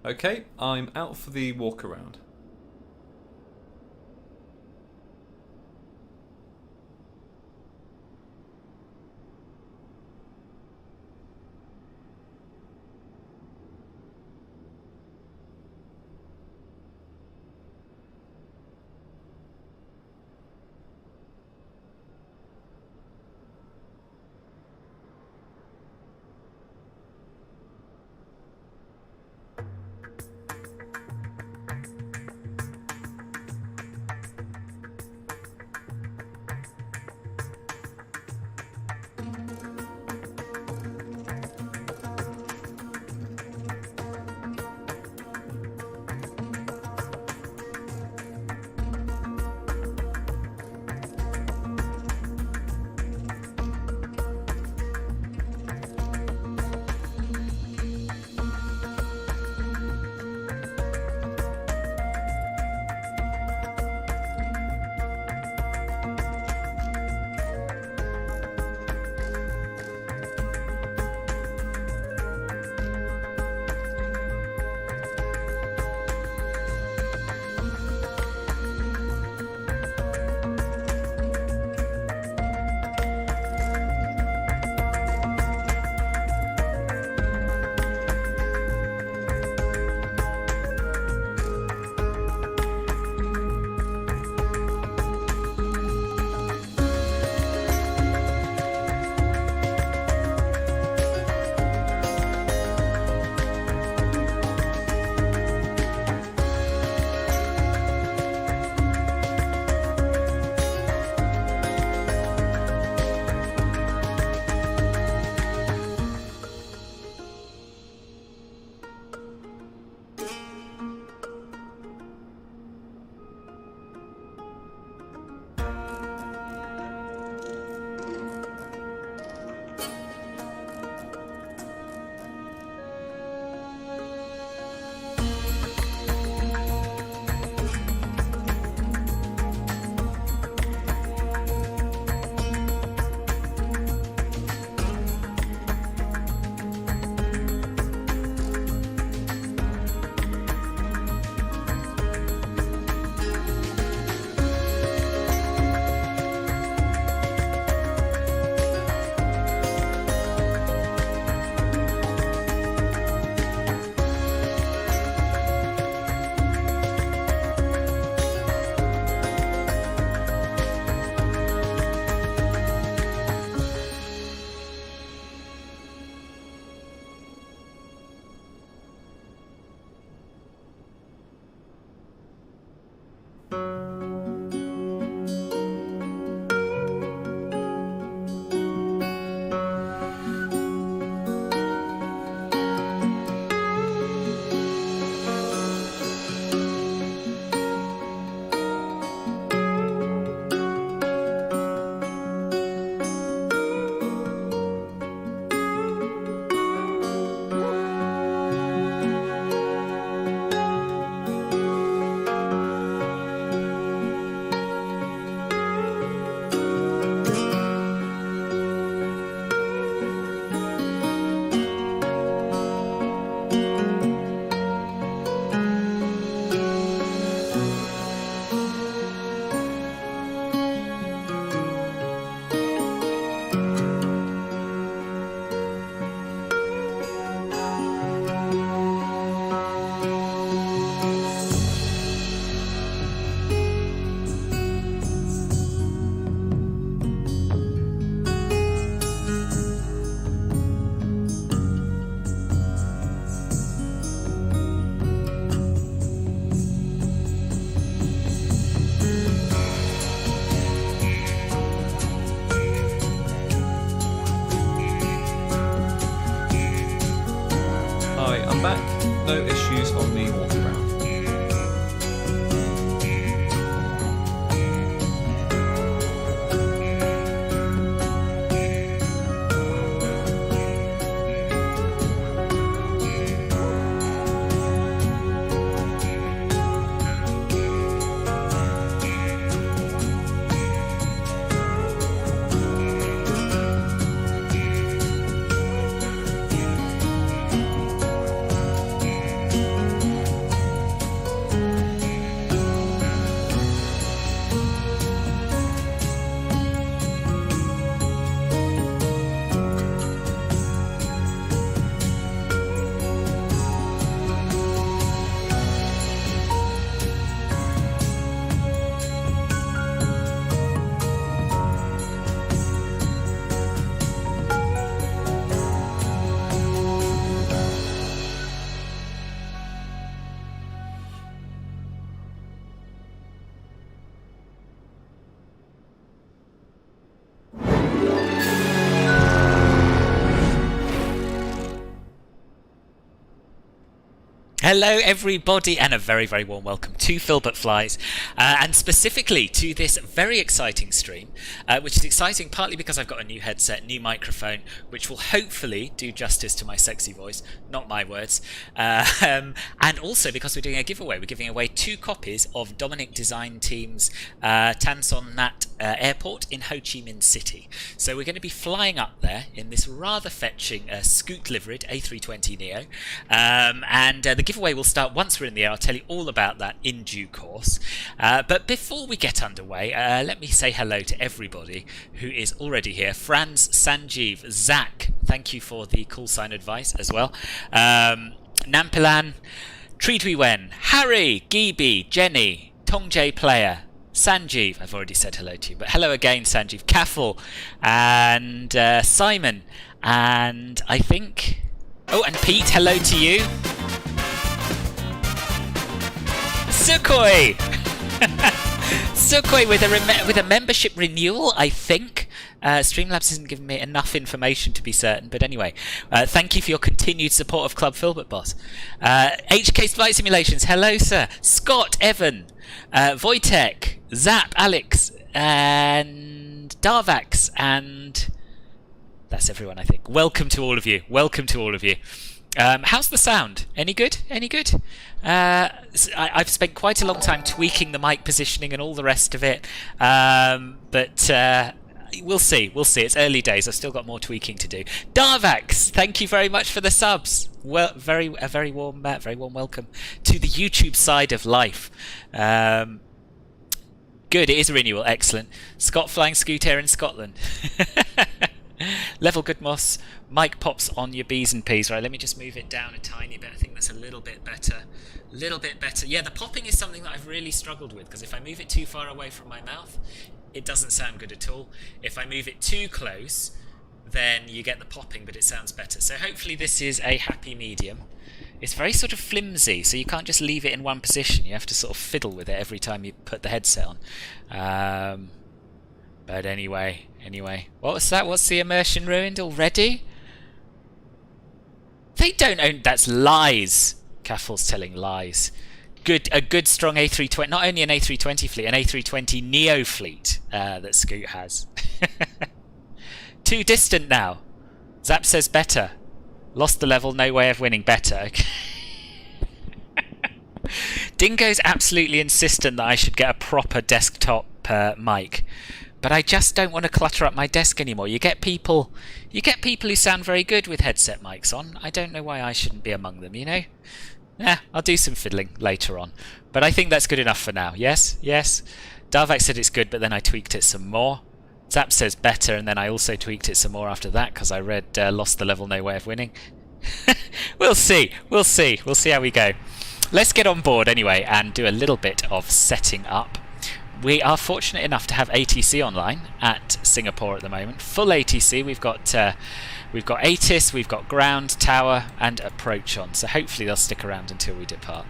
Okay, I'm out for the walk around. Hello everybody, and a very, very warm welcome to Filbert Flies, and specifically to this very exciting stream, which is exciting partly because I've got a new headset, new microphone, which will hopefully do justice to my sexy voice, not my words, and also because we're doing a giveaway. We're giving away 2 copies of DominicDesignTeam's Tan Son Nhat airport in Ho Chi Minh City. So we're going to be flying up there in this rather fetching Scoot liveried A320neo, and the giveaway will start once we're in the air. I'll tell you all about that in due course. But before we get underway, let me say hello to everybody who is already here. Franz, Sanjeev, Zach, thank you for the call sign advice as well. Nampilan, Treedweewen, Harry, Gibi, Jenny, Tongjae Player, Sanjeev, I've already said hello to you, but hello again, Sanjeev, Kaffel, and Simon, and I think... Oh, and Pete, hello to you. Sukhoi! Sukhoi with a membership renewal, I think. Streamlabs hasn't given me enough information to be certain, but anyway, thank you for your continued support of Club Filbert Boss. HK Flight Simulations, hello sir. Scott, Evan, Wojtek, Zap, Alex, and Darvax, and that's everyone, I think. Welcome to all of you. Welcome to all of you. How's the sound? Any good? Any good? I've spent quite a long time tweaking the mic positioning and all the rest of it, but we'll see. We'll see. It's early days. I've still got more tweaking to do. Darvax, thank you very much for the subs. Well, a very warm welcome to the YouTube side of life. Good. It is a renewal. Excellent. Scott flying Scooter in Scotland. Level good moss. Mic pops on your B's and P's. Right, let me just move it down a tiny bit. I think that's a little bit better. A little bit better. Yeah, the popping is something that I've really struggled with, because if I move it too far away from my mouth, it doesn't sound good at all. If I move it too close, then you get the popping, but it sounds better. So hopefully this is a happy medium. It's very sort of flimsy, so you can't just leave it in one position. You have to sort of fiddle with it every time you put the headset on. But anyway, what was that? What's the immersion ruined already? They don't own... That's lies. Kaffel's telling lies. A good strong A320, not only an A320 fleet, an A320 Neo fleet that Scoot has. Too distant now. Zap says better. Lost the level, no way of winning. Better. Dingo's absolutely insistent that I should get a proper desktop mic. But I just don't want to clutter up my desk anymore. You get people who sound very good with headset mics on. I don't know why I shouldn't be among them, you know? I'll do some fiddling later on. But I think that's good enough for now. Yes? Yes? Darvax said it's good, but then I tweaked it some more. Zap says better, and then I also tweaked it some more after that, because I read lost the level, no way of winning. We'll see. We'll see. We'll see how we go. Let's get on board anyway and do a little bit of setting up. We are fortunate enough to have ATC online at Singapore at the moment. Full ATC. We've got ATIS, we've got ground, tower, and approach on. So hopefully they'll stick around until we depart.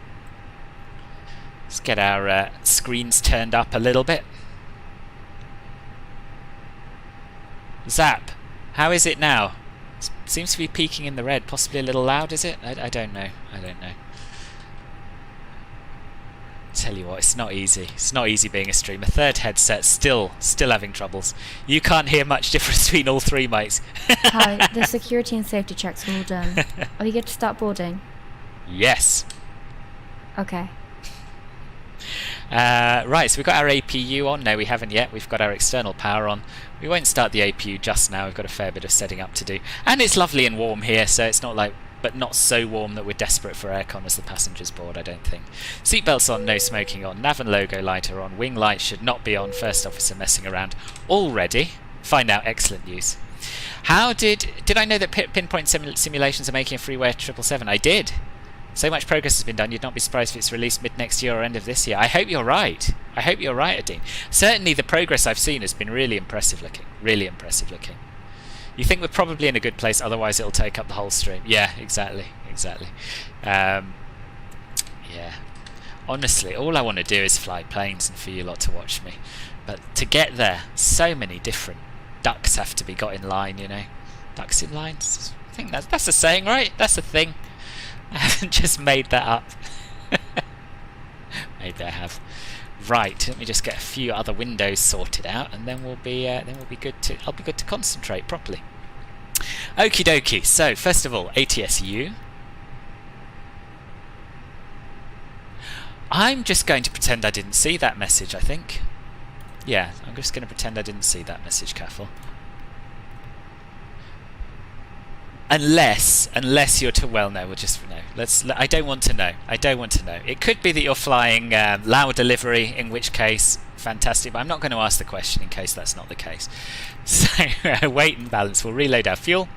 Let's get our screens turned up a little bit. Zap, how is it now? Seems to be peaking in the red. Possibly a little loud, is it? I don't know. I don't know. Tell you what, it's not easy. It's not easy being a streamer. Third headset, still having troubles. You can't hear much difference between all 3 mics. Hi, the security and safety checks are all done. Are we good to start boarding? Yes. Okay. Right, so we've got our APU on. No, we haven't yet. We've got our external power on. We won't start the APU just now. We've got a fair bit of setting up to do. And it's lovely and warm here, so it's not like... but not so warm that we're desperate for aircon as the passengers board, I don't think. Seatbelts on, no smoking on. Nav and logo light are on. Wing light should not be on. First officer messing around already. Find out, excellent news. How did I know that pinpoint simulations are making a freeware 777? I did. So much progress has been done, you'd not be surprised if it's released mid-next year or end of this year. I hope you're right. I hope you're right, Adine. Certainly the progress I've seen has been really impressive looking. Really impressive looking. You think we're probably in a good place, otherwise it'll take up the whole stream. Yeah, exactly. Yeah. Honestly, all I want to do is fly planes and for you lot to watch me. But to get there, so many different ducks have to be got in line, you know. Ducks in line? I think that's a saying, right? That's a thing. I haven't just made that up. Maybe I have. Right, let me just get a few other windows sorted out, and then we'll be good to. I'll be good to concentrate properly. Okie dokie. So first of all, ATSU. I'm just going to pretend I didn't see that message. I think. Yeah, I'm just going to pretend I didn't see that message, Careful. Unless you're too well, no, we'll just no. I don't want to know. I don't want to know. It could be that you're flying loud delivery, in which case, fantastic. But I'm not going to ask the question in case that's not the case. So weight and balance. We'll reload our fuel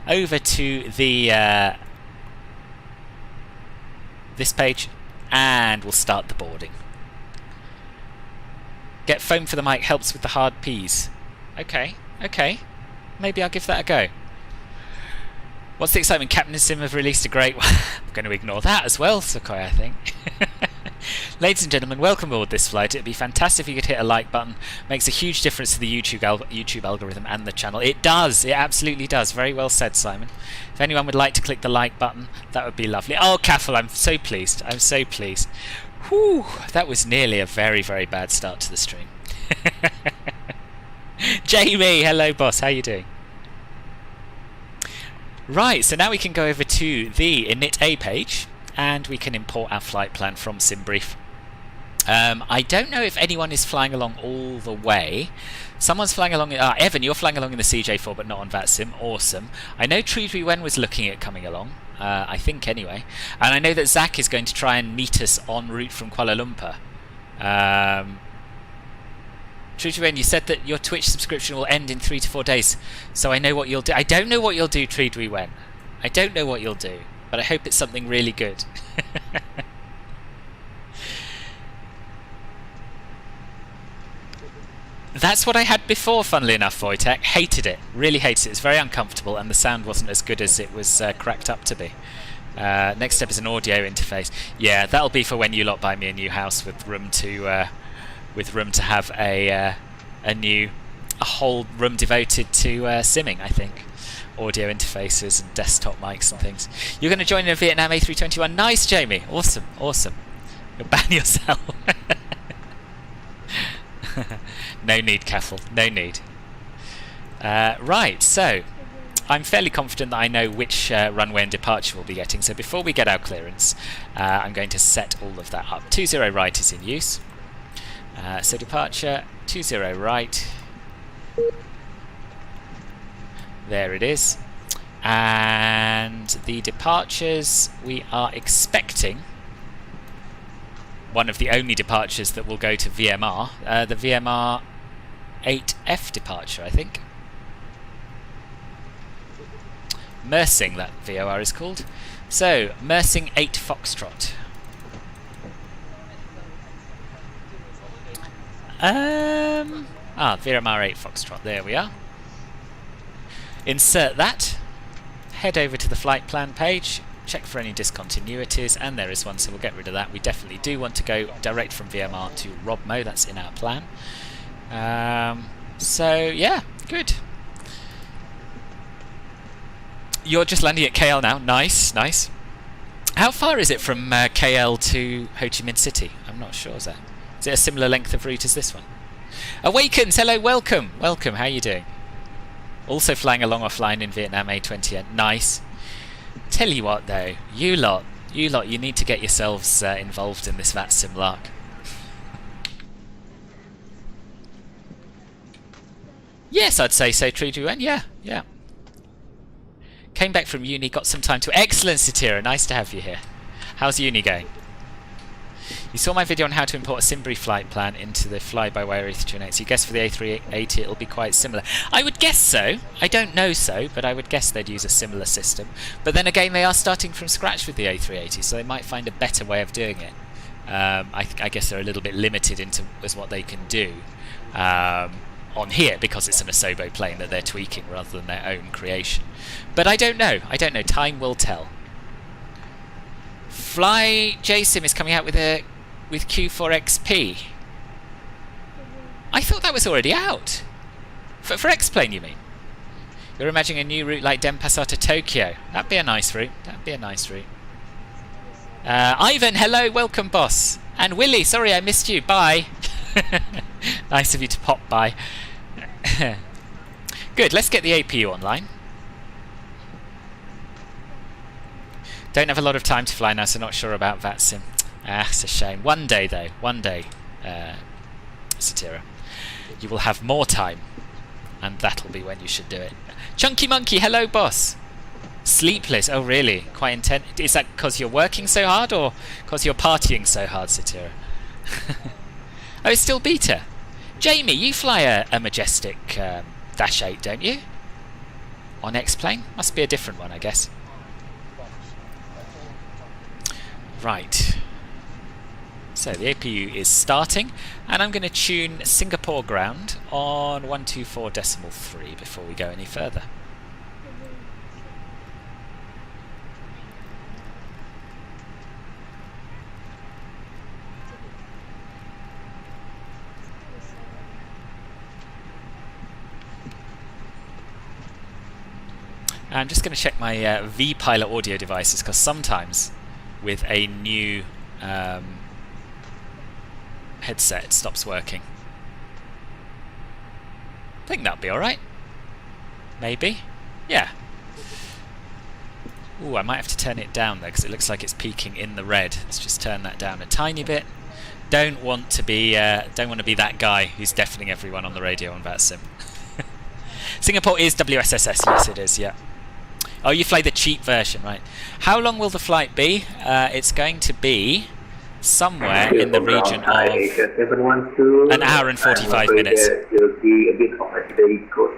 over to the this page, and we'll start the boarding. Get foam for the mic helps with the hard P's. Okay, okay. Maybe I'll give that a go. What's the excitement? Captain and Sim have released a great one. I'm going to ignore that as well, Sukhoi, I think. Ladies and gentlemen, welcome aboard this flight. It'd be fantastic if you could hit a like button. Makes a huge difference to the YouTube algorithm and the channel. It does. It absolutely does. Very well said, Simon. If anyone would like to click the like button, that would be lovely. Oh, Kaffel, I'm so pleased. I'm so pleased. Whew, that was nearly a very, very bad start to the stream. Jamie, hello, boss. How you doing? Right, so now we can go over to the init A page, and we can import our flight plan from SimBrief. I don't know if anyone is flying along all the way. Someone's flying along. Evan, you're flying along in the CJ4, but not on VATSIM. Awesome. I know Wen was looking at coming along. I think anyway, and I know that Zach is going to try and meet us en route from Kuala Lumpur. Wen, you said that your Twitch subscription will end in 3 to 4 days, so I know what you'll do. I don't know what you'll do, Wen. I don't know what you'll do, but I hope it's something really good. That's what I had before, funnily enough, Wojtek. Hated it. Really hated it. It's very uncomfortable, and the sound wasn't as good as it was cracked up to be. Next step is an audio interface. Yeah, that'll be for when you lot buy me a new house with room to have a whole room devoted to simming, I think. Audio interfaces and desktop mics and things. You're going to join in a Vietnam A321. Nice, Jamie. Awesome, awesome. You'll ban yourself. No need, Kaffel. No need. Right, so I'm fairly confident that I know which runway and departure we'll be getting. So before we get our clearance, I'm going to set all of that up. 20 right is in use. So departure, 20 right. There it is. And the departures, we are expecting one of the only departures that will go to VMR, the VMR 8F departure, I think. Mersing, that VOR is called. So, Mersing 8 Foxtrot. VMR 8 Foxtrot, there we are. Insert that, head over to the flight plan page, check for any discontinuities, and there is one, so we'll get rid of that. We definitely do want to go direct from VMR to ROBMO, that's in our plan. So, yeah, good. You're just landing at KL now, nice, nice. How far is it from KL to Ho Chi Minh City? I'm not sure, is it a similar length of route as this one? Awakens, hello, welcome, welcome, how are you doing? Also flying along offline in Vietnam A20N, nice. Tell you what though, you lot, you need to get yourselves involved in this VATSIM lark. Yes, I'd say so, Wen, yeah. Came back from uni, got some time to... Excellent, Satira, nice to have you here. How's uni going? You saw my video on how to import a SimBrief flight plan into the fly-by-wire A32NX. You guess for the A380 it'll be quite similar. I would guess so. I don't know so, but I would guess they'd use a similar system. But then again, they are starting from scratch with the A380, so they might find a better way of doing it. I guess they're a little bit limited as what they can do on here, because it's an Asobo plane that they're tweaking rather than their own creation. But I don't know. Time will tell. Fly JSIM is coming out with Q4XP. I thought that was already out. For X-Plane, you mean? You're imagining a new route like Denpasar to Tokyo. That'd be a nice route. Ivan, hello, welcome, boss. And Willie, sorry I missed you. Bye. Nice of you to pop by. Good, let's get the APU online. Don't have a lot of time to fly now, so not sure about VATSIM. It's a shame. One day, though. One day, Satira. You will have more time, and that'll be when you should do it. Chunky Monkey, hello, boss. Sleepless. Oh, really? Quite intense. Is that because you're working so hard, or because you're partying so hard, Satira? Oh, it's still beta. Jamie, you fly a Majestic Dash 8, don't you? On X-Plane? Must be a different one, I guess. Right. So the APU is starting, and I'm going to tune Singapore ground on 124.3 before we go any further. I'm just going to check my V-Pilot audio devices, because sometimes with a new headset it stops working. I think that'll be alright. Maybe. Yeah. Ooh, I might have to turn it down though, because it looks like it's peaking in the red. Let's just turn that down a tiny bit. Don't want to be that guy who's deafening everyone on the radio on VATSIM. Singapore is WSSS, yes it is, yeah. Oh, you fly the cheap version, right. How long will the flight be? It's going to be somewhere in the region of an hour and 45 minutes. There will be a bit of a delay because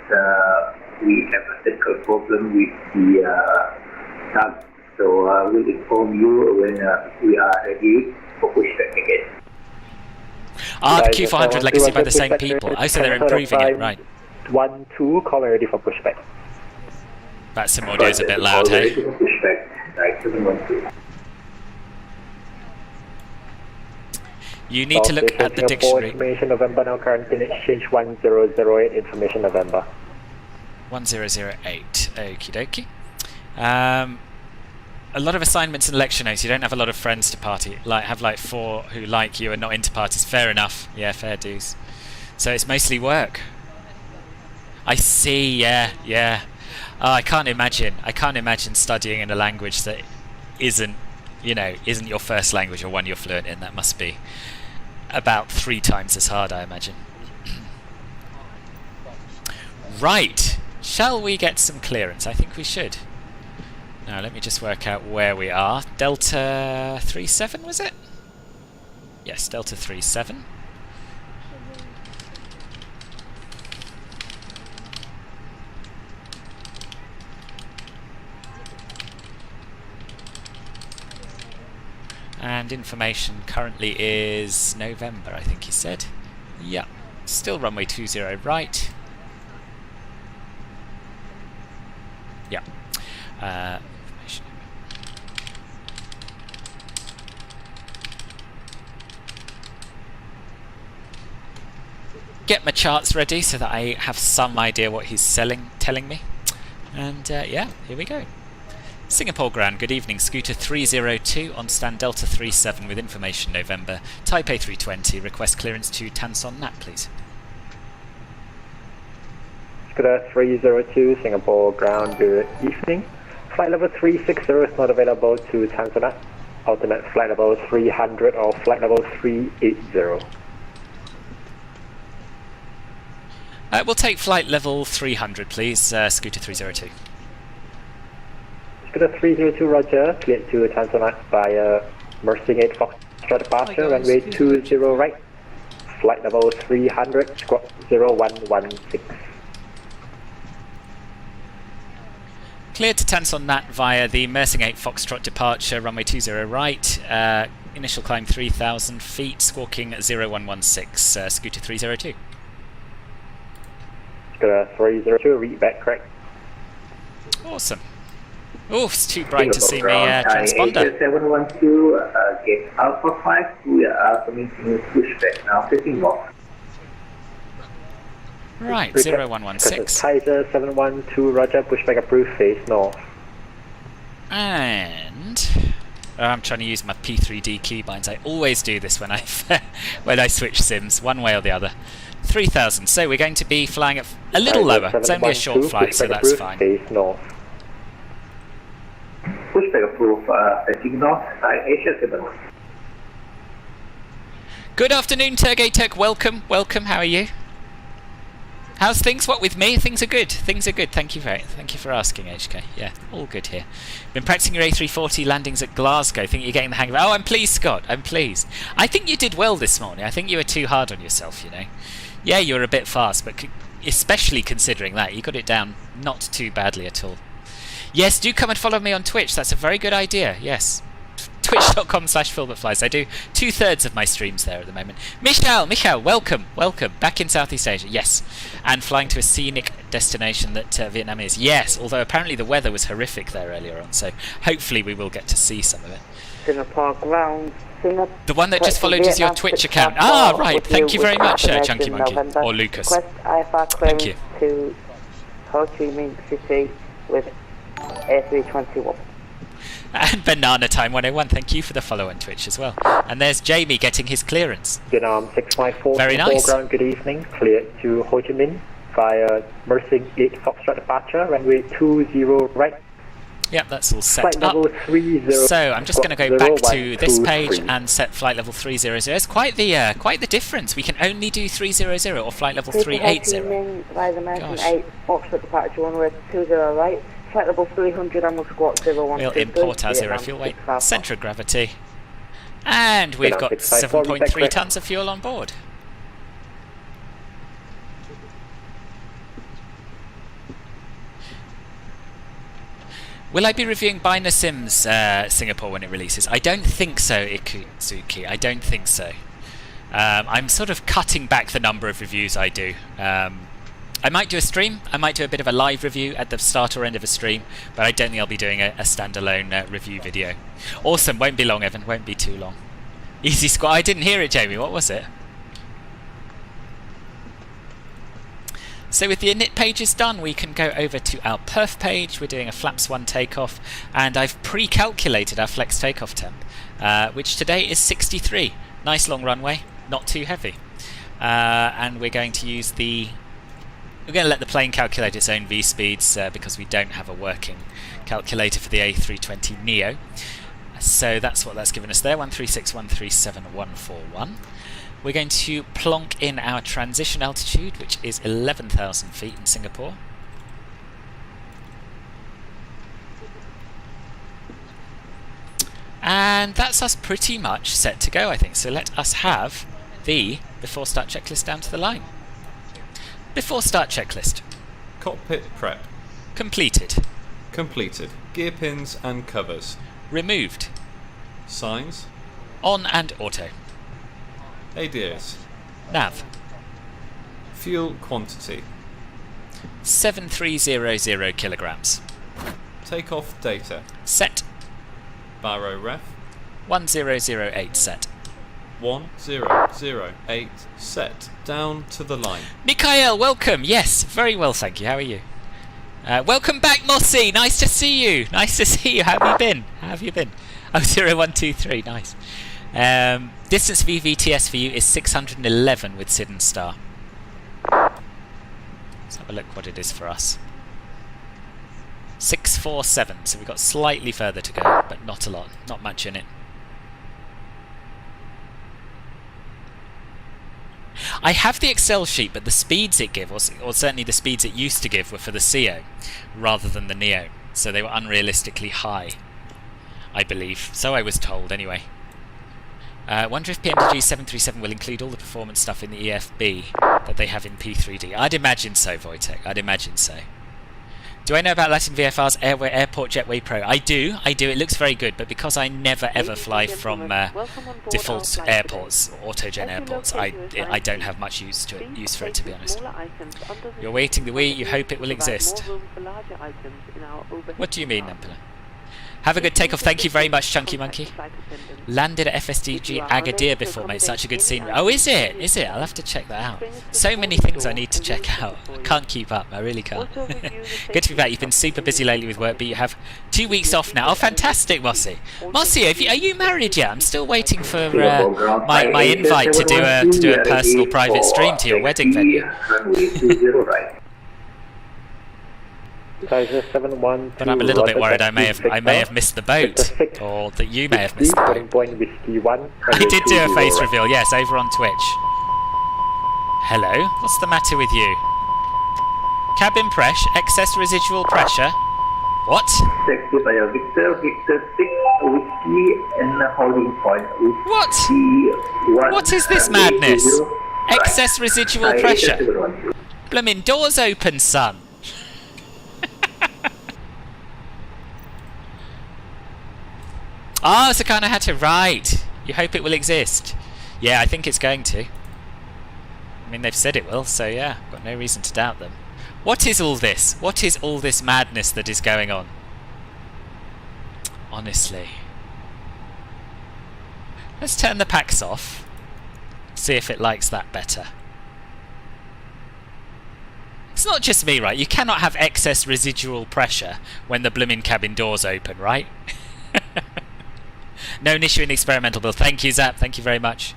we have a technical problem with the tug. So we'll inform you when we are ready for pushback again. Ah, the Q400 legacy by the same people. Oh, so they're improving it, right. 1-2, call ready for pushback. VATSIM audio is a bit loud, hey? You need to look at the dictionary. Information November now, current in exchange 1008, information November. 1008, okie dokie. A lot of assignments and lecture notes. You don't have a lot of friends to party. Have like 4 who like you and not into parties. Fair enough. Yeah, fair dues. So it's mostly work. I see, yeah. Oh, I can't imagine studying in a language that isn't your first language or one you're fluent in. That must be about 3 times as hard, I imagine. Right, shall we get some clearance? I think we should. Now let me just work out where we are. Delta 37, was it? Yes, Delta 37. And information currently is November, I think he said. Yeah, still runway 20 right. Yeah. Information. Get my charts ready so that I have some idea what he's telling me. And yeah, here we go. Singapore ground, good evening, Scooter 302 on stand Delta 37 with information November, Type A320, request clearance to Tan Son Nhat, please. Scooter 302, Singapore ground, good evening. Flight level 360 is not available to Tan Son Nhat. Alternate flight level 300 or flight level 380. We'll take flight level 300, please, Scooter 302. Scooter 302, roger, cleared to Tan Son Nhat via Mercy 8 Foxtrot departure, runway 20 right, flight level 300, squawk 0116. Cleared to Tan Son Nhat via the Mercy 8 Foxtrot departure, runway 20 right, initial climb 3,000 feet, squawking 0116, Scooter 302. Scooter 302, read back correct. Awesome. Oh, it's too bright to see me transponder. 712, get Alpha 5, we are commencing pushback now, taking off. Right, 0116. Kaiser 712, roger, pushback approved, face north. And I'm trying to use my P3D keybinds. I always do this when I when I switch sims, one way or the other. 3,000. So we're going to be flying at a little lower. It's only a short flight, so that's fine. North. Pushback approved, heading north, Asia 7. Good afternoon, Turgate. Welcome, welcome. How are you? How's things? What with me? Things are good. Things are good. Thank you for asking, HK. Yeah, all good here. Been practicing your A340 landings at Glasgow. Think you're getting the hang of it? Oh, I'm pleased, Scott. I'm pleased. I think you did well this morning. I think you were too hard on yourself. You know. Yeah, you were a bit fast, but especially considering that, you got it down not too badly at all. Yes, do come and follow me on Twitch. That's a very good idea. Yes. Twitch.com/FilbertFlies. I do 2/3 of my streams there at the moment. Michelle, welcome. Back in Southeast Asia, yes. And flying to a scenic destination that Vietnam is. Yes, although apparently the weather was horrific there earlier on, so hopefully we will get to see some of it. Singapore ground. The one that just followed is your Twitch account. Ah, right. Thank you very much, Chunky Monkey. Or Lucas. Thank you. To Ho Chi Minh City with A321. And Banana Time 101, thank you for the follow on Twitch as well. And there's Jamie getting his clearance. Vietnam 654, very nice. Ground, good evening. Cleared to Ho Chi Minh via Mersing 8 Foxtrot departure, runway 20 right. Yep, that's all set flight up. Level 30, so I'm just going to go back to this page 123. and set flight level 300. It's quite the difference. We can only do 300 or flight level 380. Via the American 8 Foxtrot departure, runway 20 right. Flight level 300 and we'll squat 01. We'll import our zero fuel weight, centre of gravity, and we've got 7.3 tonnes of fuel on board. Will I be reviewing Binary Sims Singapore when it releases? I don't think so, Ikuzuki. I don't think so. I'm sort of cutting back the number of reviews I do. I might do a stream, I might do a bit of a live review at the start or end of a stream, but I don't think I'll be doing a standalone review video. Awesome, won't be long, Evan, won't be too long. Easy squat, I didn't hear it, Jamie, what was it? So with the init pages done, we can go over to our perf page. We're doing a flaps 1 takeoff, and I've pre-calculated our flex takeoff temp, which today is 63. Nice long runway, not too heavy. And we're going to use we're going to let the plane calculate its own V-speeds because we don't have a working calculator for the A320neo. So that's what that's given us there, 136.137.141. We're going to plonk in our transition altitude, which is 11,000 feet in Singapore. And that's us pretty much set to go, I think. So let us have the before start checklist down to the line. Before start checklist. Cockpit prep. Completed. Completed. Gear pins and covers. Removed. Signs. On and auto. ADS. Nav. Fuel quantity. 7300 kilograms. Takeoff data. Set. Baro ref. 1008 set. 1008 set. Down to the line. Mikhail, welcome. Yes, very well, thank you. How are you? Welcome back, Mossy. Nice to see you. Nice to see you. How have you been? How have you been? Oh, 0123. Nice. Distance VVTS for you is 611 with Sid and Star. Let's have a look what it is for us. 647. So we've got slightly further to go, but not a lot. Not much in it. I have the Excel sheet, but the speeds it gives, or certainly the speeds it used to give, were for the CO rather than the Neo, so they were unrealistically high, I believe. So I was told, anyway. Wonder if PMDG 737 will include all the performance stuff in the EFB that they have in P3D. I'd imagine so, Wojtek. I'd imagine so. Do I know about Latin VFR's Airport Jetway Pro? I do. It looks very good, but because I never ever fly from default airports, autogen airports, I don't have much use for it, to be honest. You're waiting the Wii, you hope it will exist. What do you mean, Nempela? Have a good takeoff. Thank you very much, Chunky Monkey. Landed at FSDG Agadir before, mate. Such a good scene. Oh, is it? Is it? I'll have to check that out. So many things I need to check out. I can't keep up. I really can't. Good to be back. You've been super busy lately with work, but you have 2 weeks off now. Oh, fantastic, Mossy. Mossy, are you married yet? I'm still waiting for my invite to do a personal private stream to your wedding venue. But I'm a little bit worried I may have missed the boat, or that you may have missed the boat. I did do a face reveal, yes, over on Twitch. Hello, what's the matter with you? Cabin pressure, excess residual pressure. What? Taxi by Victor 6 whiskey and holding point. What is this madness? Excess residual pressure. Bloomin' doors open, son. Oh, Sakana Hatter, right. You hope it will exist. Yeah, I think it's going to. I mean, they've said it will, so yeah, got no reason to doubt them. What is all this? What is all this madness that is going on? Honestly. Let's turn the packs off. See if it likes that better. It's not just me, right? You cannot have excess residual pressure when the blooming cabin doors open, right? Known issue in the experimental build. Thank you, Zap. Thank you very much.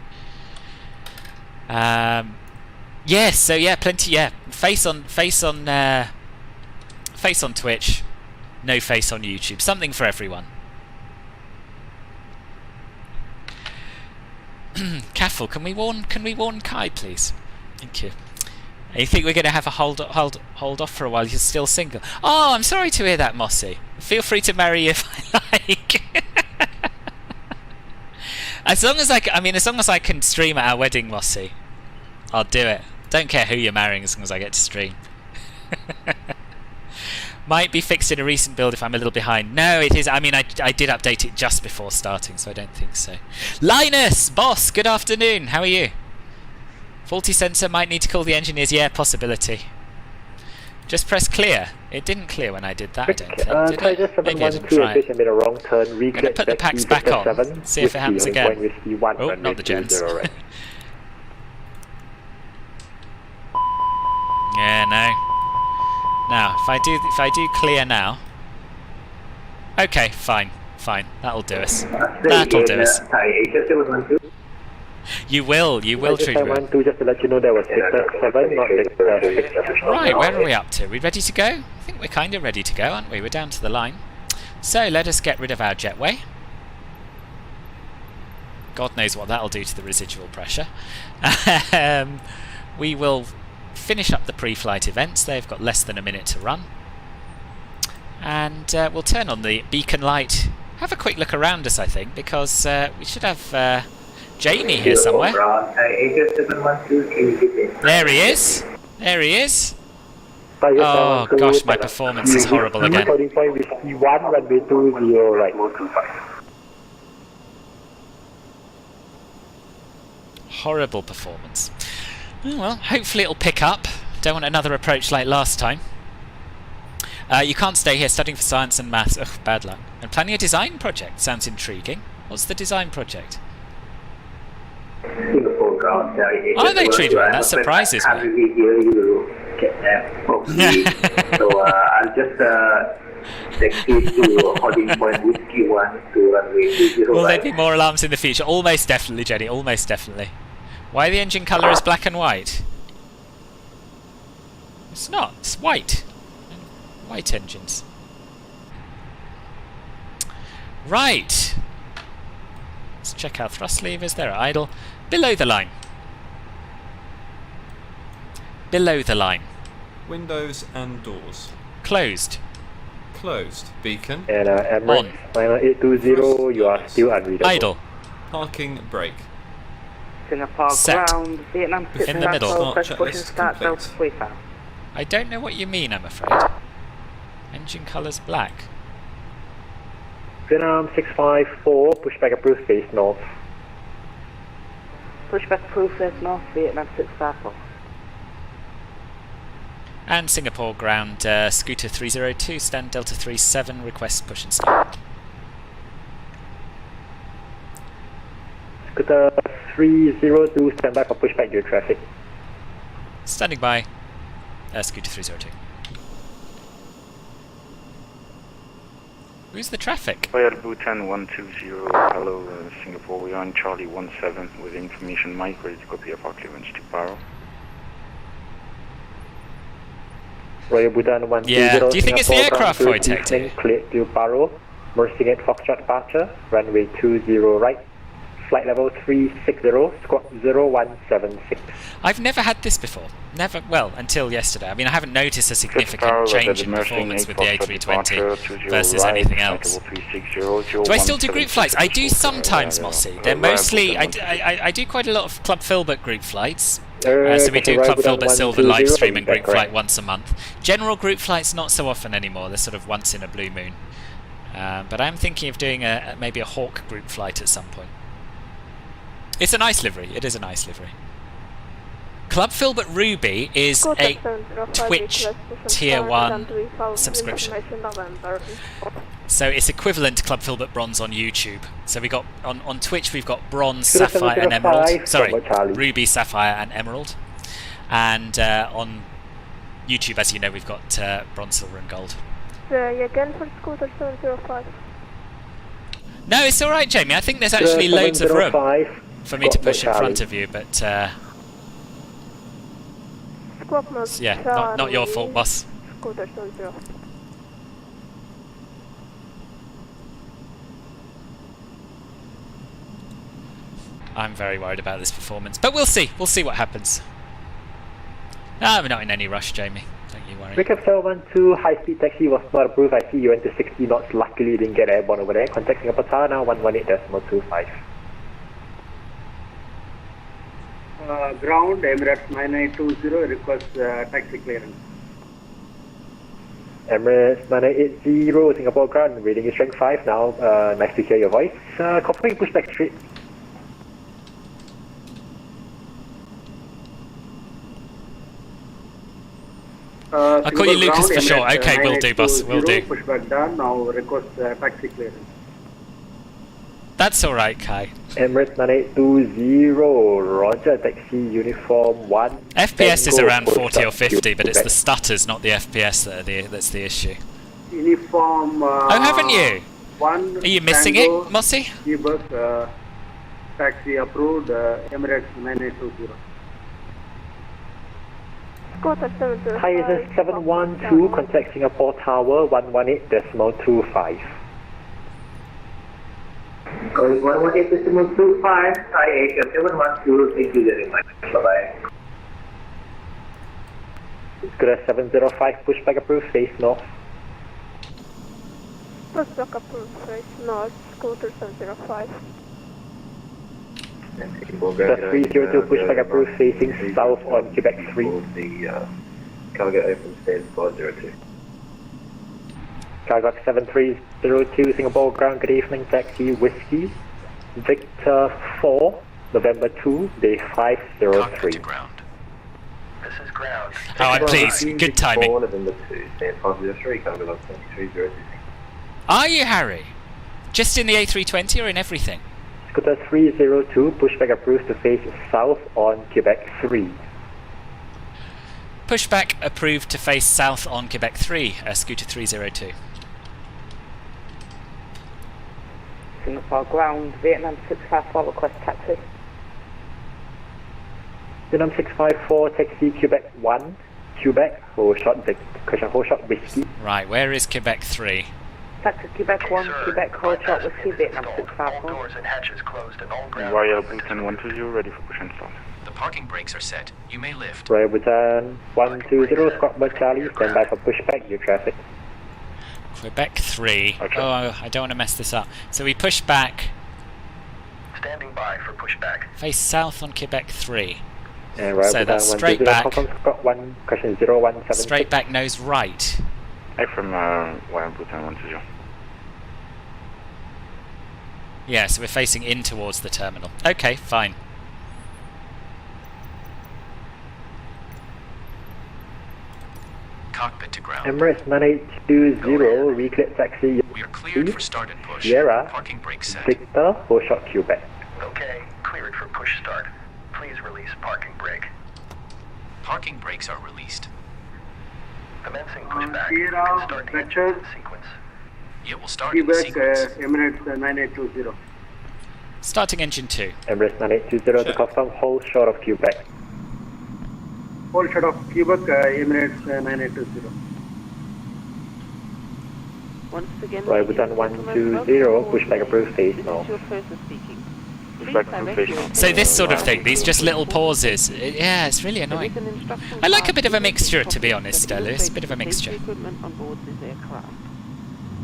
Yes. So yeah, plenty. Yeah, face on Twitch. No face on YouTube. Something for everyone. Caffel, can we warn Kai, please? Thank you. You think we're going to have a hold off for a while? You're still single. Oh, I'm sorry to hear that, Mossy. Feel free to marry if I like. As long as I can stream at our wedding, Mossy, I'll do it. Don't care who you're marrying as long as I get to stream. Might be fixed in a recent build if I'm a little behind. No, it is. I mean, I did update it just before starting, so I don't think so. Linus, boss, good afternoon. How are you? Faulty sensor, might need to call the engineers. Yeah, possibility. Just press clear. It didn't clear when I did that, I don't think. Did it? Maybe I didn't try it. I'm going to put the packs back on, see if it happens again. Oh, not the gens. Yeah, no. Now, if I do clear now. Okay, fine. That'll do us. That'll do us. You will, Trudeau. Just to let you know there was Victor 7, not Victor 6. Right, where are we up to? We ready to go? I think we're kind of ready to go, aren't we? We're down to the line. So let us get rid of our jetway. God knows what that'll do to the residual pressure. We will finish up the pre-flight events. They've got less than a minute to run. And we'll turn on the beacon light. Have a quick look around us, I think, because we should have... Jamie here somewhere. There he is. Oh gosh, my performance is horrible again. Horrible performance. Oh, well, hopefully it'll pick up. Don't want another approach like last time. You can't stay here studying for science and maths. Ugh, bad luck. And planning a design project. Sounds intriguing. What's the design project? Oh, they treat you, that surprises me. So I'll just text you to holding point whiskey 1 to runway 20. Will there be more alarms in the future? Almost definitely, Jenny, almost definitely. Why the engine colour is black and white? It's not, it's white. White engines. Right. Let's check our thrust levers, they're idle. Below the line. Below the line. Windows and doors. Closed. Closed. Beacon. And on. 820, you are still unreadable. Idle. Parking brake. Singapore Set. ground, Vietnam In the middle. press push and start Delta 35. I don't know what you mean, I'm afraid. Engine colour's black. Vietnam 654, pushback approved, face north. Pushback approved, face north, Vietnam 654. And Singapore ground, Scooter 302, stand Delta 37, request push and start. Scooter 302, stand by for pushback due traffic. Standing by. Scooter 302. Who's the traffic? Royal Bhutan 120, hello Singapore, we are on Charlie 17 with information Mike, ready to copy of our clearance to Paro. Royal Bhutan 120, Yeah, do you think it's the Singapore, aircraft ground void tech evening, cleared to Paro, Mercy at Foxtrot departure, runway 20 right, flight level 360, squawk 0176. I've never had this before. Never, well, until yesterday. I mean, I haven't noticed a significant change in performance with the A320 versus anything else. Do I still do group flights? I do sometimes, Mossy. They're mostly, I do quite a lot of Club Filbert group flights. So we do Club Filbert Silver live stream and group flight once a month. General group flights not so often anymore. They're sort of once in a blue moon. But I'm thinking of doing maybe a Hawk group flight at some point. It's a nice livery. It is a nice livery. Club Filbert Ruby is a Twitch Tier 1 subscription. So it's equivalent to Club Filbert Bronze on YouTube. So we got on Twitch we've got Bronze, Sapphire and Emerald. Sorry, Ruby, Sapphire and Emerald. And on YouTube, as you know, we've got Bronze, Silver and Gold. Again for Scooter 705. No, it's alright, Jamie. I think there's actually loads of room for me to push in front of you, but yeah, not your fault, boss. Scooter 70. I'm very worried about this performance, but we'll see. We'll see what happens. No, we're not in any rush, Jamie. Don't you worry. Wake up 712, high-speed taxi was not approved. I see you went to 60 knots. Luckily, you didn't get airborne over there. Contact Singapore Tower now, 118.25. Ground, Emirates 9820, request taxi clearance. Emirates 9880, Singapore ground, reading is strength 5 now. Nice to hear your voice. Copy, push back straight. I'll call you Lucas for short. Okay, will do, boss. Will do. Push back down, now request taxi clearance. That's alright, Kai. Emirates 9820, roger, taxi uniform 1. FPS is around 40 or 50, but it's the stutters, not the FPS that's the issue. Uniform. Oh, haven't you? 1. Are you missing it, Mossy? E-bus, taxi approved, Emirates 9820. Hi, this is 712, contact Singapore Tower 118.25. Calling 118.25, hi, 712, thank you very much. Bye-bye. Scooter 705, pushback approved, face north. Pushback approved, face north, Scooter 705. The 302 pushback approved, facing south on Quebec 3. The cargo open stand 402. Cargo 7302, Singapore ground, good evening, taxi Whiskey, Victor 4, November 2, day 503. Ground. This is ground. Oh, I'm pleased. Good timing. November 2, stand 503, cargo log 2302. Are you, Harry? Just in the A320 or in everything? Scooter 302, pushback approved to face south on Quebec 3. Pushback approved to face south on Quebec 3, Scooter 302. Singapore ground, Vietnam 654, request taxi. Vietnam 654, taxi Quebec 1, Quebec, hold shot Whiskey. Right, where is Quebec 3? Taxi Quebec 1, Quebec, hold shot Whiskey, Vietnam 654. Doors and hatches closed and all ground. Royal Bhutan 120, ready for push and start. The parking brakes are set. You may lift. Royal Bhutan 120, Squawk Charlie, stand by for pushback, new traffic. Quebec 3. Okay. Oh, I don't want to mess this up. So we push back, Standing by for pushback. face south on Quebec 3. And Royal So Bhutan that's straight back. Squawk 1, question 0176. Straight back nose right. I'm from Royal Bhutan 120. Yeah, so we're facing in towards the terminal. Okay, fine. Cockpit to ground. Emirates 9820, reclear taxi We are cleared for start and push. Sierra, Parking brakes set. Victor, hold shot Quebec. Okay. push start. Please release parking brake. Parking brakes are released. Commencing pushback. Here You can are start the vectors. engine sequence. It will start in the Feedback sequence. Emirates 9820. Starting engine 2. Emirates 9820 to Check. confirm, hold short of Quebec. Hold short of Quebec Emirates 9820. Once again, Right, Bhutan 120, pushback approved, phase this no. is your person speaking. Please Pushback direct approved, your phase no. So this sort of attention thing, to these the just little vehicle. pauses. Yeah, it's really There annoying. is an instruction I like a card bit of a in the mixture, to be cockpit honest, that Ellis. Bit of a illustrates the mixture. safety equipment on board this aircraft.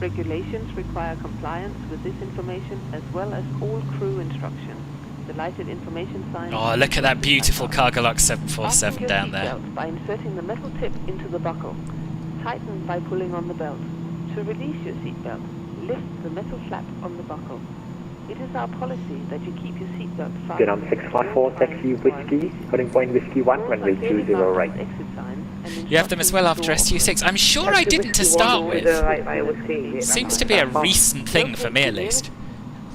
Regulations require compliance with this information as well as all crew instructions. The lighted information sign. Oh, look at that beautiful Cargolux Fasten 747 your down there. seatbelt by inserting the metal tip into the buckle. Tighten by pulling on the belt. To release your seatbelt, lift the metal flap on the buckle. It is our policy that you keep your seatbelt fastened. Vietnam 654, taxi whiskey, holding point whiskey 1, runway 20 right. You have them as well after STU6. I'm sure I didn't to start with. Seems to be a recent thing for me at least.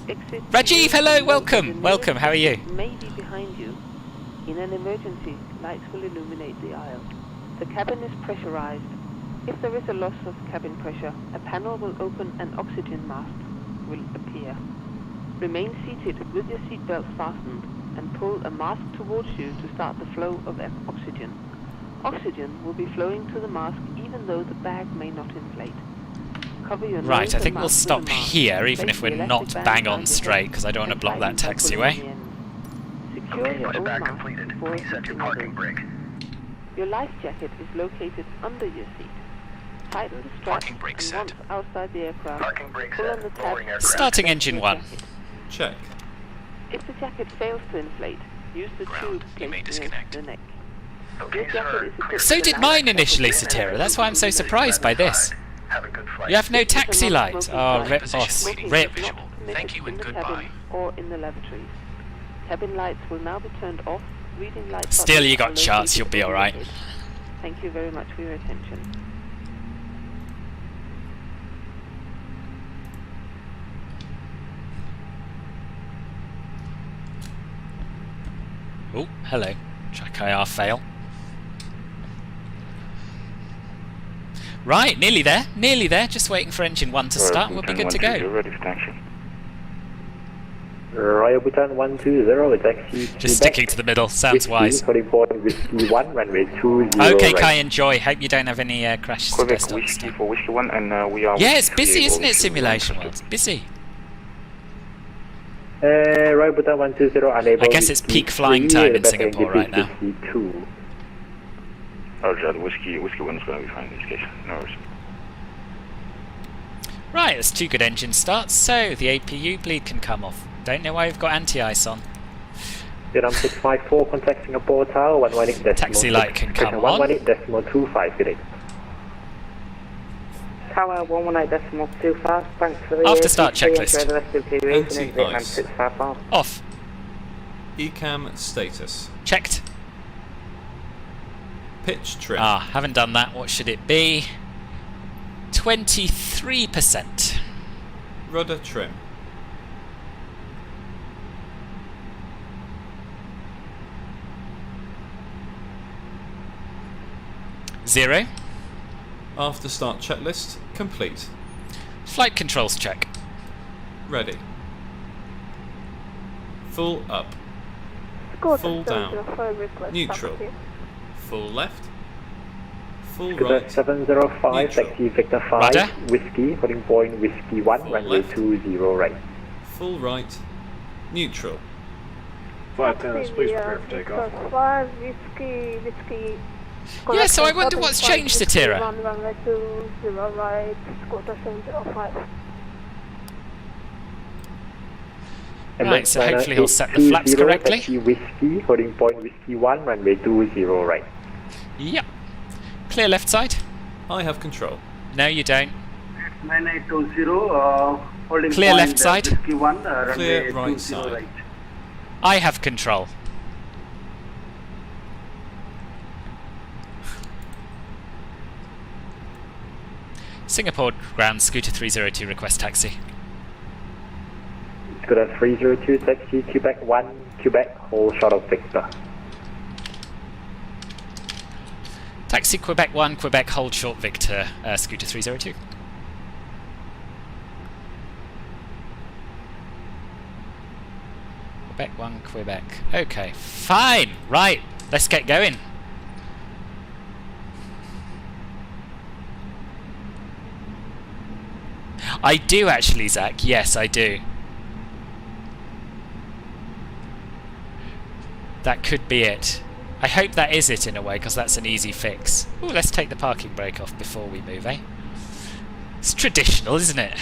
Rajiv, hello, welcome. Welcome, how are you? May be behind you. In an emergency, lights will illuminate the aisle. The cabin is pressurized. If there is a loss of cabin pressure, a panel will open and oxygen mask will appear. Remain seated with your seatbelt fastened and pull a mask towards you to start the flow of oxygen. Oxygen will be flowing to the mask even though the bag may not inflate. Cover your Right, nose I and think we'll mouth with stop a mask. here, even Place if the we're elastic not band bang around on your straight, head because I don't want to and block that tighten by pulling on taxiway. the ends. Secure Okay, your own pushback mask completed. before Please set your assisting parking others. brake. Your life jacket is located under your seat. Tighten the straps Parking brake and set. once outside the aircraft, Parking brake pull on set. the tab. Lowering aircraft. Starting to engine your 1. jacket. Check. If the jacket fails to inflate, use the Ground. tube You may placed disconnect. near the neck. Okay, Your jacket sir. is Clear. equipped So with did a mine lamp initially, that will Satira. That's why I'm so surprised by this. Have a good flight. You have no With a taxi light. non-smoking Oh, sign. rip Position boss. waiting Rip. for visual. Thank you in and the goodbye. cabin or in the lavatories. Cabin lights will now be turned off. Reading light Still, buttons you got are charts, located you'll be over alright. your head. Thank you very much for your attention. Oh, hello. Track IR fail. Right, nearly there. Nearly there. Just waiting for engine 1 to start and we'll be good to go. Ready for taxi. Royal Bhutan 120, taxi. Just sticking to the middle. Sounds wise. Holding point whiskey 1, runway 20 Okay, right. Kai, enjoy. Hope you don't have any crashes to Quebec test on. whiskey for whiskey 1, and we are. Yeah, it's whiskey busy, three, isn't it, whiskey Simulation 1. World? It's busy. Royal Bhutan 120, unable. I guess it's whiskey peak flying 3, time in back Singapore engine right now. Whiskey 2. Roger, whiskey 1 is going to be fine in this case. No worries. Right, that's 2 good engine starts, so the APU bleed can come off. Don't know why we've got anti-ice on. Vietnam 654, contact Singapore Tower, 118.6. Taxi light can come on. 118.25, good day. Tower 118.25, thanks for the After start checklist. Anti-ice. Off. ECAM status. Checked. Pitch trim. Ah, haven't done that. What should it be? 23%. Rudder trim. Zero. After start checklist complete. Flight controls check. Ready. Full up. Full down. Neutral. Full left. Full Scooter right. 705, Neutral. taxi Victor 5, Rudder. whiskey, holding point whiskey 1, Full runway left. 20 right. Full right. Neutral. Flight attendants, please prepare for takeoff. 5 whiskey. Yeah, so I wonder what's changed, Satira. Runway 20 right, Scooter 705. Right, so hopefully he'll set the flaps correctly. Taxi whiskey, holding point whiskey 1, runway 20 right. Yep. Clear left side. I have control. No, you don't. 9820, holding Clear point, left side. Whiskey 1, Clear runway right 20 side. right. I have control. Singapore ground, Scooter 302, request taxi. Scooter 302, taxi Quebec 1, Quebec, hold short of Victor. Taxi Quebec 1, Quebec, hold short Victor, Scooter 302. Quebec 1, Quebec. Okay, fine, right, let's get going. I do actually, Zach, yes I do. That could be it. I hope that is it in a way, because that's an easy fix. Ooh, let's take the parking brake off before we move, eh? It's traditional, isn't it?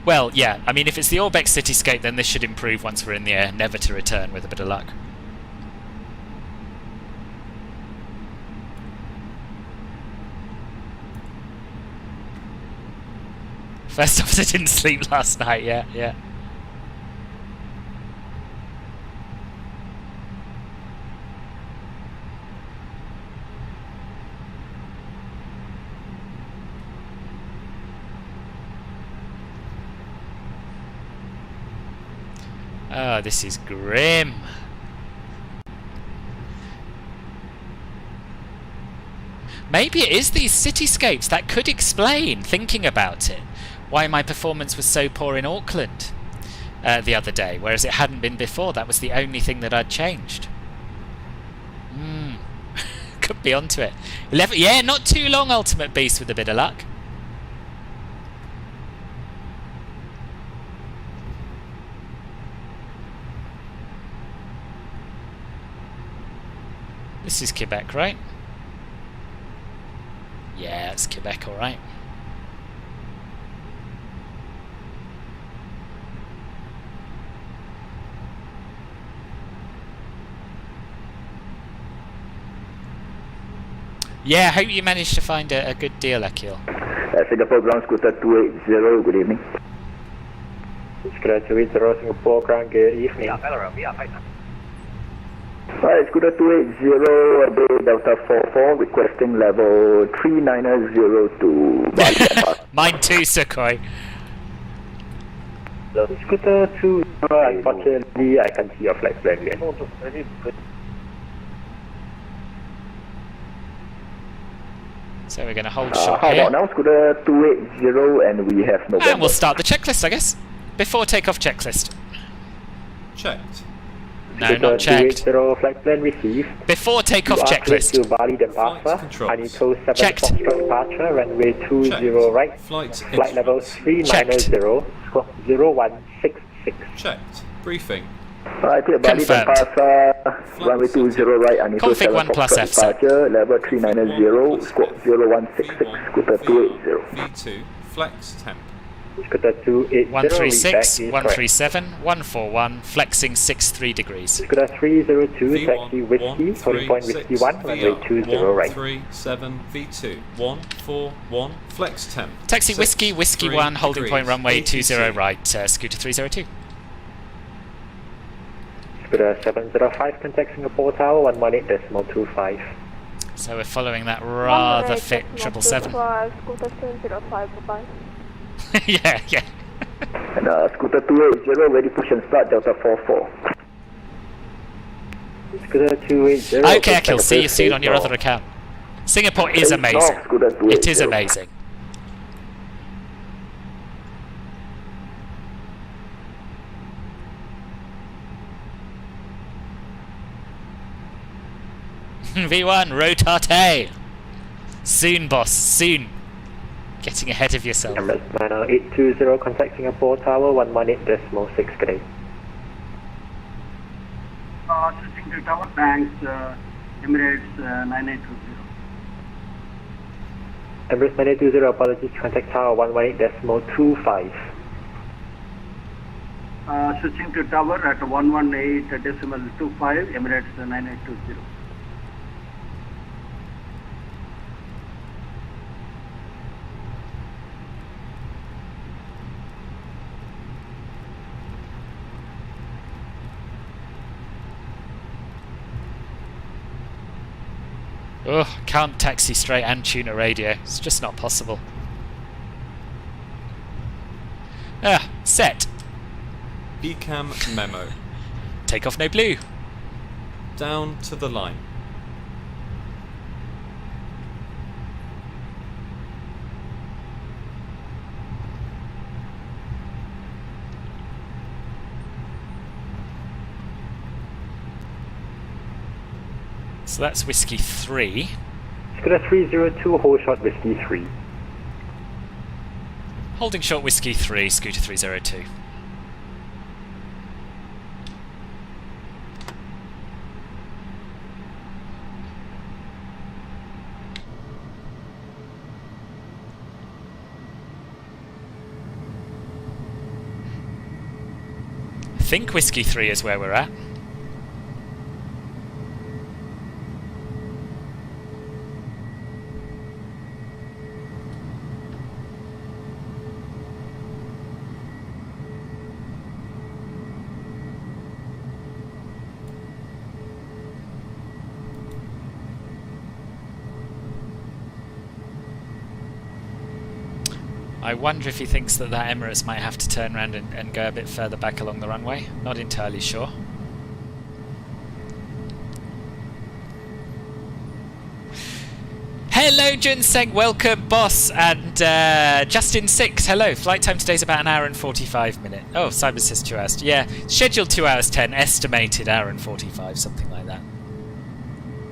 Well, yeah, I mean, if it's the Orbeck Cityscape, then this should improve once we're in the air, never to return with a bit of luck. First officer didn't sleep last night, yeah, yeah. Oh, this is grim. Maybe it is these cityscapes. That could explain, thinking about it, why my performance was so poor in Auckland the other day, whereas it hadn't been before. That was the only thing that I'd changed. Could be onto it. 11, yeah, not too long, Ultimate Beast, with a bit of luck. This is Quebec, right? Yeah, it's Quebec, alright. Yeah, I hope you managed to find a good deal, Akil. Singapore Ground Scooter 280, good evening. Scooter 280, Singapore Ground, good evening. Alright, Scooter 280, Delta 44, requesting level 3902. Mine too, Sukhoi. Scooter 20, unfortunately, I can't see your flight plan yet. So we're going to hold short how here. about now, Scooter 280, and we have November. And we'll start the checklist, I guess. Before takeoff checklist. Checked. No, not checked. 280, flight plan received. Before takeoff checklist. To Bali Denpasar, Anito 7 Foxtrot departure, runway 20 right. Flight level 390, squawk 0166. Checked. Briefing. Alright, Bali Denpasar, runway 20 right, Anito Config 7 1 plus Foxtrot F, sir. departure, level 390, squawk 0166, Scooter 280. V2, flex temp. Scooter 280, 136, 137, 141, flexing 63 degrees. Scooter 302, taxi whiskey, holding point whiskey 1, runway 20 right. 137, V2, 141, flex temp. Taxi whiskey, whiskey 1, holding point runway 20 ATC. right, Scooter 302. Scooter 705, contact Singapore Tower, 118.25. So we're following that rather fit 777. Scooter 705, goodbye. Yeah, yeah. And Scooter 280, ready push and start, Delta 44. Scooter 280. Okay, Akil, see you soon on your other account. Singapore is amazing. It is amazing. V1, rotate! Soon, boss, soon. Getting ahead of yourself. Emirates 820, contact Singapore Tower, 118.6, good day. Switching to Tower, thanks, Emirates 9820. Emirates 9820, apologies, contact Tower, 118.25. Switching to Tower at 118.25, Emirates 9820. Ugh, can't taxi straight and tune a radio. It's just not possible. Ah, set. Ecam memo. Take off no blue. Down to the line. So that's Whiskey 3. Scooter 302, hold short Whiskey 3. Holding short Whiskey 3, Scooter 302. I think Whiskey 3 is where we're at. I wonder if he thinks that Emirates might have to turn around and go a bit further back along the runway. Not entirely sure. Hello Ginseng, welcome boss, and Justin 6, hello. Flight time today's about 1 hour and 45 minutes. Oh, Cyber says 2 hours. Yeah, scheduled 2 hours 10, estimated 1 hour and 45, something like that.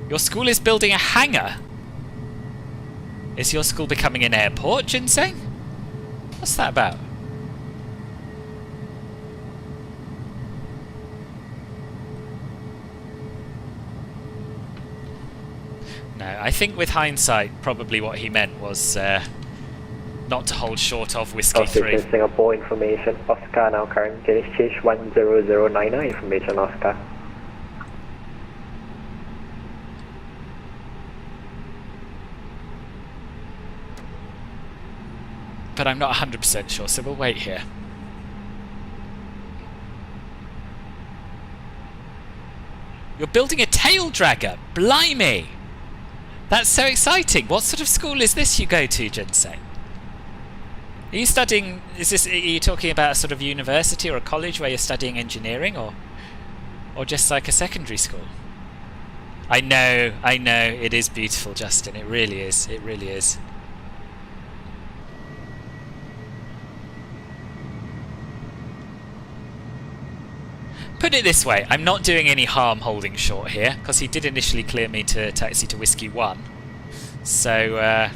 Your school is building a hangar? Is your school becoming an airport, Ginseng? What's that about? No, I think with hindsight, probably what he meant was not to hold short of Whiskey 3. Singapore information, Oscar now current, change 10099, information Oscar. But I'm not 100% sure, so we'll wait here. You're building a tail dragger! Blimey! That's so exciting! What sort of school is this you go to, Ginseng? Are you studying... are you talking about a sort of university or a college where you're studying engineering, or just like a secondary school? I know, it is beautiful, Justin, it really is, it really is. Put it this way, I'm not doing any harm holding short here, because he did initially clear me to taxi to Whiskey 1. So,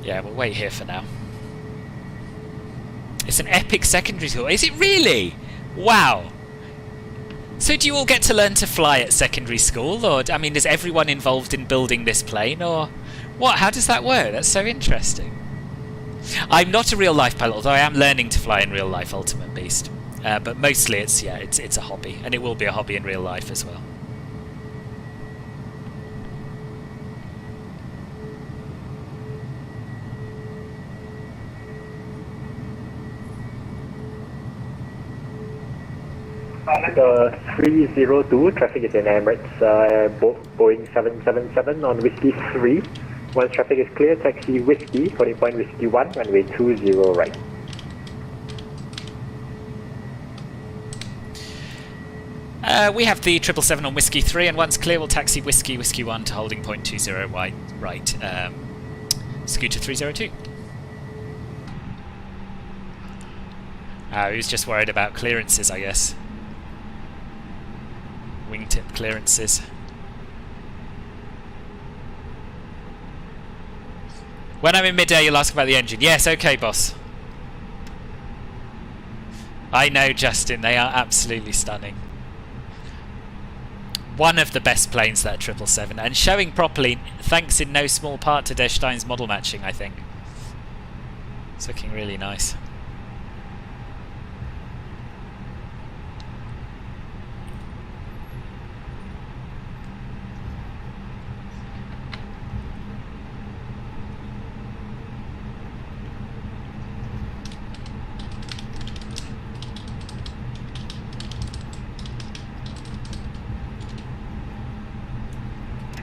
yeah, we'll wait here for now. It's an epic secondary school. Is it really? Wow. So do you all get to learn to fly at secondary school? Or, I mean, is everyone involved in building this plane? Or what? How does that work? That's so interesting. I'm not a real-life pilot, although I am learning to fly in real life, Ultimate Beast. But mostly it's a hobby, and it will be a hobby in real life as well. The 302, traffic is in Emirates, Boeing 777 on Whiskey 3. Once traffic is clear, taxi Whiskey, holding point Whiskey 1, runway 20 right. We have the 777 on Whiskey 3, and once clear we'll taxi Whiskey 1 to holding point 20 right, Scooter 302. He was just worried about clearances, I guess. Wingtip clearances. When I'm in mid-air, you'll ask about the engine. Yes, okay, boss. I know, Justin, they are absolutely stunning. One of the best planes, that 777, and showing properly, thanks in no small part to Der Stein's model matching, I think. It's looking really nice.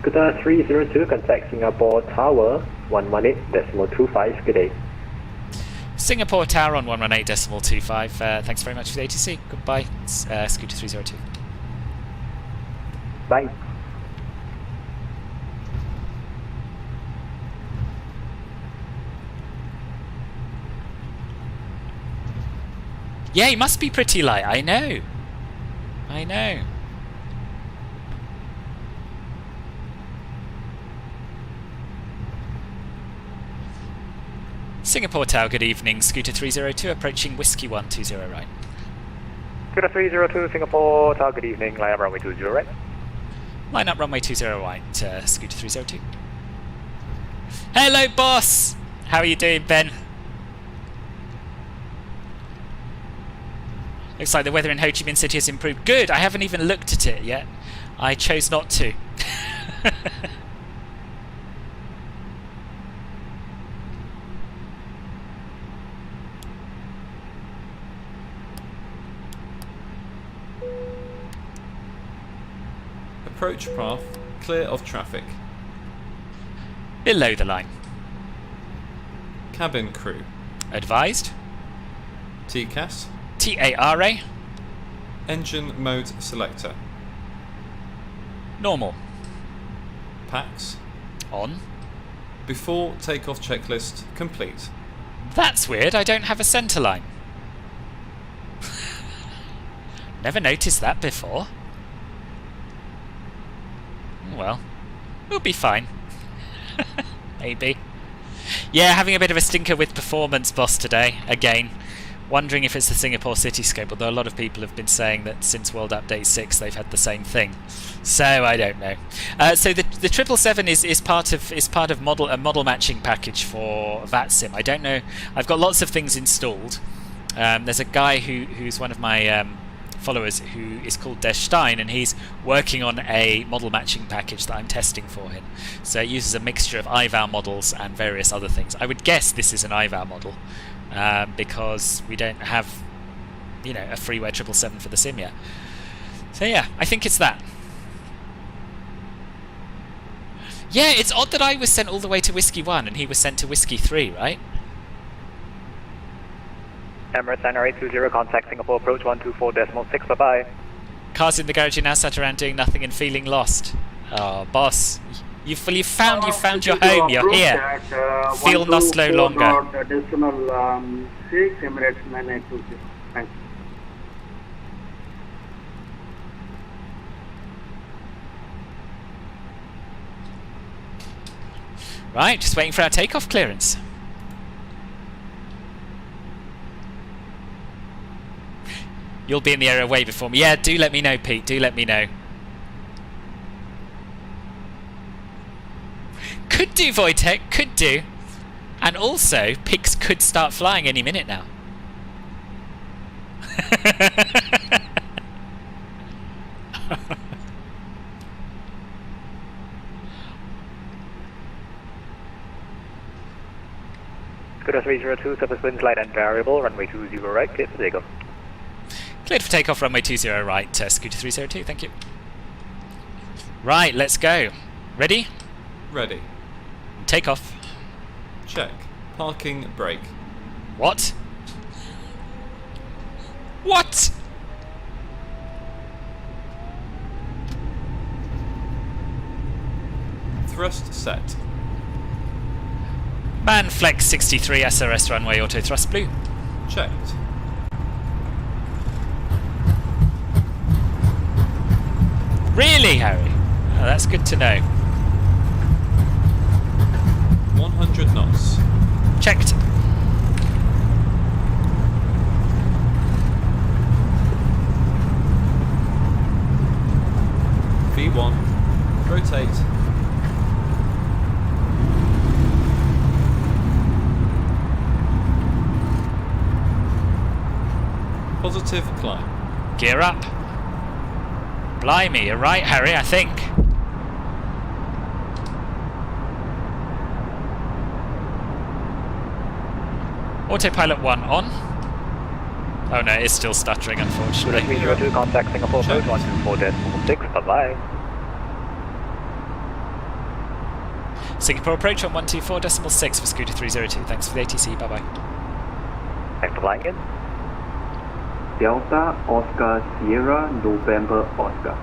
Scooter 302, contact Singapore Tower 118.25. Good day. Singapore Tower on 118.25. Thanks very much for the ATC. Goodbye, Scooter 302. Bye. Yeah, he must be pretty light. I know. I know. Singapore Tower, good evening. Scooter 302 approaching Whiskey 120 right. Scooter 302, Singapore Tower, good evening. Line up runway 20 right. Line up runway 20 right, Scooter 302. Hello, boss! How are you doing, Ben? Looks like the weather in Ho Chi Minh City has improved. Good! I haven't even looked at it yet. I chose not to. Approach path clear of traffic. Below the line. Cabin crew. Advised. TCAS. TARA. Engine mode selector. Normal. PAX. On. Before takeoff checklist complete. That's weird, I don't have a centre line. Never noticed that before. Well, we'll be fine. Maybe. Yeah, having a bit of a stinker with performance, boss, today. Again, wondering if it's the Singapore Cityscope, although a lot of people have been saying that since World Update 6 they've had the same thing. So I don't know. So the 777 is part of a model matching package for VATSIM. I don't know. I've got lots of things installed. There's a guy who's one of my followers who is called Des Stein, and he's working on a model matching package that I'm testing for him. So it uses a mixture of IVAL models and various other things. I would guess this is an IVAL model because we don't have, you know, a freeware 777 for the sim yet. So yeah, I think it's that. Yeah, it's odd that I was sent all the way to Whiskey 1 and he was sent to Whiskey 3, right? Emirates NRA20, contact Singapore approach 124.6, bye-bye. Cars in the garage are now sat around doing nothing and feeling lost. Oh, boss, you found your home. You're here. Feel lost no longer. Decimal 6, Emirates 9820. Thanks. Right, just waiting for our takeoff clearance. You'll be in the area way before me. Yeah, do let me know, Pete. Do let me know. Could do, Wojtek. Could do. And also, pigs could start flying any minute now. Scooter 302, surface wind light and variable, runway 20 right, clear for takeoff. Cleared for takeoff, runway 20 right, Scooter 302, thank you. Right, let's go. Ready? Ready. Take off. Check. Parking brake. What? What? Thrust set. Man flex 63 SRS runway auto thrust blue. Checked. Really, Harry? Oh, that's good to know. 100 knots. Checked. V1. Rotate. Positive climb. Gear up. Blimey, you're right, Harry, I think. Autopilot 1 on. Oh no, it's still stuttering, unfortunately. 302, contact Singapore approach 124.6, bye-bye. Singapore approach on 124.6 for Scooter 302. Thanks for the ATC. Bye bye. Thanks for flying in. Delta Oscar Sierra November Oscar.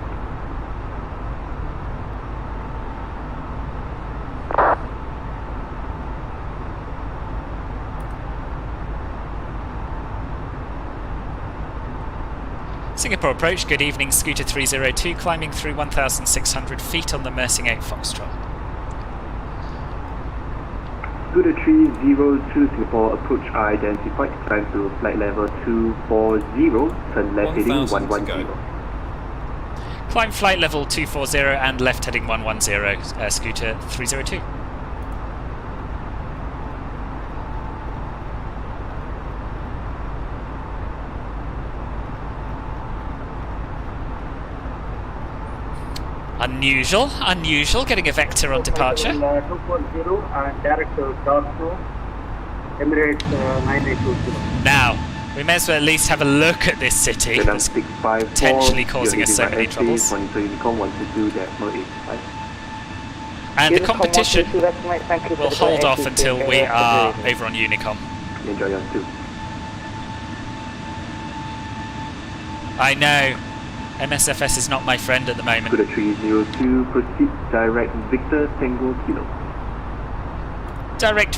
Singapore approach, good evening, Scooter 302, climbing through 1,600 feet on the Mersing 8 Foxtrot. Scooter 302 Singapore approach identified, climb to flight level 240, turn left heading 1,000 to 110. go. Climb flight level 240 and left heading 110, Scooter 302. Unusual, getting a vector on departure. 240 and direct to Dorso, Emirates 9820. Now, we may as well at least have a look at this city that's potentially causing us so many troubles. And the competition will hold off until we are over on Unicom. Enjoy your too. I know, MSFS is not my friend at the moment. Scooter 302, proceed direct Victor Tango Kilo. Direct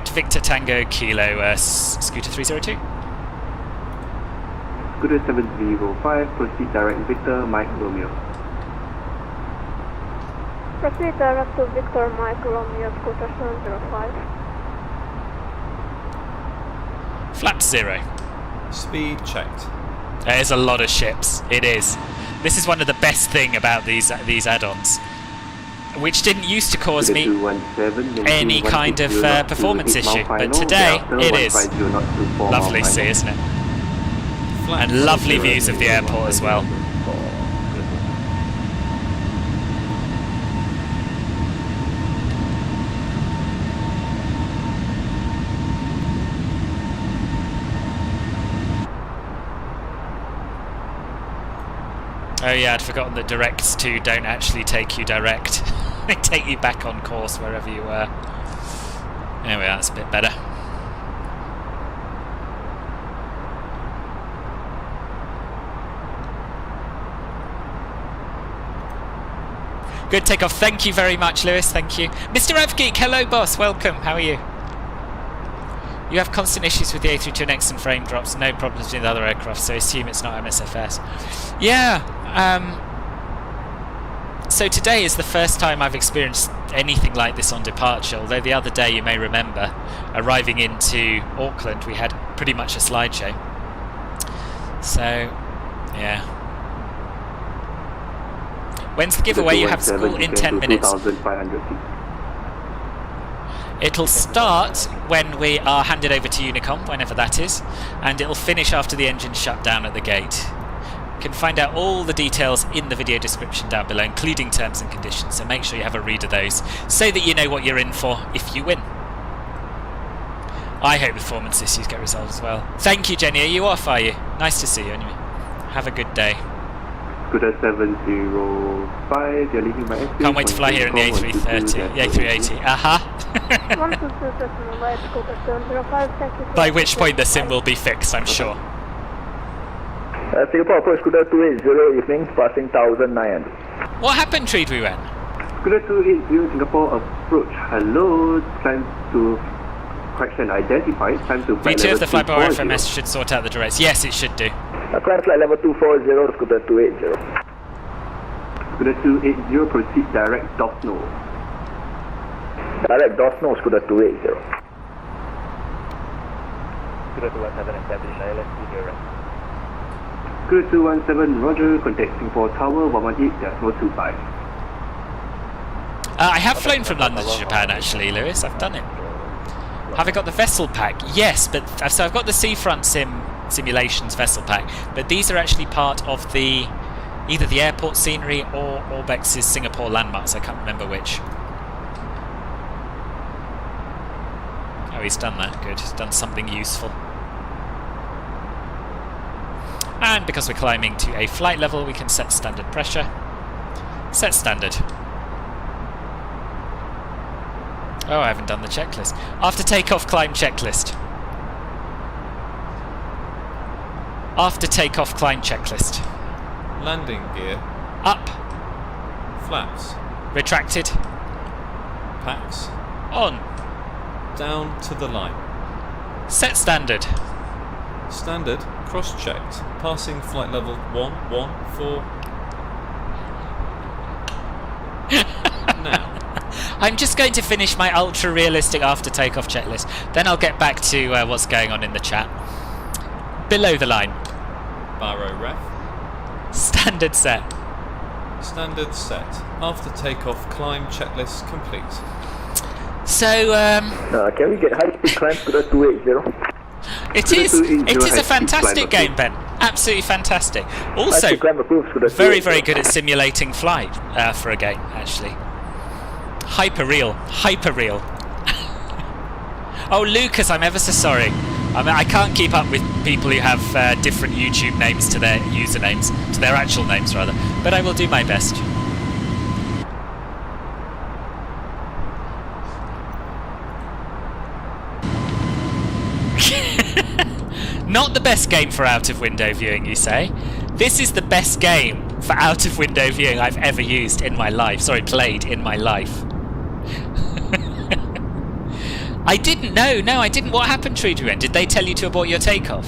Victor Tango Kilo, Scooter 302. Scooter 705, proceed direct Victor Mike Romeo. Proceed direct to Victor Mike Romeo, Scooter 705. Flat 0. Speed checked. There's a lot of ships. It is. This is one of the best thing about these add-ons, which didn't used to cause me any kind of performance issue, but today it is. Lovely sea, isn't it? And lovely views of the airport as well. Oh yeah, I'd forgotten that directs 2 don't actually take you direct. They take you back on course wherever you were. There we are, that's a bit better. Good takeoff, thank you very much, Lewis, thank you. Mr. Avgeek, hello boss, welcome, how are you? You have constant issues with the A32NX and frame drops, no problems with other aircraft, so I assume it's not MSFS. Yeah, so today is the first time I've experienced anything like this on departure, although the other day, you may remember, arriving into Auckland, we had pretty much a slideshow. So, yeah. When's the giveaway? You have school in 10 minutes. It'll start when we are handed over to Unicom, whenever that is, and it'll finish after the engine shut down at the gate. You can find out all the details in the video description down below, including terms and conditions, so make sure you have a read of those, so that you know what you're in for if you win. I hope the performance issues get resolved as well. Thank you, Jenny. Are you off, are you? Nice to see you, anyway. Have a good day. Scooter 705, you're leaving by STA. Can't wait to fly here in the A330, the A380. Aha! By which point the sim will be fixed, I'm sure. Singapore approach Scooter 280, evening, passing 1,900. What happened, Treed we went? Scooter 280 Singapore approach, hello, climb to correction identified, time to flight V2 level of the flyby 240. FMS should sort out the directs. Yes, it should do. Climb flight level 240, Scooter 280. Scooter 280, proceed direct Dosno. Direct Dosno, Scooter 280. Scooter 217, establish ILS direct. Scooter 217, roger, contact Singapore Tower 118.025. I have flown from London to Japan, actually, Lewis. I've done it. Have I got the vessel pack? Yes, but so I've got the Seafront Simulations vessel pack, but these are actually part of the either the airport scenery or Orbex's Singapore landmarks. I can't remember which. Oh, he's done that. Good. He's done something useful. And because we're climbing to a flight level, we can set standard pressure. Set standard. Oh, I haven't done the checklist. After takeoff, climb checklist. After takeoff, climb checklist. Landing gear. Up. Flaps. Retracted. Packs. On. Down to the line. Set standard. Standard. Cross-checked. Passing flight level 114. Now. I'm just going to finish my ultra-realistic after takeoff checklist. Then I'll get back to what's going on in the chat. Below the line. Baro ref. Standard set. Standard set. After takeoff, climb checklist complete. So, can we get high-speed climb to the 280? It is a fantastic game, Ben. Absolutely fantastic. Also, very, very good at simulating flight for a game, actually. Hyper real. Oh, Lucas, I'm ever so sorry. I mean, I can't keep up with people who have different YouTube names to their usernames, to their actual names rather, but I will do my best. Not the best game for out-of-window viewing, you say? This is the best game for out-of-window viewing I've ever used in my life. Sorry, played in my life. I didn't know. No, I didn't. What happened, Trudewen? Did they tell you to abort your takeoff?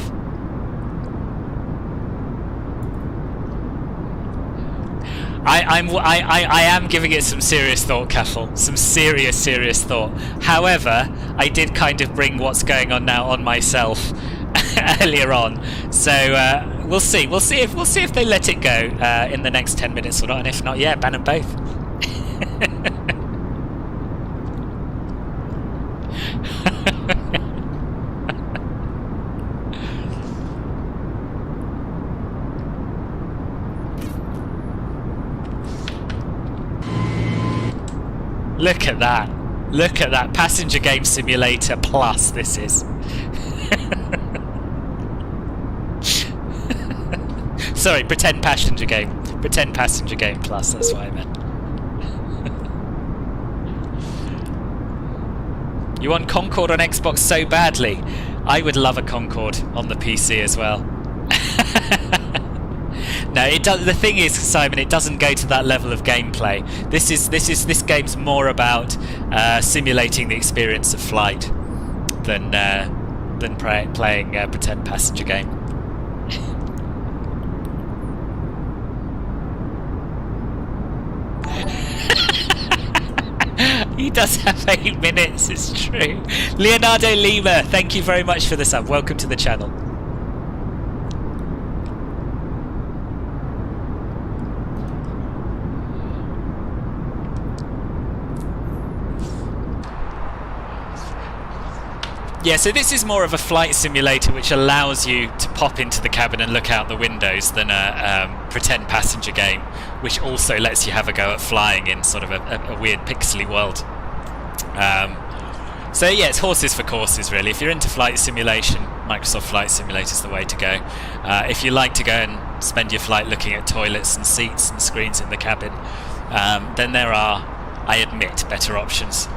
I am giving it some serious thought, Caffel. Some serious thought. However, I did kind of bring what's going on now on myself earlier on. So we'll see. We'll see if they let it go in the next 10 minutes or not. And if not, yeah, ban them both. Look at that. Look at that. Passenger Game Simulator Plus, this is. Sorry, Pretend Passenger Game. Pretend Passenger Game Plus, that's what I meant. You want Concorde on Xbox so badly? I would love a Concorde on the PC as well. No, it does. The thing is, Simon, it doesn't go to that level of gameplay. This game's more about simulating the experience of flight than playing Pretend Passenger Game. He does have 8 minutes, it's true. Leonardo Lima, thank you very much for the sub. Welcome to the channel. Yeah, so this is more of a flight simulator which allows you to pop into the cabin and look out the windows than a pretend passenger game, which also lets you have a go at flying in sort of a weird pixely world. So yeah, it's horses for courses really. If you're into flight simulation, Microsoft Flight Simulator is the way to go. If you like to go and spend your flight looking at toilets and seats and screens in the cabin, then there are, I admit, better options.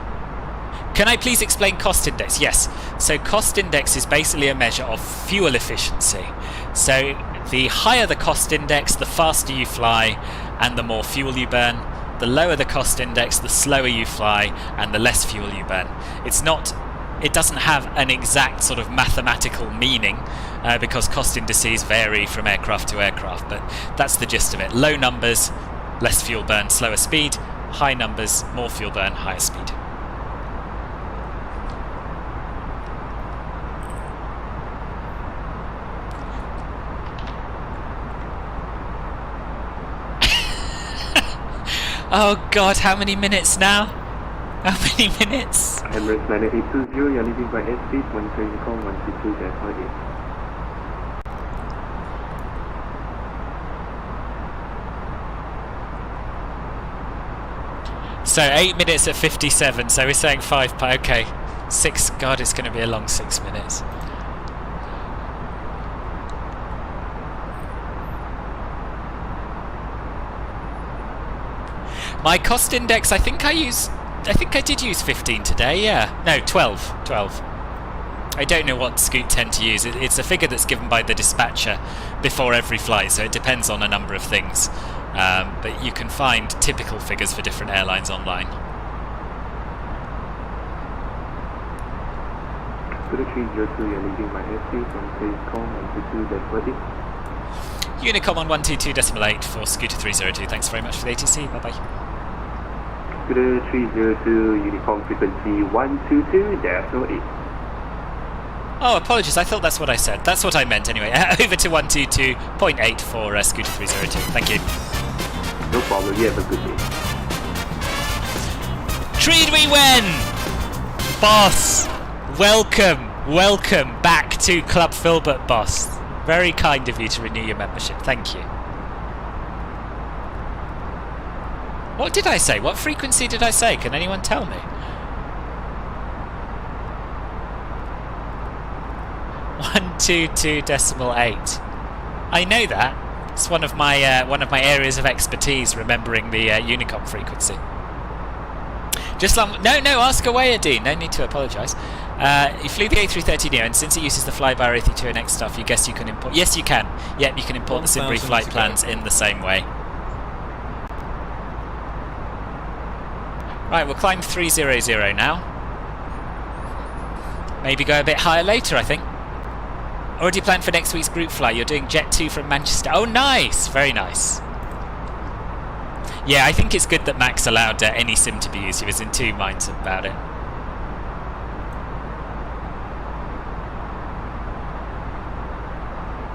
Can I please explain cost index? Yes. So cost index is basically a measure of fuel efficiency. So the higher the cost index, the faster you fly and the more fuel you burn. The lower the cost index, the slower you fly and the less fuel you burn. It doesn't have an exact sort of mathematical meaning because cost indices vary from aircraft to aircraft, but that's the gist of it. Low numbers, less fuel burn, slower speed. High numbers, more fuel burn, higher speed. Oh god, how many minutes now? How many minutes? Emirates 9820, you're leaving by airspeed 130.132.8. So 8 minutes at 57, so we're saying 5 pi, okay. 6, god, it's going to be a long 6 minutes. My cost index, I think I use think I did use 15 today, yeah. No, 12. I don't know what Scoot tend to use. It's a figure that's given by the dispatcher before every flight, so it depends on a number of things. But you can find typical figures for different airlines online. 302, you're leaving my airspace on Paycom 122.40. Unicom on 122.8 for Scooter 302. Thanks very much for the ATC. Bye bye. 302, Unicom frequency 122.08. Oh, apologies. I thought that's what I said. That's what I meant anyway. Over to 122.8 for Scooter 302. Thank you. No problem. You have a good day. Treed we win! Boss! Welcome back to Club Filbert, boss. Very kind of you to renew your membership. Thank you. What did I say? What frequency did I say? Can anyone tell me? 122.8. I know that. It's one of my areas of expertise, remembering the Unicom frequency. Just no, ask away, Adine. No need to apologise. You flew the A330neo, and since it uses the flyby A32NX stuff, you guess you can import. Yes, you can. Yep, you can import the Simbury flight plans in the same way. Right, we'll climb 300 now. Maybe go a bit higher later, I think. Already planned for next week's group flight. You're doing Jet 2 from Manchester. Oh, nice! Very nice. Yeah, I think it's good that Max allowed any sim to be used. He was in two minds about it.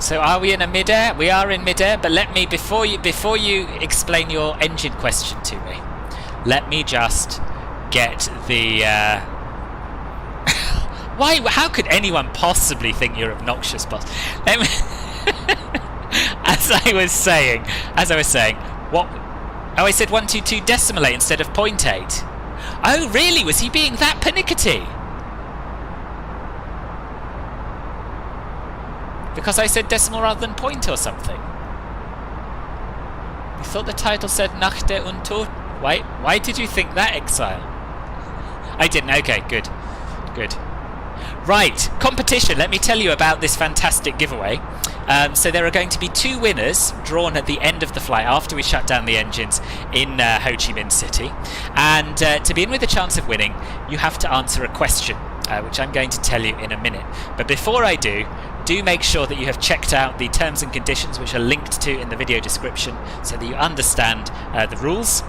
So are we in a mid-air? We are in mid-air, but let me, before you explain your engine question to me, let me just get the... Why? How could anyone possibly think you're obnoxious, boss? As I was saying, what? Oh, I said 122.8 instead of 0.8. Oh, really? Was he being that pernickety? Because I said decimal rather than point or something. You thought the title said Nachte und Tod? Why did you think that, Exile? I didn't. Okay, good. Right, competition. Let me tell you about this fantastic giveaway. So there are going to be two winners drawn at the end of the flight after we shut down the engines in Ho Chi Minh City. And to begin with a chance of winning, you have to answer a question, which I'm going to tell you in a minute. But before I do make sure that you have checked out the terms and conditions, which are linked to in the video description, so that you understand the rules.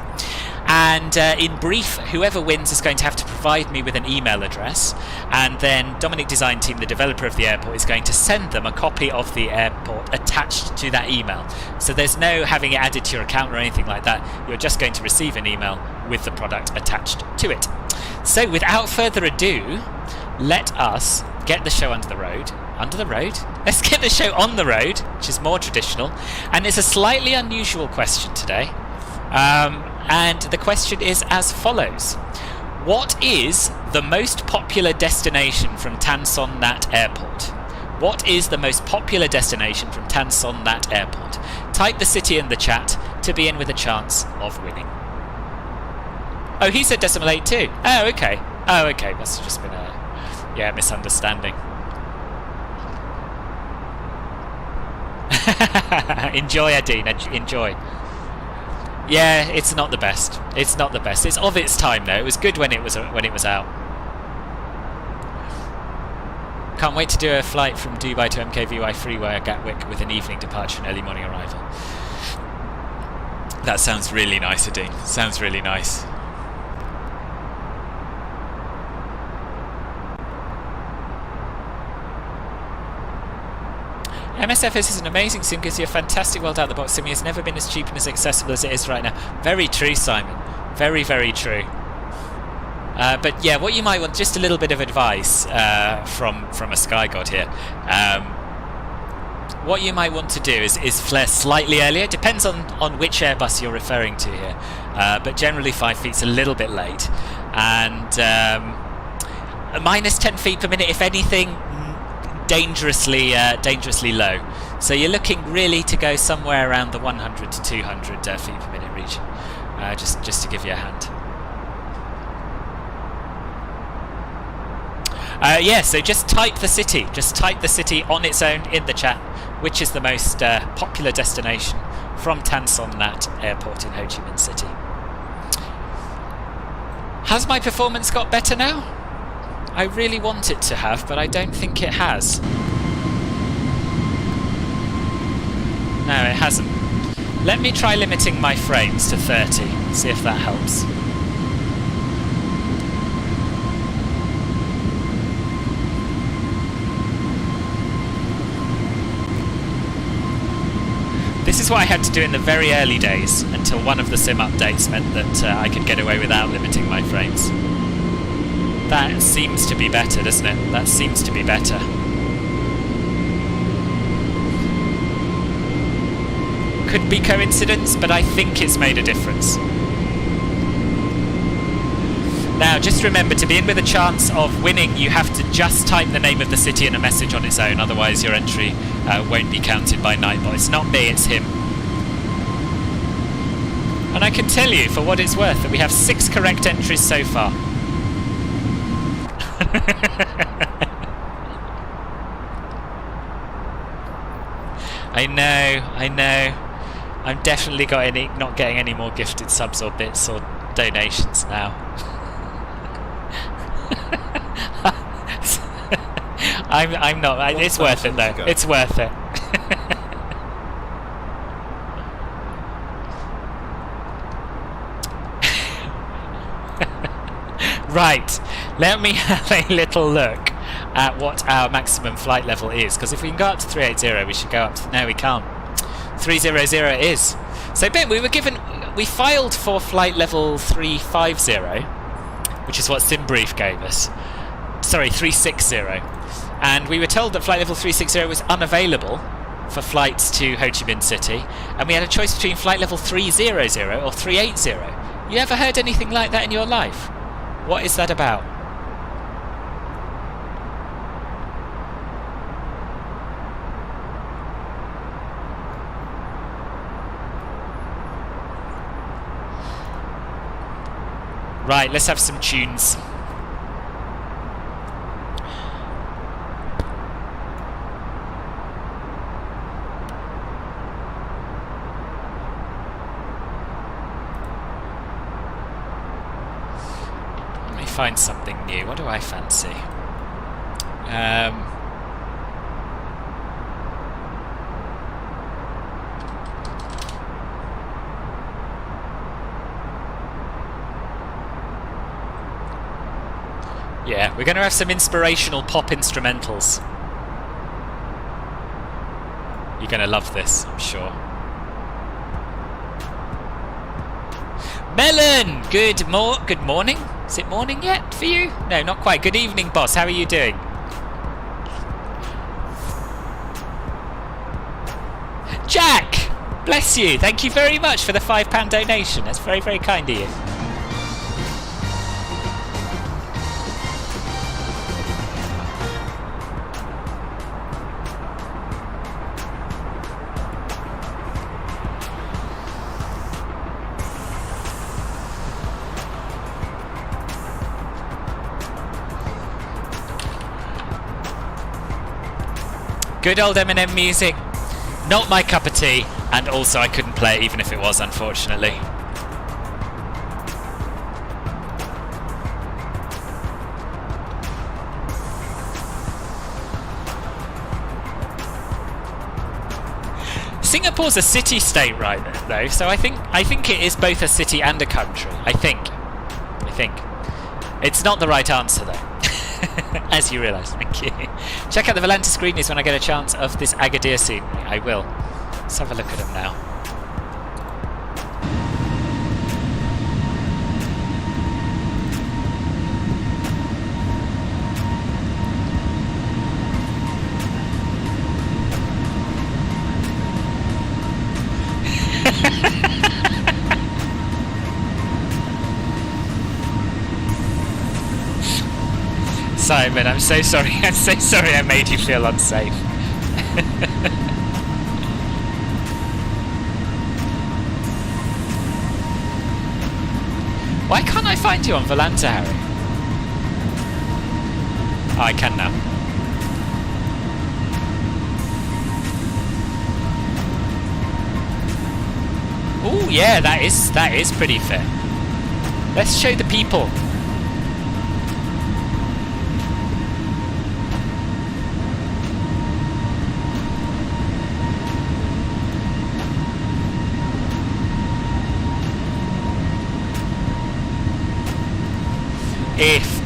And in brief, whoever wins is going to have to provide me with an email address, and then DominicDesignTeam, the developer of the airport, is going to send them a copy of the airport attached to that email. So there's no having it added to your account or anything like that. You're just going to receive an email with the product attached to it. So without further ado, let us get the show under the road. Let's get the show on the road, which is more traditional. And it's a slightly unusual question today. And the question is as follows. What is the most popular destination from Tan Son Nhat Airport? What is the most popular destination from Tan Son Nhat Airport? Type the city in the chat to be in with a chance of winning. Oh, he said decimal 8 too. Oh, okay. Must have just been a misunderstanding. Enjoy, Adine. Enjoy. Yeah, it's not the best. It's of its time though. It was good when it was out. Can't wait to do a flight from Dubai to MKVY Freeway Gatwick with an evening departure and early morning arrival. That sounds really nice, Adine. Sounds really nice. MSFS is an amazing sim, gives you a fantastic world out of the box sim. It has never been as cheap and as accessible as it is right now. Very true, Simon. Very, very true. But yeah, what you might want, just a little bit of advice from a Sky God here. What you might want to do is flare slightly earlier. Depends on which Airbus you're referring to here. But generally 5 feet's a little bit late. And minus 10 feet per minute, if anything, dangerously low. So you're looking really to go somewhere around the 100 to 200 feet per minute region, just to give you a hand. Yeah, so just type the city. Just type the city on its own in the chat, which is the most popular destination from Tan Son Nhat Airport in Ho Chi Minh City. Has my performance got better now? I really want it to have, but I don't think it has. No, it hasn't. Let me try limiting my frames to 30, see if that helps. This is what I had to do in the very early days, until one of the sim updates meant that I could get away without limiting my frames. That seems to be better, doesn't it? That seems to be better. Could be coincidence, but I think it's made a difference. Now, just remember, to be in with a chance of winning, you have to just type the name of the city in a message on its own, otherwise your entry won't be counted by Nightbot. It's not me, it's him. And I can tell you, for what it's worth, that we have 6 correct entries so far. I know. I'm definitely not getting any more gifted subs or bits or donations now. I'm not. It's worth it though. It's worth it. Right. Let me have a little look at what our maximum flight level is, because if we can go up to 380, we should go up to... No, we can't. 300 it is. So Ben, we filed for flight level 350, which is what SimBrief gave us. Sorry, 360. And we were told that flight level 360 was unavailable for flights to Ho Chi Minh City, and we had a choice between flight level 300 or 380. You ever heard anything like that in your life? What is that about? Right, let's have some tunes. Let me find something new. What do I fancy? Yeah, we're going to have some inspirational pop instrumentals. You're going to love this, I'm sure. Melon! Good morning? Is it morning yet for you? No, not quite. Good evening, boss. How are you doing? Jack! Bless you. Thank you very much for the £5 donation. That's very, very kind of you. Good old Eminem music, not my cup of tea, and also I couldn't play it even if it was, unfortunately. Singapore's a city-state, right, though, so I think it is both a city and a country. I think. It's not the right answer, though. As you realise, thank you. Check out the Volanta screenies when I get a chance of this Agadir scene. I will. Let's have a look at them now. Simon, I'm so sorry. I'm so sorry I made you feel unsafe. Why can't I find you on Volanta, Harry? Oh, I can now. Oh yeah, that is pretty fair. Let's show the people.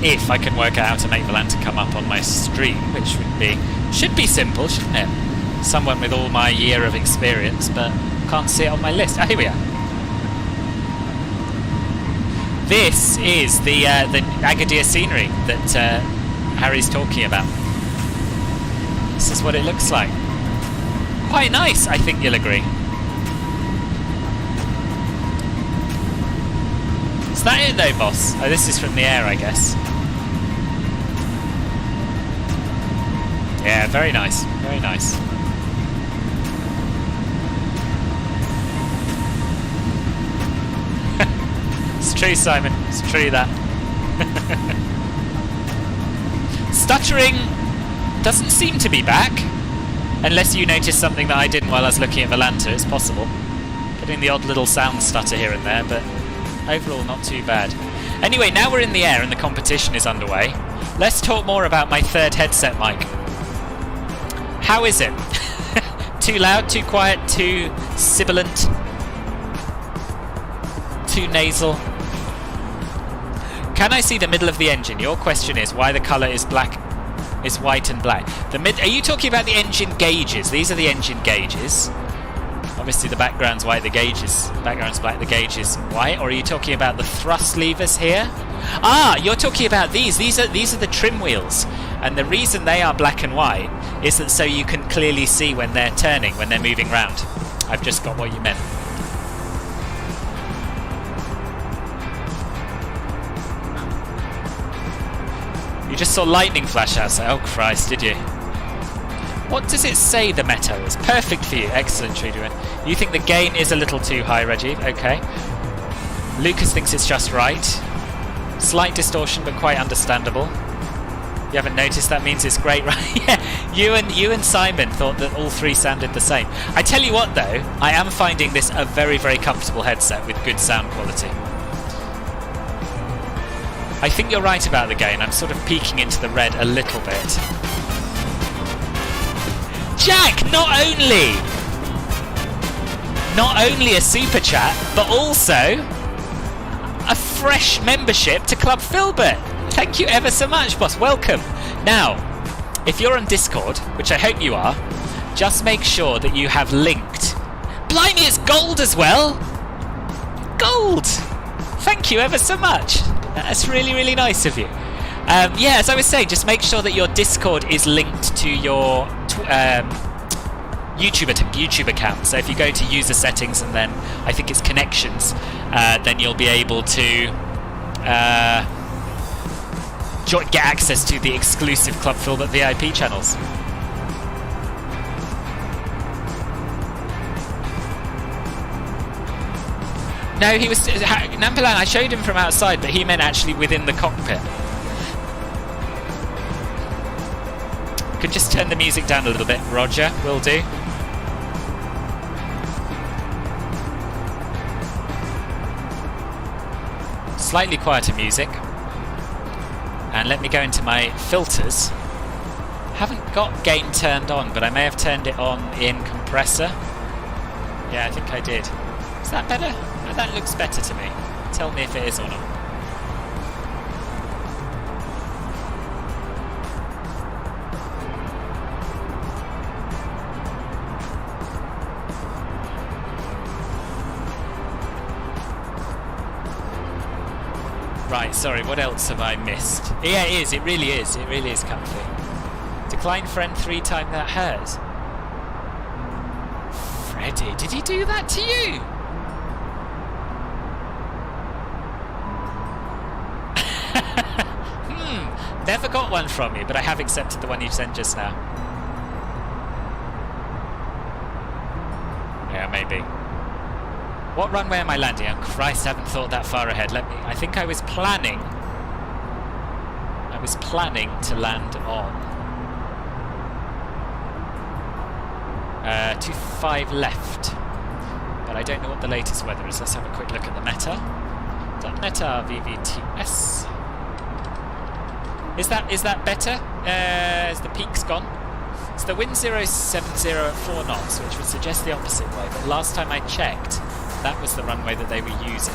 If I can work out how to make the lantern come up on my stream, which should be simple, shouldn't it? Someone with all my year of experience, but can't see it on my list. Oh, here we are. This is the Agadir scenery that Harry's talking about. This is what it looks like. Quite nice, I think you'll agree. Is that it though, boss? Oh, this is from the air, I guess. Yeah, very nice. Very nice. It's true, Simon. It's true, that. Stuttering doesn't seem to be back. Unless you noticed something that I didn't while I was looking at the lantern. It's possible. Getting the odd little sound stutter here and there, but overall not too bad. Anyway, now we're in the air and the competition is underway. Let's talk more about my third headset mic. How is it? Too loud, too quiet, too sibilant, too nasal? Can I see the middle of the engine? Your question is why the colour is black, is white and black. Are you talking about the engine gauges? These are the engine gauges. Obviously the background's white, the gauges, background's black, the gauge is white. Or are you talking about the thrust levers here? Ah, you're talking about these. These are the trim wheels. And the reason they are black and white is that so you can clearly see when they're turning, when they're moving round. I've just got what you meant. You just saw lightning flash outside. Oh Christ, did you? What does it say the meta is? Perfect for you. Excellent, Trudewan. You think the gain is a little too high, Rajiv? Okay. Lucas thinks it's just right. Slight distortion, but quite understandable. You haven't noticed, that means it's great, right? Yeah, you and Simon thought that all three sounded the same. I tell you what though, I am finding this a very, very comfortable headset with good sound quality. I think you're right about the gain. I'm sort of peeking into the red a little bit. Jack, not only a super chat, but also a fresh membership to Club Filbert. Thank you ever so much, boss. Welcome. Now, if you're on Discord, which I hope you are, just make sure that you have linked. Blimey, it's gold as well. Gold. Thank you ever so much. That's really, really nice of you. Yeah, as I was saying, just make sure that your Discord is linked to your YouTube account. So if you go to user settings and then I think it's connections, then you'll be able to get access to the exclusive Club Filbert VIP channels. No, he was Nampilan. I showed him from outside, but he meant actually within the cockpit. Could just turn the music down a little bit. Roger, will do. Slightly quieter music. And let me go into my filters. Haven't got gain turned on, but I may have turned it on in compressor. Yeah, I think I did. Is that better? Oh, that looks better to me. Tell me if it is or not. Right, sorry, what else have I missed? Yeah, it is, it really is. It really is comfy. Decline friend 3 times that hurt. Freddy, did he do that to you? Never got one from you, but I have accepted the one you sent just now. Yeah, maybe. What runway am I landing on? Christ, I haven't thought that far ahead. I think I was planning. I'm was planning to land on 25 left, but I don't know what the latest weather is. Let's have a quick look at the meta. .meta VVTS. Is that better? Is the peaks gone? So the wind 070 at 4 knots, which would suggest the opposite way, but last time I checked, that was the runway that they were using.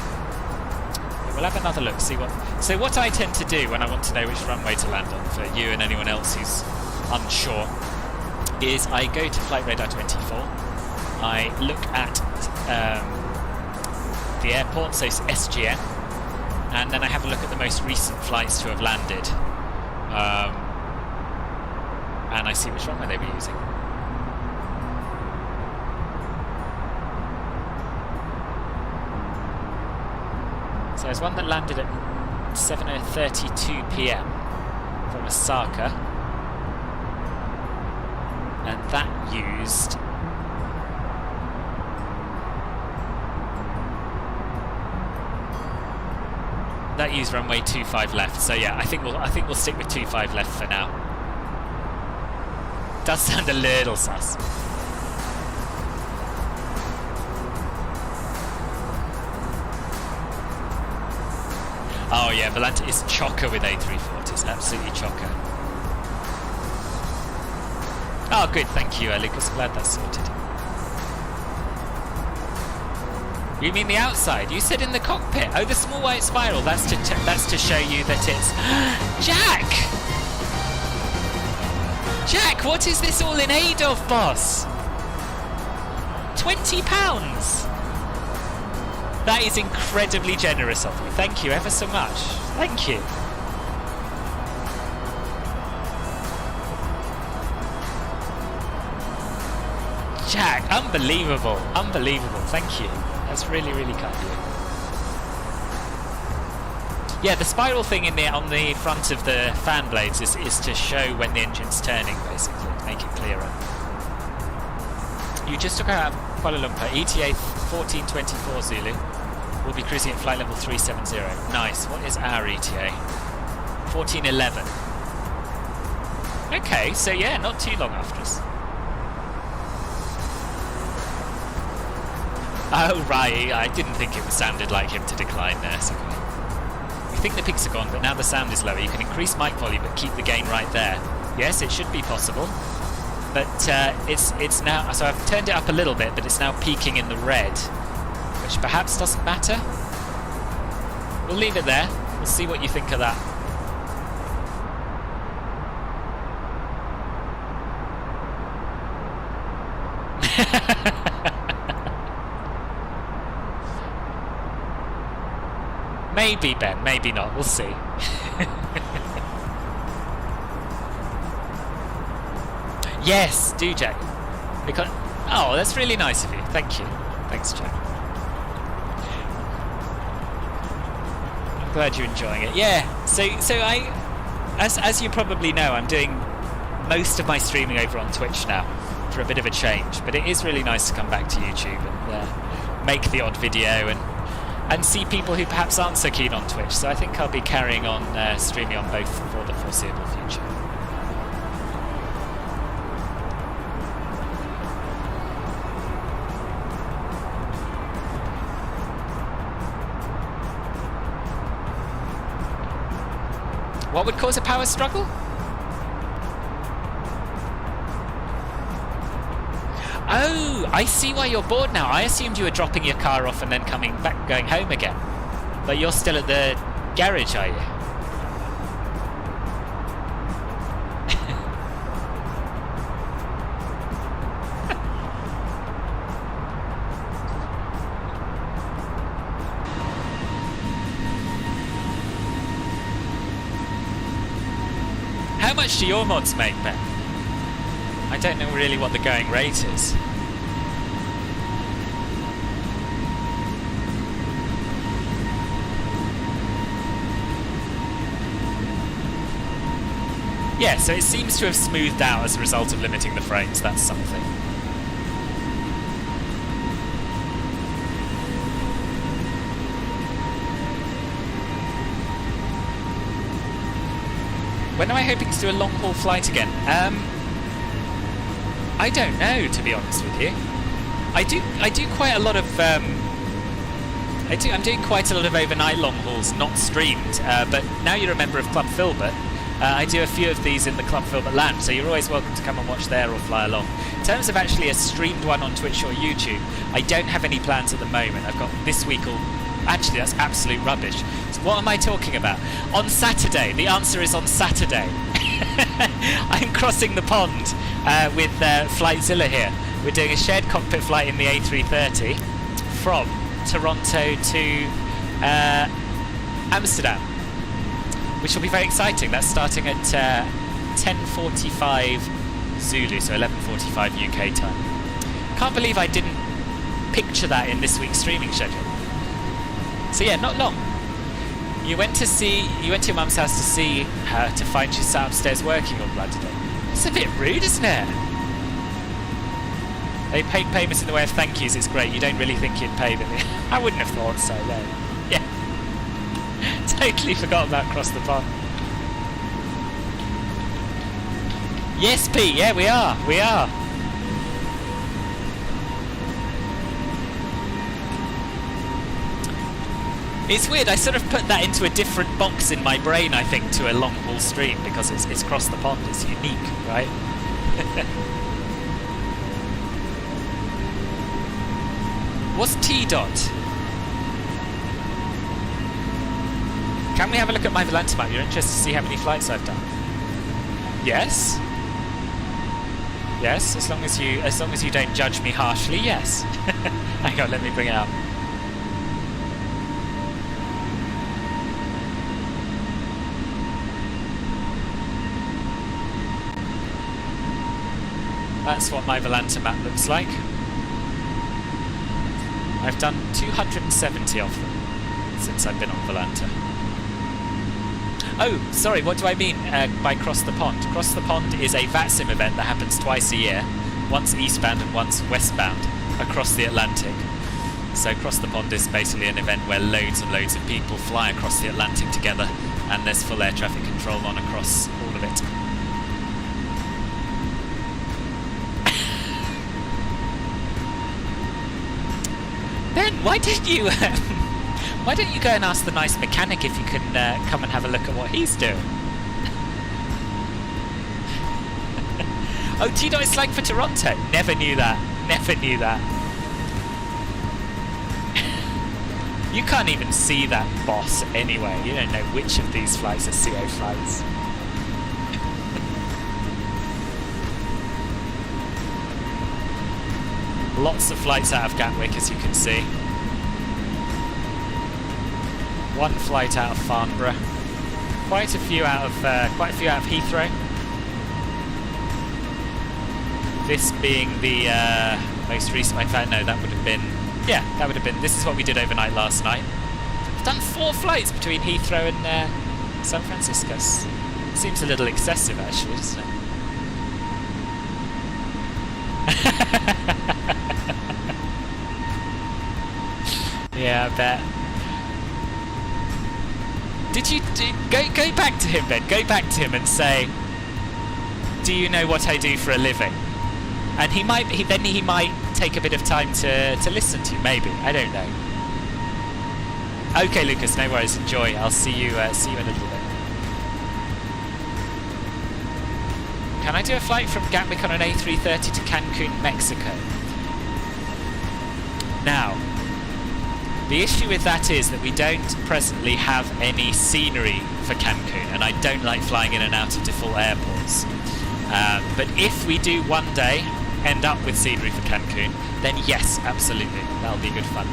But we'll have another look, see what... So what I tend to do when I want to know which runway to land on, for you and anyone else who's unsure, is I go to Flight Radar 24, I look at the airport, so it's SGN, and then I have a look at the most recent flights to have landed. And I see which runway they were using. So there's one that landed at 7:32 PM from Osaka, and that used runway 25 left. So yeah, I think we'll stick with 25 left for now. Does sound a little sus. Oh yeah, Volante is chocker with A340s, absolutely chocker. Oh good, thank you Lucas, glad that's sorted. You mean the outside? You said in the cockpit. Oh, the small white spiral, that's to show you that it's... Jack! Jack, what is this all in aid of, boss? £20? That is incredibly generous of you. Thank you ever so much. Thank you. Jack, unbelievable. Unbelievable. Thank you. That's really, really kind of you. Yeah, the spiral thing on the front of the fan blades is to show when the engine's turning, basically, to make it clearer. You just took out Kuala Lumpur, ETA 1424 Zulu. We'll be cruising at flight level 370. Nice. What is our ETA? 1411. Okay, so yeah, not too long after us. Oh right, I didn't think it sounded like him to decline there. So we think the peaks are gone, but now the sound is lower. You can increase mic volume but keep the gain right there. Yes, it should be possible. But it's now, so I've turned it up a little bit, but it's now peaking in the red, which perhaps doesn't matter. We'll leave it there. We'll see what you think of that. Maybe, Ben, maybe not. We'll see. Yes, do, Jack. Because oh, that's really nice of you. Thank you. Thanks, Jack. I'm glad you're enjoying it. Yeah. So I, as you probably know, I'm doing most of my streaming over on Twitch now for a bit of a change. But it is really nice to come back to YouTube and make the odd video and see people who perhaps aren't so keen on Twitch. So I think I'll be carrying on streaming on both for the foreseeable future. What would cause a power struggle? Oh, I see why you're bored now. I assumed you were dropping your car off and then coming back, going home again. But you're still at the garage, are you? How much do your mods make, Ben? I don't know really what the going rate is. Yeah, so it seems to have smoothed out as a result of limiting the frames. That's something. When am I hoping to do a long-haul flight again? I don't know, to be honest with you. I do quite a lot of I'm doing quite a lot of overnight long hauls, not streamed. But now you're a member of Club Filbert, I do a few of these in the Club Filbert land, so you're always welcome to come and watch there or fly along. In terms of actually a streamed one on Twitch or YouTube, I don't have any plans at the moment. I've got this week all... Actually, that's absolute rubbish. So what am I talking about? On Saturday. The answer is on Saturday. I'm crossing the pond with Flightzilla here. We're doing a shared cockpit flight in the A330 from Toronto to Amsterdam, which will be very exciting. That's starting at 10:45 Zulu, so 11:45 UK time. Can't believe I didn't picture that in this week's streaming schedule. So yeah, not long. You went to your mum's house to see her, to find she sat upstairs working all bloody day. It's a bit rude, isn't it? They paid payments in the way of thank yous. It's great. You don't really think you'd pay them. I wouldn't have thought so, no. Yeah. Totally forgot about across the pond. Yes, Pete. Yeah, we are. We are. It's weird. I sort of put that into a different box in my brain, I think, to a long haul stream because it's across the pond. It's unique, right? What's T-Dot? Can we have a look at my Volante map? You're interested to see how many flights I've done? Yes. Yes, as long as you don't judge me harshly, yes. Hang on, let me bring it up. That's what my Volante map looks like. I've done 270 of them since I've been on Volante. Oh, sorry, what do I mean by Cross the Pond? Cross the Pond is a VATSIM event that happens twice a year, once eastbound and once westbound across the Atlantic. So Cross the Pond is basically an event where loads and loads of people fly across the Atlantic together, and there's full air traffic control on across all of it. Ben, why don't you go and ask the nice mechanic if you can come and have a look at what he's doing? Oh, do you know what it's like for Toronto? Never knew that. Never knew that. You can't even see that boss anyway. You don't know which of these flights are CO flights. Lots of flights out of Gatwick, as you can see. One flight out of Farnborough. Quite a few out of Heathrow. This being the most recent. In fact, no, that would have been. Yeah, that would have been. This is what we did overnight last night. We've done 4 flights between Heathrow and San Francisco. Seems a little excessive, actually, doesn't it? Yeah, I bet. Did you go back to him then? Go back to him and say, "Do you know what I do for a living?" And he might take a bit of time to listen to you. Maybe, I don't know. Okay, Lucas, no worries. Enjoy. I'll see you in a little bit. Can I do a flight from Gatwick on an A330 to Cancun, Mexico? Now, the issue with that is that we don't presently have any scenery for Cancun, and I don't like flying in and out of default airports. But if we do one day end up with scenery for Cancun, then yes, absolutely, that'll be good fun.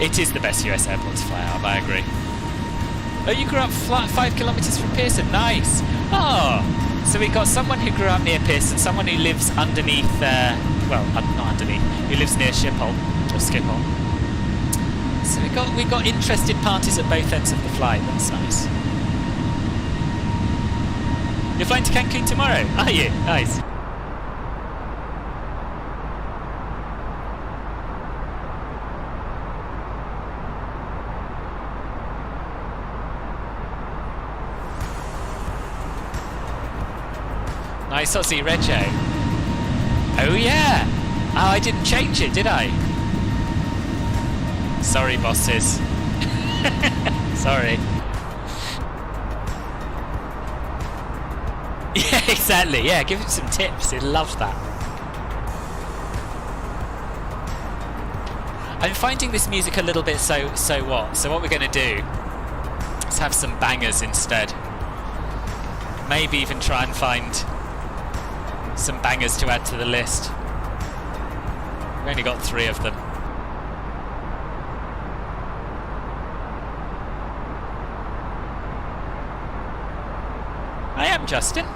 It is the best US airport to fly out of, I agree. Oh, you grew up 5 kilometres from Pearson, nice! Oh, so we got someone who grew up near Pearson, someone who lives underneath, well, not underneath, who lives near Schiphol. Or Schiphol. So we got interested parties at both ends of the flight. That's nice. You're flying to Cancun tomorrow, are you? Nice. Nice Aussie Rego. Oh yeah! Oh, I didn't change it, did I? Sorry, bosses. Sorry. Yeah, exactly. Yeah, give him some tips. He'd love that. I'm finding this music a little bit so what? So what we're going to do is have some bangers instead. Maybe even try and find some bangers to add to the list. We've only got 3 of them. I am Justin.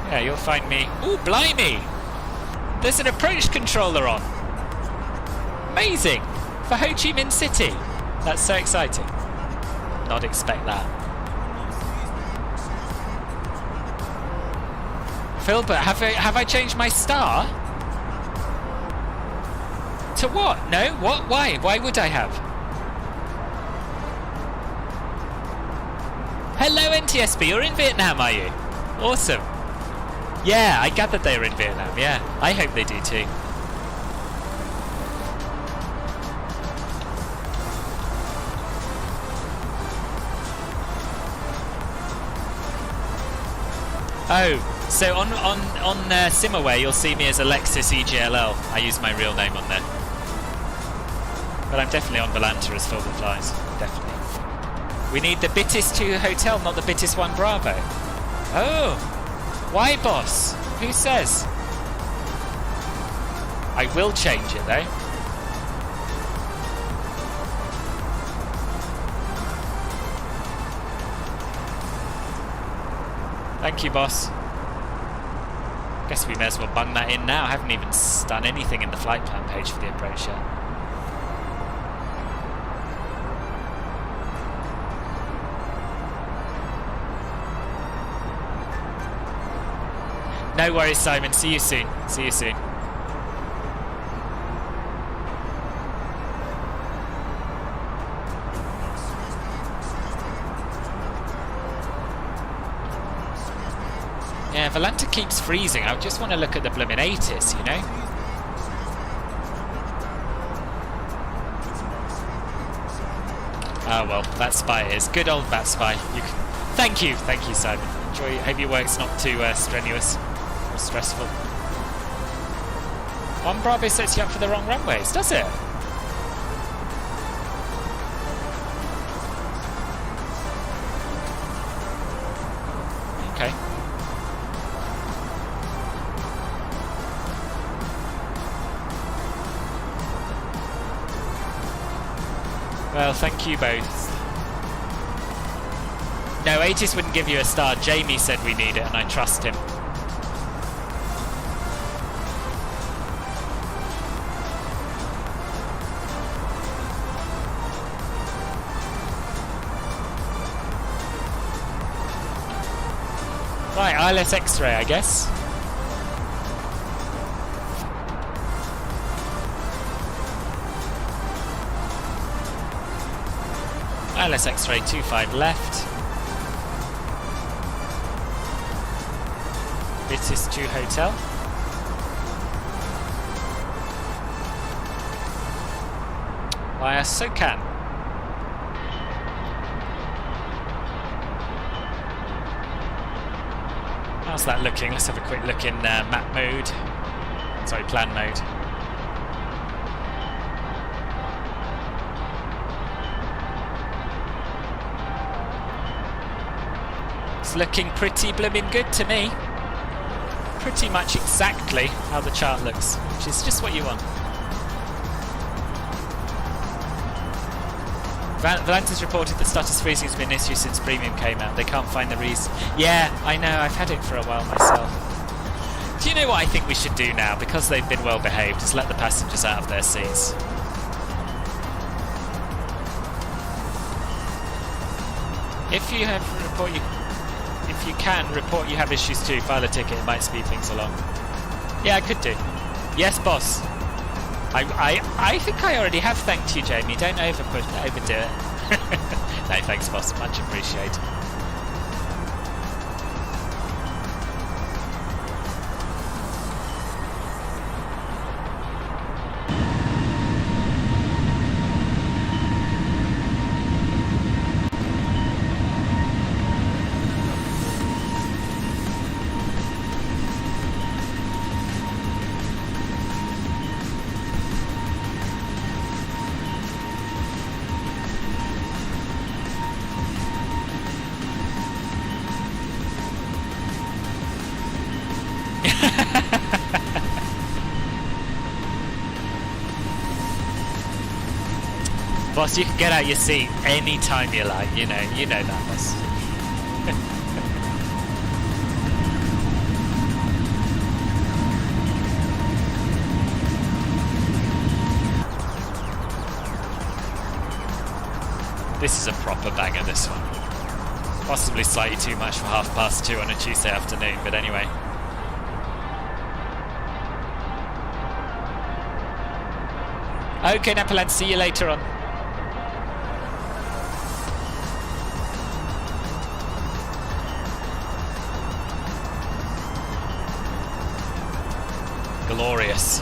Yeah, you'll find me. Ooh, blimey! There's an approach controller on. Amazing! For Ho Chi Minh City. That's so exciting. Not expect that. Phil, but have I changed my star? To what? No? What? Why? Why would I have? Hello NTSB, you're in Vietnam, are you? Awesome. Yeah, I gathered they were in Vietnam, yeah. I hope they do too. Oh, so on Simaway you'll see me as Alexis EGLL. I use my real name on there. But I'm definitely on Volanta as Phil Flies. Definitely. We need the Bitis 2 Hotel, not the Bitis 1 Bravo. Oh! Why, boss? Who says? I will change it, though. Thank you, boss. Guess we may as well bung that in now. I haven't even done anything in the flight plan page for the approach yet. No worries, Simon. See you soon. See you soon. Yeah, Volanta keeps freezing. I just want to look at the bloomin' ATIS, you know? Oh well, that spy is. Good old Bat Spy. Thank you, Simon. Enjoy. Hope your work's not too strenuous. Stressful. 1 Bravo sets you up for the wrong runways, does it? Okay. Well, thank you both. No, Aegis wouldn't give you a star. Jamie said we need it, and I trust him. Right, ILS X-ray, I guess. ILS X-ray 25 left. Bitis 2 Hotel. Via Socan. How's that looking? Let's have a quick look in map mode. Sorry, plan mode. It's looking pretty blooming good to me. Pretty much exactly how the chart looks, which is just what you want. Volanta's reported that status freezing has been an issue since Premium came out. They can't find the reason. Yeah, I know. I've had it for a while myself. Do you know what I think we should do now? Because they've been well behaved, is let the passengers out of their seats. If if you can, report you have issues too. File a ticket, it might speed things along. Yeah, I could do. Yes, boss. I think I already have thanked you, Jamie. Don't overdo it. No, thanks, boss. Much appreciated. Boss, you can get out your seat any time you like, you know that, boss. This is a proper banger, this one. Possibly slightly too much for 2:30 on a Tuesday afternoon, but anyway. Okay, Nepalan, see you later on. Glorious.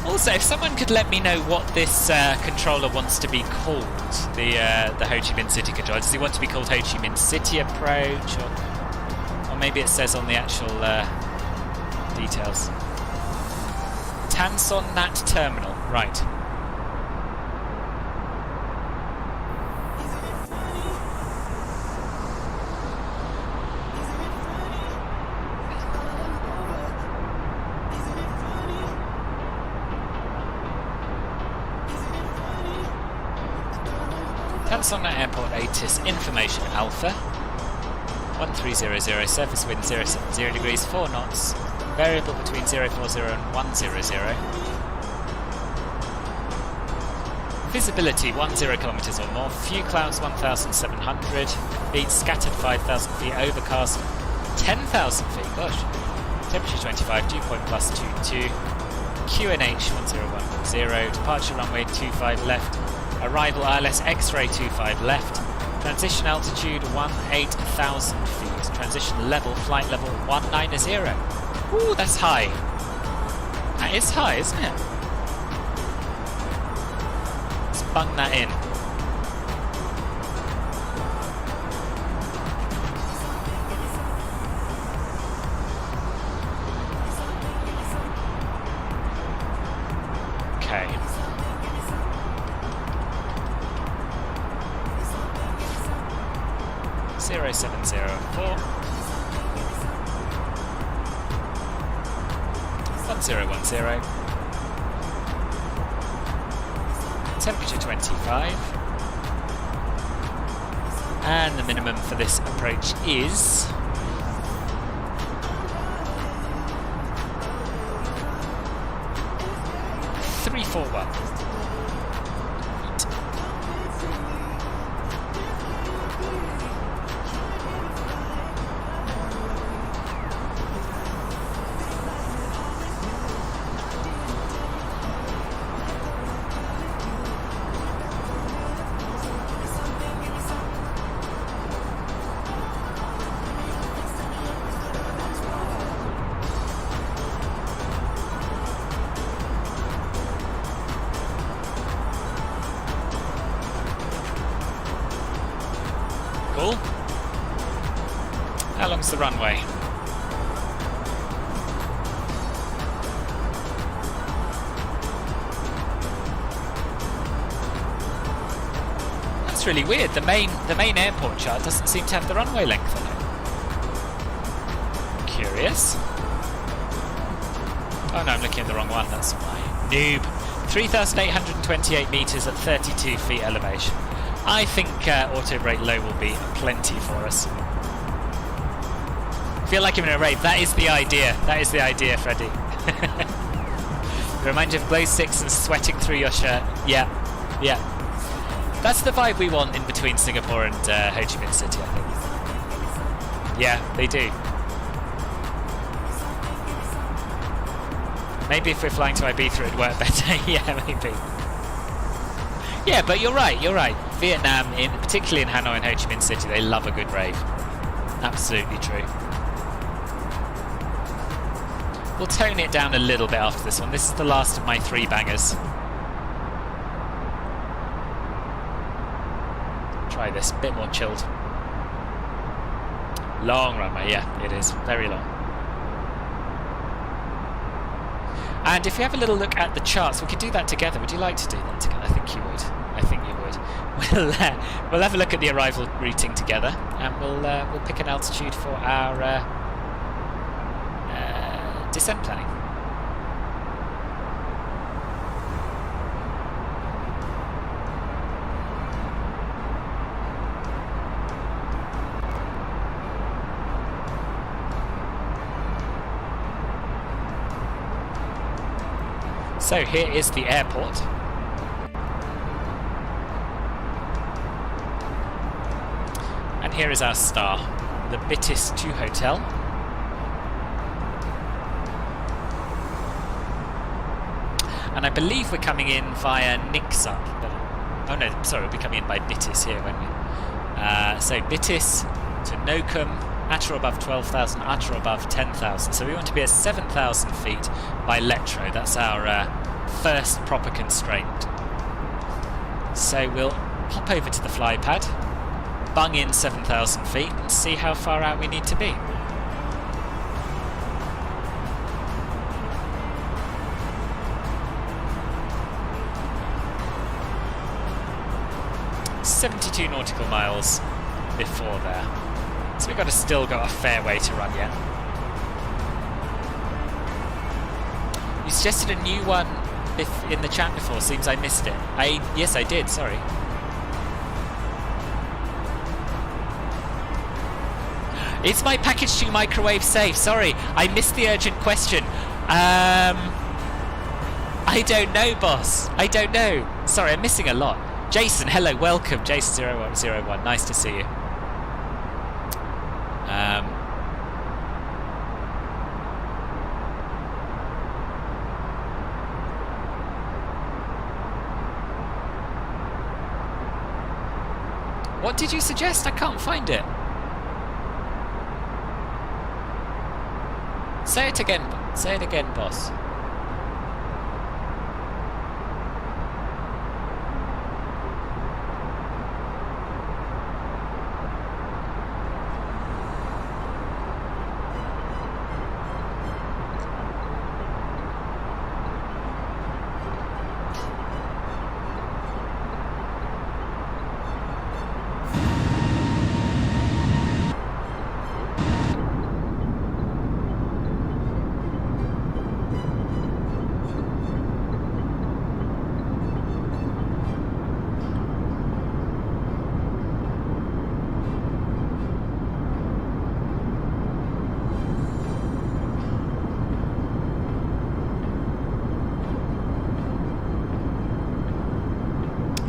Also, if someone could let me know what this controller wants to be called, the Ho Chi Minh City controller. Does he want to be called Ho Chi Minh City Approach, or maybe it says on the actual details? Tan Son Nhat Terminal, right. Tanson Airport ATIS Information Alpha 1300, surface wind 070 degrees, 4 knots, variable between 040 and 100, visibility 10 kilometers or more, few clouds 1,700 feet, scattered 5,000 feet, overcast 10,000 feet, gosh, temperature 25, dew point plus 22, QNH 10110, departure runway 25 left, arrival ILS X-ray 25 left, transition altitude 18,000 feet, transition level, flight level 190. Ooh, that's high. That is high, isn't it? Let's bung that in. Okay. Zero 704 1010, temperature 25, and the minimum for this approach is 341. Cool. How long's the runway? That's really weird. The main airport chart doesn't seem to have the runway length on it. Curious. Oh no, I'm looking at the wrong one. That's why. Noob. 3,828 metres at 32 feet elevation. I think auto brake low will be plenty for us. Feel like I'm in a rave. That is the idea. That is the idea, Freddie. Remind you of glow sticks and sweating through your shirt. Yeah, yeah. That's the vibe we want in between Singapore and Ho Chi Minh City, I think. Yeah, they do. Maybe if we're flying to Ibiza it'd work better. Yeah, maybe. Yeah, but you're right, you're right. Vietnam, particularly in Hanoi and Ho Chi Minh City, they love a good rave. Absolutely true. We'll tone it down a little bit after this one. This is the last of my 3 bangers. Try this, a bit more chilled. Long runway, yeah, it is. Very long. And if you have a little look at the charts, we could do that together. Would you like to do that together? I think you would. I think you would. We'll have a look at the arrival routing together, and we'll pick an altitude for our descent planning. So here is the airport. And here is our star, the Bitis 2 Hotel. And I believe we're coming in via Nixon. Oh no, sorry, we'll be coming in by Bitis here, won't we? So Bitis to Nokum, at or above 12,000, at or above 10,000. So we want to be at 7,000 feet by Letro. That's our first proper constraint. So we'll hop over to the fly pad, bung in 7,000 feet and see how far out we need to be. "72 nautical miles before there. So we've still got a fair way to run yet. You suggested a new one in the chat before, seems I missed it. Yes, I did, sorry. Is my package 2 microwave safe? Sorry, I missed the urgent question. I don't know, boss. I don't know. Sorry, I'm missing a lot. Jason, hello, welcome. Jason0101, nice to see you. What did you suggest? I can't find it. Say it again. Say it again, boss.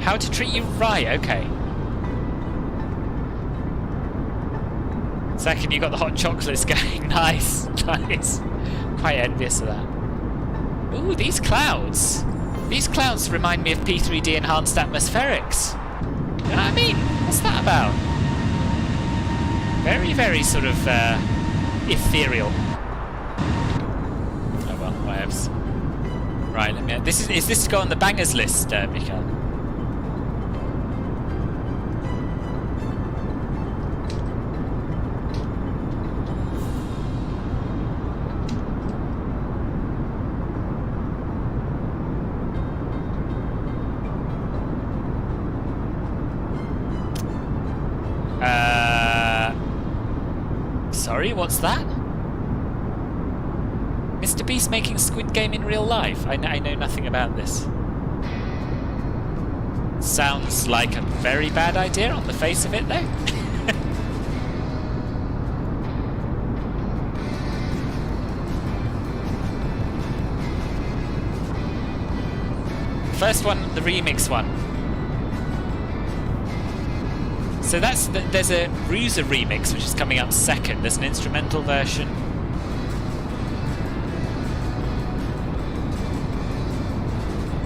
How to treat you right, okay. Second, you got the hot chocolates going. Nice, nice. Quite envious of that. Ooh, these clouds. These clouds remind me of P3D enhanced atmospherics. You know what I mean? What's that about? Very, very sort of ethereal. Oh well, whatevs. Right, let me. Is this to go on the bangers list, Mikael? Sorry, what's that? Mr. Beast making Squid Game in real life? I know nothing about this. Sounds like a very bad idea on the face of it, though. First one, the remix one. So there's a Ruser remix which is coming up second. There's an instrumental version.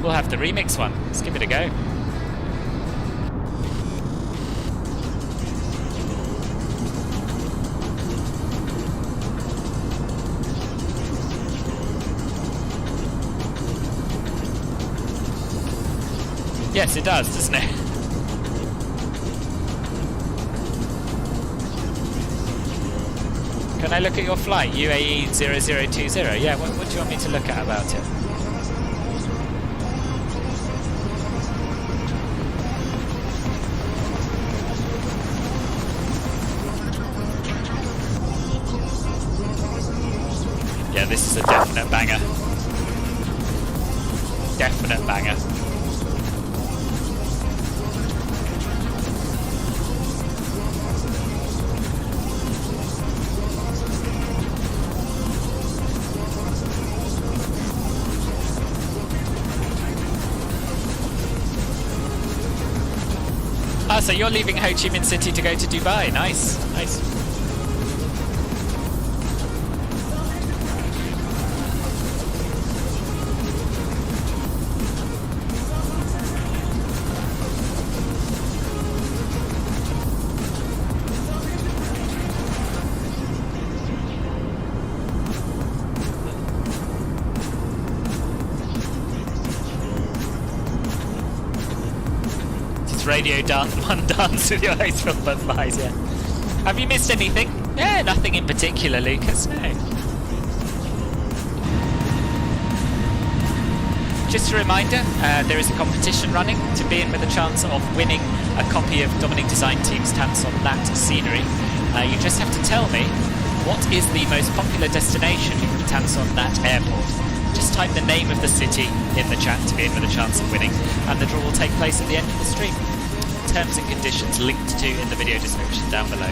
We'll have the remix one. Let's give it a go. Yes, it does, doesn't it? Can I look at your flight, UAE 0020? Yeah, what do you want me to look at about it? Yeah, this is a definite banger. Definite banger. Ah, so you're leaving Ho Chi Minh City to go to Dubai. Nice, nice. Radio dance, one dance with your host from But Flies, yeah. Have you missed anything? Yeah, nothing in particular, Lucas, no. Just a reminder, there is a competition running to be in with a chance of winning a copy of DominicDesignTeam's Tanson Nhat scenery. You just have to tell me what is the most popular destination from Tanson Nhat Airport. Just type the name of the city in the chat to be in with a chance of winning, and the draw will take place at the end of the stream. Terms and conditions linked to in the video description down below.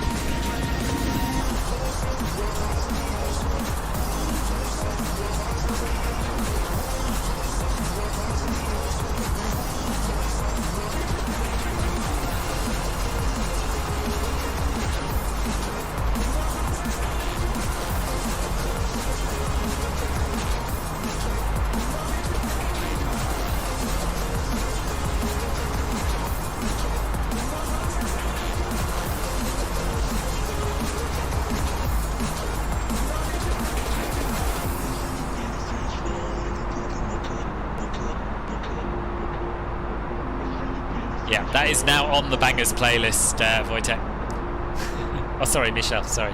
Yeah, that is now on the bangers playlist, Wojtek. Oh, sorry, Michelle, sorry.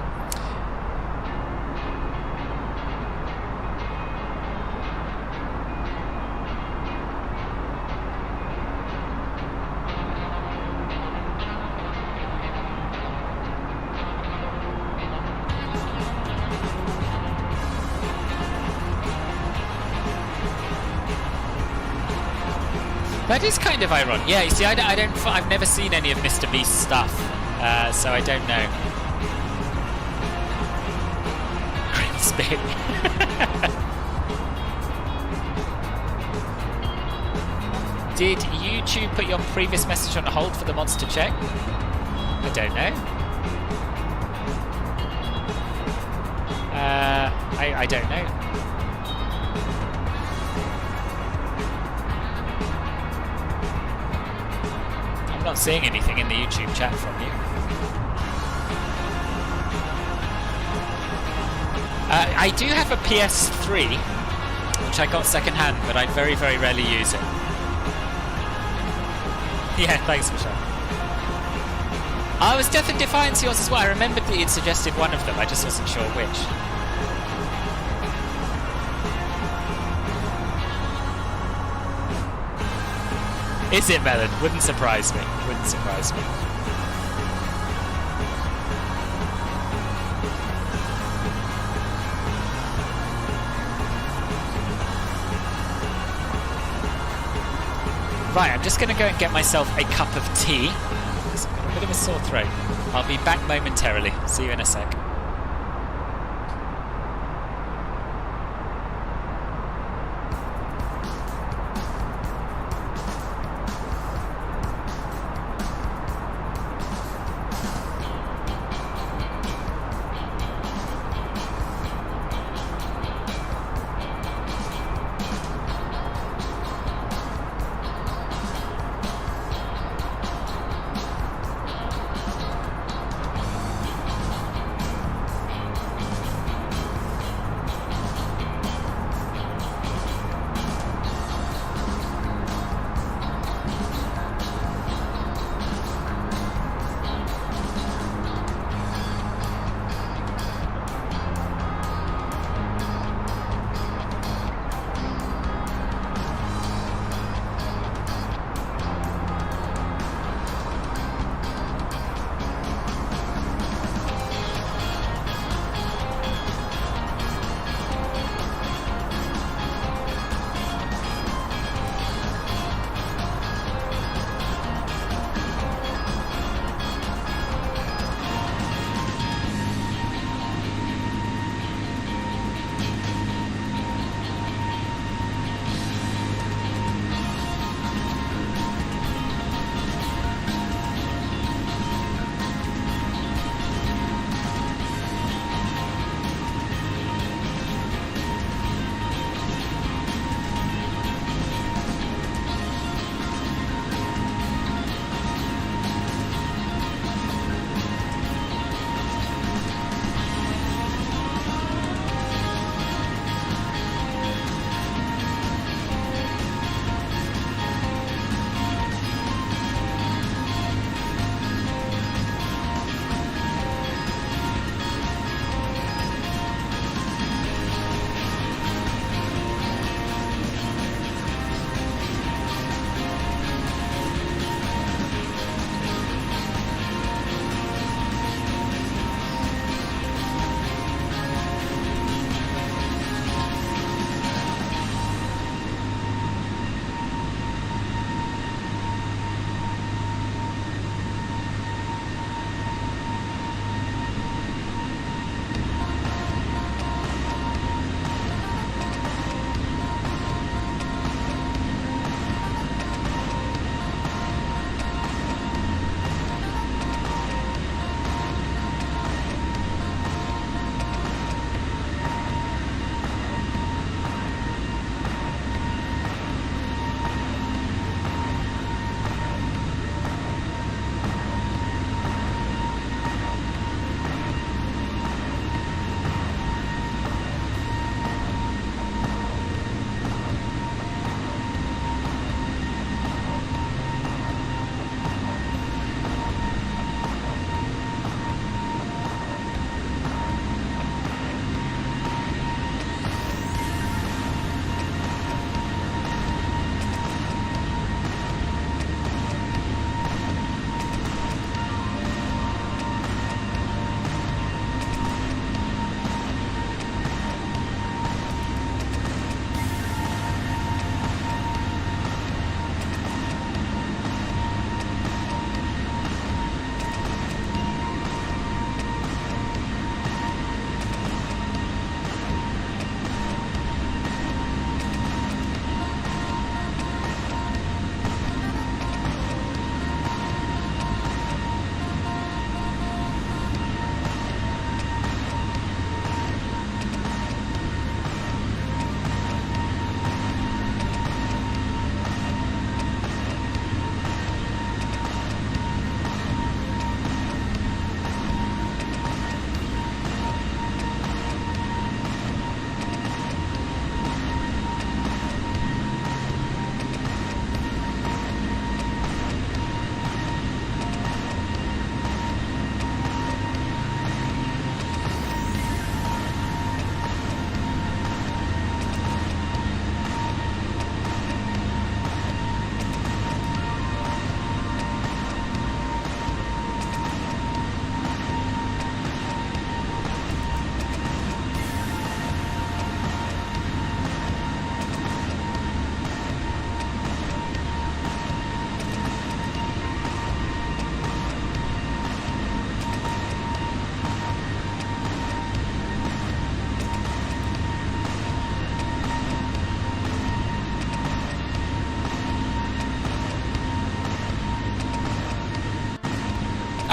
That is kind of ironic. Yeah, you see, I've never seen any of Mr. Beast's stuff, so I don't know. Grimsby. Did YouTube put your previous message on hold for the mods to check? I don't know. I don't know. I'm not seeing anything in the YouTube chat from you. I do have a PS3, which I got second hand, but I very, very rarely use it. Yeah, thanks, Michelle. I was Death and Defiance yours as well. I remembered that you'd suggested one of them, I just wasn't sure which. Is it, Melon? Wouldn't surprise me. Wouldn't surprise me. Right, I'm just going to go and get myself a cup of tea. I've got a bit of a sore throat. I'll be back momentarily. See you in a sec.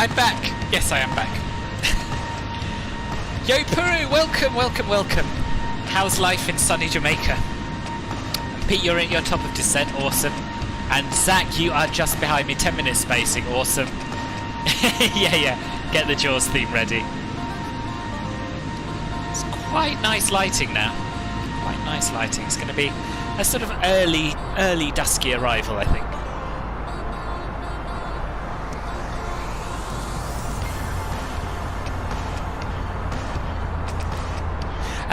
I'm back. Yes, I am back. Yo, Peru, welcome, welcome, welcome. How's life in sunny Jamaica? Pete, you're at your top of descent, awesome. And Zach, you are just behind me, 10 minutes spacing, awesome. yeah, get the Jaws theme ready. It's quite nice lighting now. Quite nice lighting. It's going to be a sort of early dusky arrival, I think.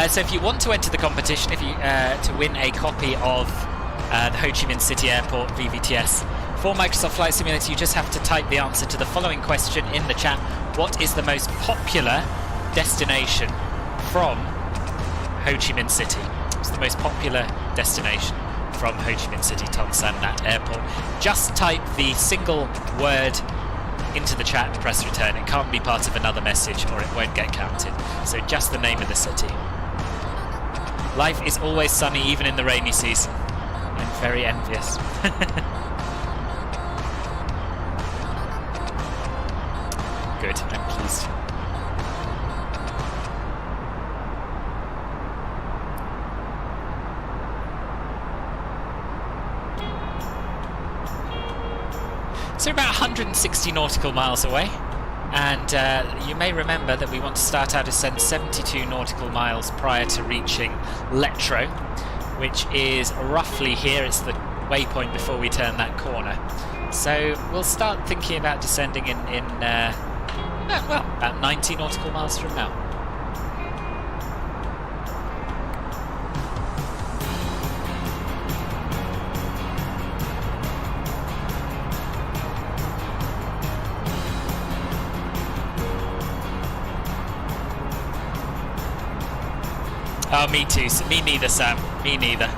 So if you want to enter the competition, if you to win a copy of the Ho Chi Minh City Airport VVTS for Microsoft Flight Simulator, you just have to type the answer to the following question in the chat. What is the most popular destination from Ho Chi Minh City? It's the most popular destination from Ho Chi Minh City, Ton San Nhat Airport. Just type the single word into the chat and press return. It can't be part of another message or it won't get counted. So just the name of the city. Life is always sunny, even in the rainy season. I'm very envious. Good, I'm pleased. So we're about 160 nautical miles away. And you may remember that we want to start our descent 72 nautical miles prior to reaching Letro, which is roughly here. It's the waypoint before we turn that corner. So we'll start thinking about descending in well, about 90 nautical miles from now. Oh, me too. Me neither, Sam. Me neither.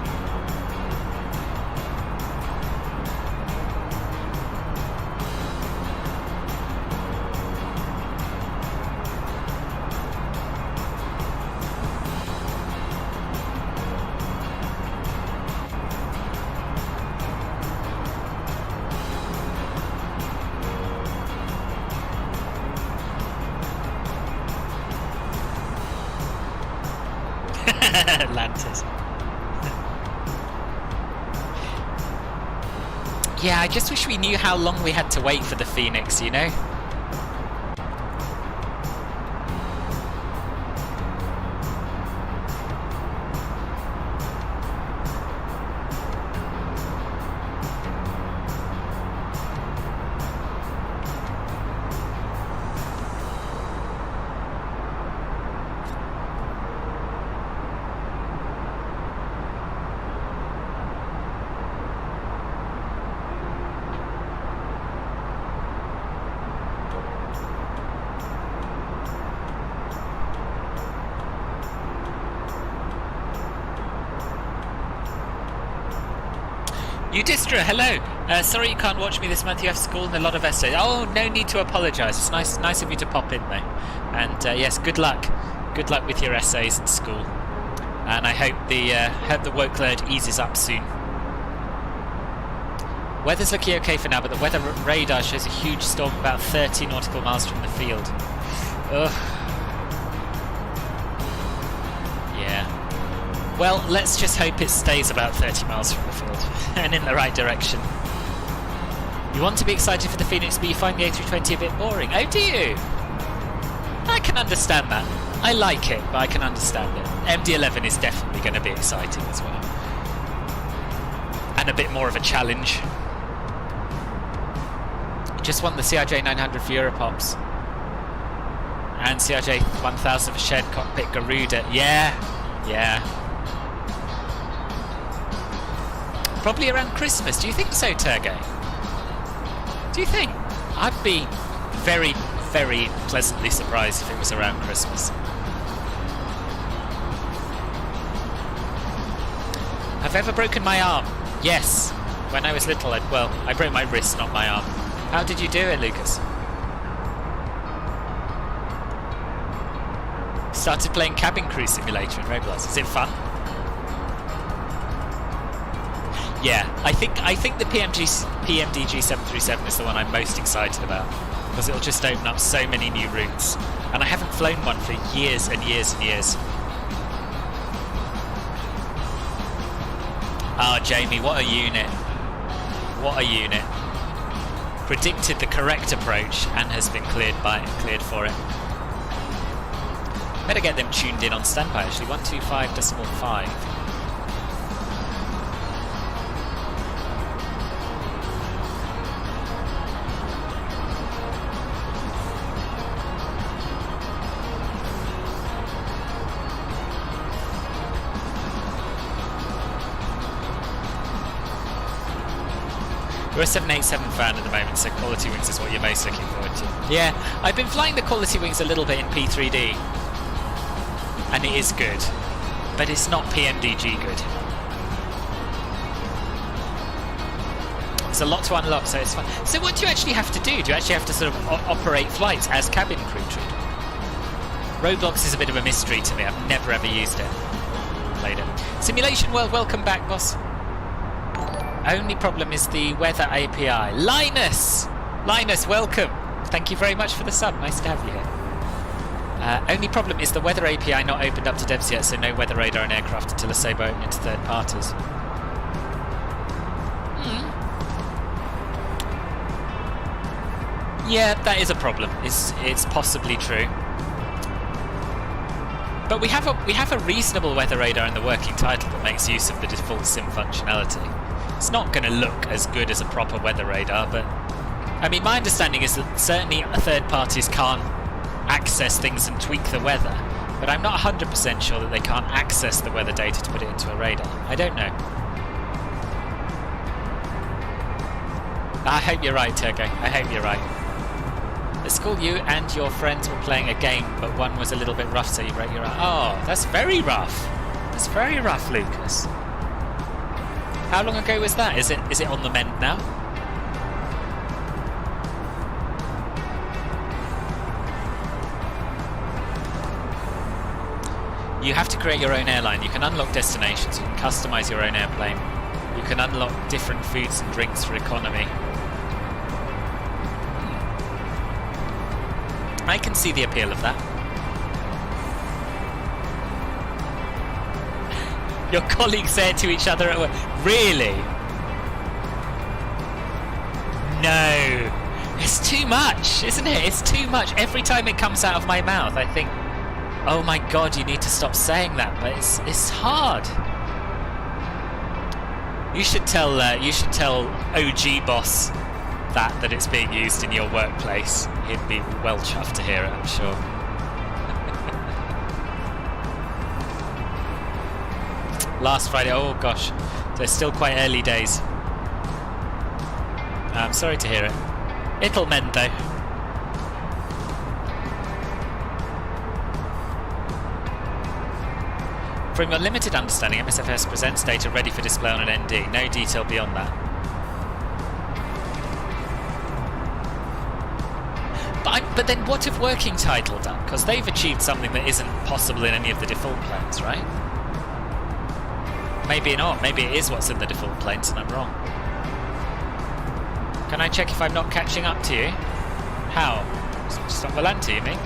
Atlantis. Yeah, I just wish we knew how long we had to wait for the Phoenix, you know? Udistra, hello. Sorry you can't watch me this month. You have school and a lot of essays. Oh, no need to apologise. It's nice of you to pop in, though. And yes, good luck. Good luck with your essays at school. And I hope the workload eases up soon. Weather's looking okay for now, but the weather radar shows a huge storm about 30 nautical miles from the field. Ugh. Yeah. Well, let's just hope it stays about 30 miles from the field and in the right direction. You want to be excited for the Phoenix, but you find the A320 a bit boring. Oh, do you? I can understand that. I like it, but I can understand it. MD-11 is definitely going to be exciting as well. And a bit more of a challenge. Just want the CRJ 900 for Europops. And CRJ 1000 for Shared Cockpit Garuda. Yeah. Probably around Christmas. Do you think so, Turgo? Do you think? I'd be very, very pleasantly surprised if it was around Christmas. Have I ever broken my arm? Yes. When I was little, I broke my wrist, not my arm. How did you do it, Lucas? Started playing Cabin Crew Simulator in Roblox. Is it fun? Yeah, I think the PMDG 737 is the one I'm most excited about. because it'll just open up so many new routes. And I haven't flown one for years and years and years. Ah, Jamie, what a unit. What a unit. Predicted the correct approach and has been cleared for it. Better get them tuned in on standby actually. 125.5. We're a 787 fan at the moment, so quality wings is what you're most looking forward to. Yeah, I've been flying the quality wings a little bit in P3D, and it is good, but it's not PMDG good. There's a lot to unlock, so it's fun. So what do you actually have to do? Do you actually have to sort of operate flights as cabin crew treat? Roblox is a bit of a mystery to me. I've never ever used it. Played it. Simulation World, welcome back, boss. Only problem is the weather API. Linus! Linus, welcome. Thank you very much for the sub. Nice to have you here. Only problem is the weather API not opened up to devs yet, so no weather radar and aircraft until a Sabo open into third parties. Yeah, that is a problem. It's possibly true. But we have a reasonable weather radar in the working title that makes use of the default sim functionality. It's not going to look as good as a proper weather radar, but I mean, my understanding is that certainly third parties can't access things and tweak the weather, but I'm not 100% sure that they can't access the weather data to put it into a radar. I don't know. I hope you're right, Turgo. I hope you're right. At school, you and your friends were playing a game, but one was a little bit rough, so you broke your arm. Oh, that's very rough. That's very rough, Lucas. How long ago was that? Is it on the mend now? You have to create your own airline. You can unlock destinations. You can customize your own airplane. You can unlock different foods and drinks for economy. I can see the appeal of that. Your colleagues say it to each other at work. Really? No. It's too much, isn't it? It's too much. Every time it comes out of my mouth, I think, oh my god, you need to stop saying that. But it's hard. You should tell OG boss that it's being used in your workplace. He'd be well chuffed to hear it, I'm sure. Last Friday, oh gosh, they're still quite early days. I'm sorry to hear it. It'll mend though. From your limited understanding, MSFS presents data ready for display on an ND. No detail beyond that. But then what have working title done? Because they've achieved something that isn't possible in any of the default planes, right? Maybe not. Maybe it is what's in the default planes and I'm wrong. Can I check if I'm not catching up to you? How? Stop Volante, you mean?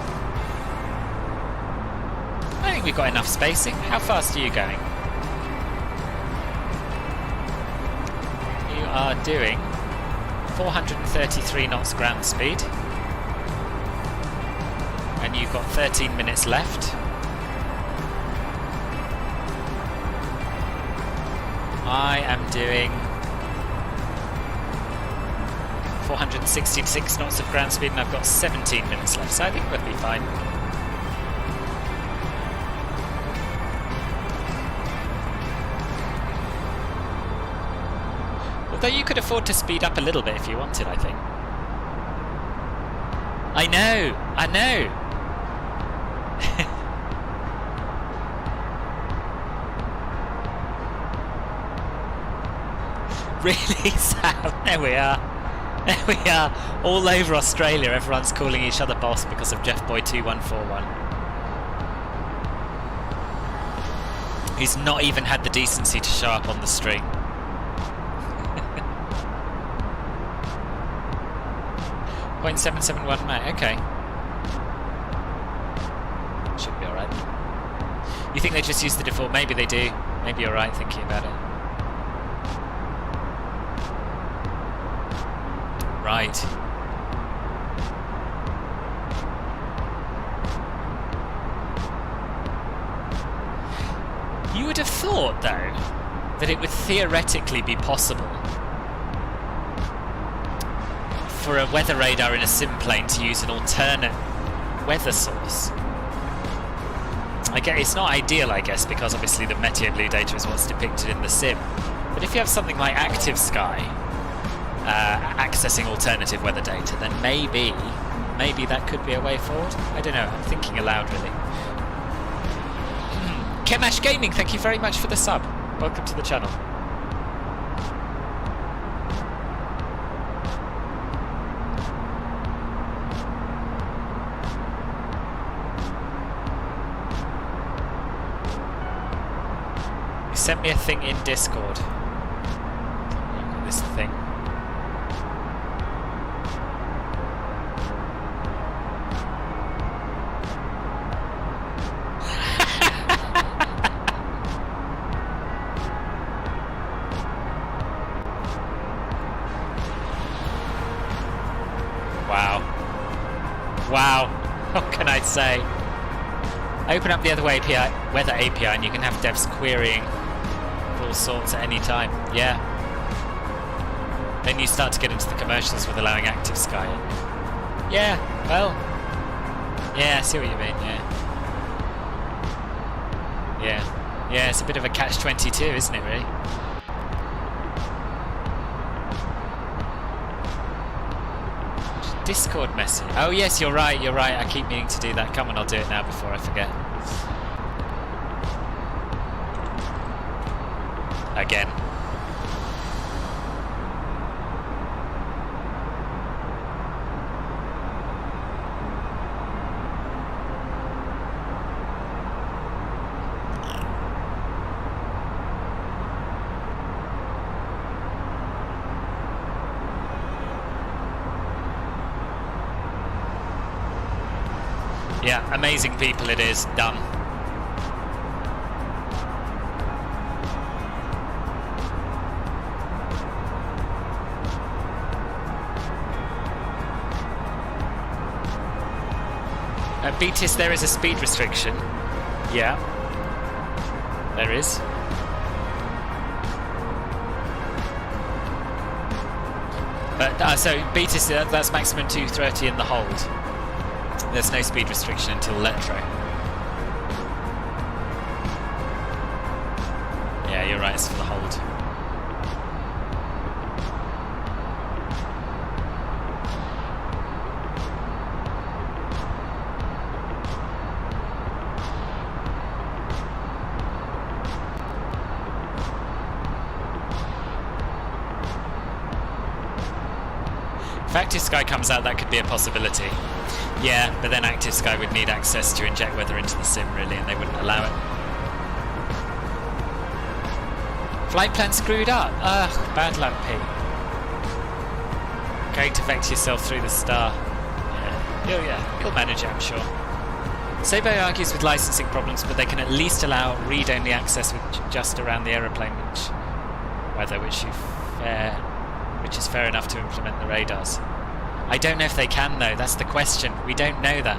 I think we've got enough spacing. How fast are you going? You are doing 433 knots ground speed. And you've got 13 minutes left. I am doing 466 knots of ground speed and I've got 17 minutes left, so I think we'll be fine. Although you could afford to speed up a little bit if you wanted, I think. I know! Really, Sam? There we are. There we are. All over Australia, everyone's calling each other boss because of JeffBoy2141. Who's not even had the decency to show up on the stream. 0.771 Mach, okay. Should be alright. You think they just use the default? Maybe they do. Maybe you're right thinking about it. Right. You would have thought, though, that it would theoretically be possible for a weather radar in a sim plane to use an alternate weather source. I get it's not ideal, I guess, because obviously the Meteo Blue data is what's depicted in the sim. But if you have something like Active Sky accessing alternative weather data, then maybe that could be a way forward. I don't know. I'm thinking aloud, really. Kemash Gaming, thank you very much for the sub. Welcome to the channel. You sent me a thing in Discord. This thing. Wow, what can I say? Open up the other weather API and you can have devs querying all sorts at any time. Yeah. Then you start to get into the commercials with allowing Active Sky in. Yeah, well. Yeah, I see what you mean, yeah. Yeah, it's a bit of a catch-22, isn't it, really? Discord message. Oh yes, you're right. I keep meaning to do that. Come on, I'll do it now before I forget. Again. Yeah, amazing people it is. Done. At Beatis there is a speed restriction. Yeah. There is. But, so Beatis, that's maximum 230 in the hold. There's no speed restriction until Letro. Yeah, you're right, it's for the hold. If Active Sky comes out, that could be a possibility. Yeah, but then Active Sky would need access to inject weather into the sim, really, and they wouldn't allow it. Flight plan screwed up. Ugh, bad luck, Pete. Going to vex yourself through the star. Yeah, you'll manage it, I'm sure. Sabo argues with licensing problems, but they can at least allow read-only access with just around the aeroplane weather, which is fair enough to implement the radars. I don't know if they can, though. That's the question. We don't know that.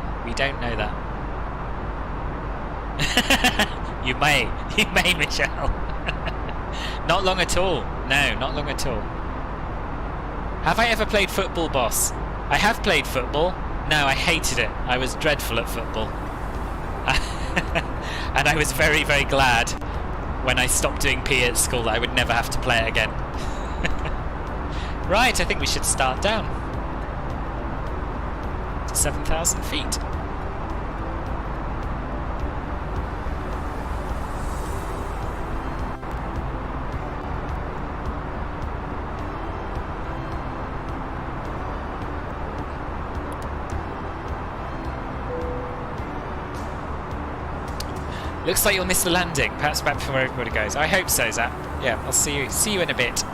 You may, Michelle. Not long at all. No, not long at all. Have I ever played football, boss? I have played football. No, I hated it. I was dreadful at football. And I was very, very glad when I stopped doing PE at school that I would never have to play it again. Right, I think we should start down. 7,000 feet. Looks like you'll miss the landing. Perhaps back before everybody goes. I hope so, Zap. Yeah, I'll see you in a bit.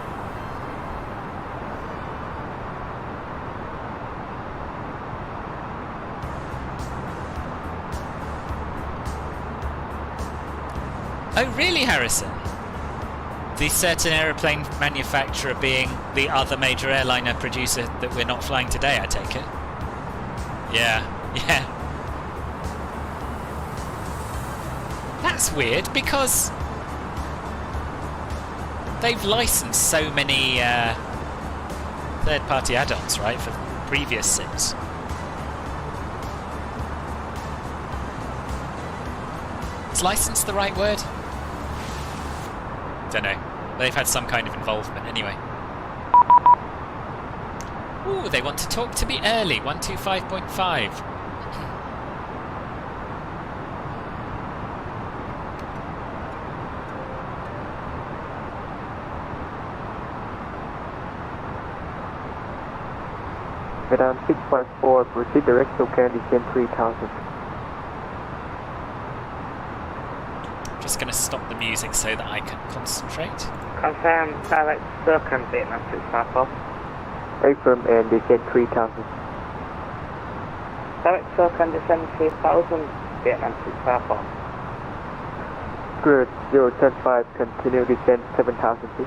Oh, really, Harrison? The certain aeroplane manufacturer being the other major airliner producer that we're not flying today, I take it? Yeah. That's weird, because they've licensed so many third-party add-ons, right, for previous sims. Is licensed the right word? Don't know. They've had some kind of involvement anyway. Ooh, they want to talk to me early. 125.5. Madam 654, proceed direct to Descent 3000. Just going to stop the music so that I can concentrate. Confirm direct circle Vietnam 654. Affirm and Descent 3000. Direct circle Descent 3000 Vietnam 654. Good, 075, continue descent 7000 feet.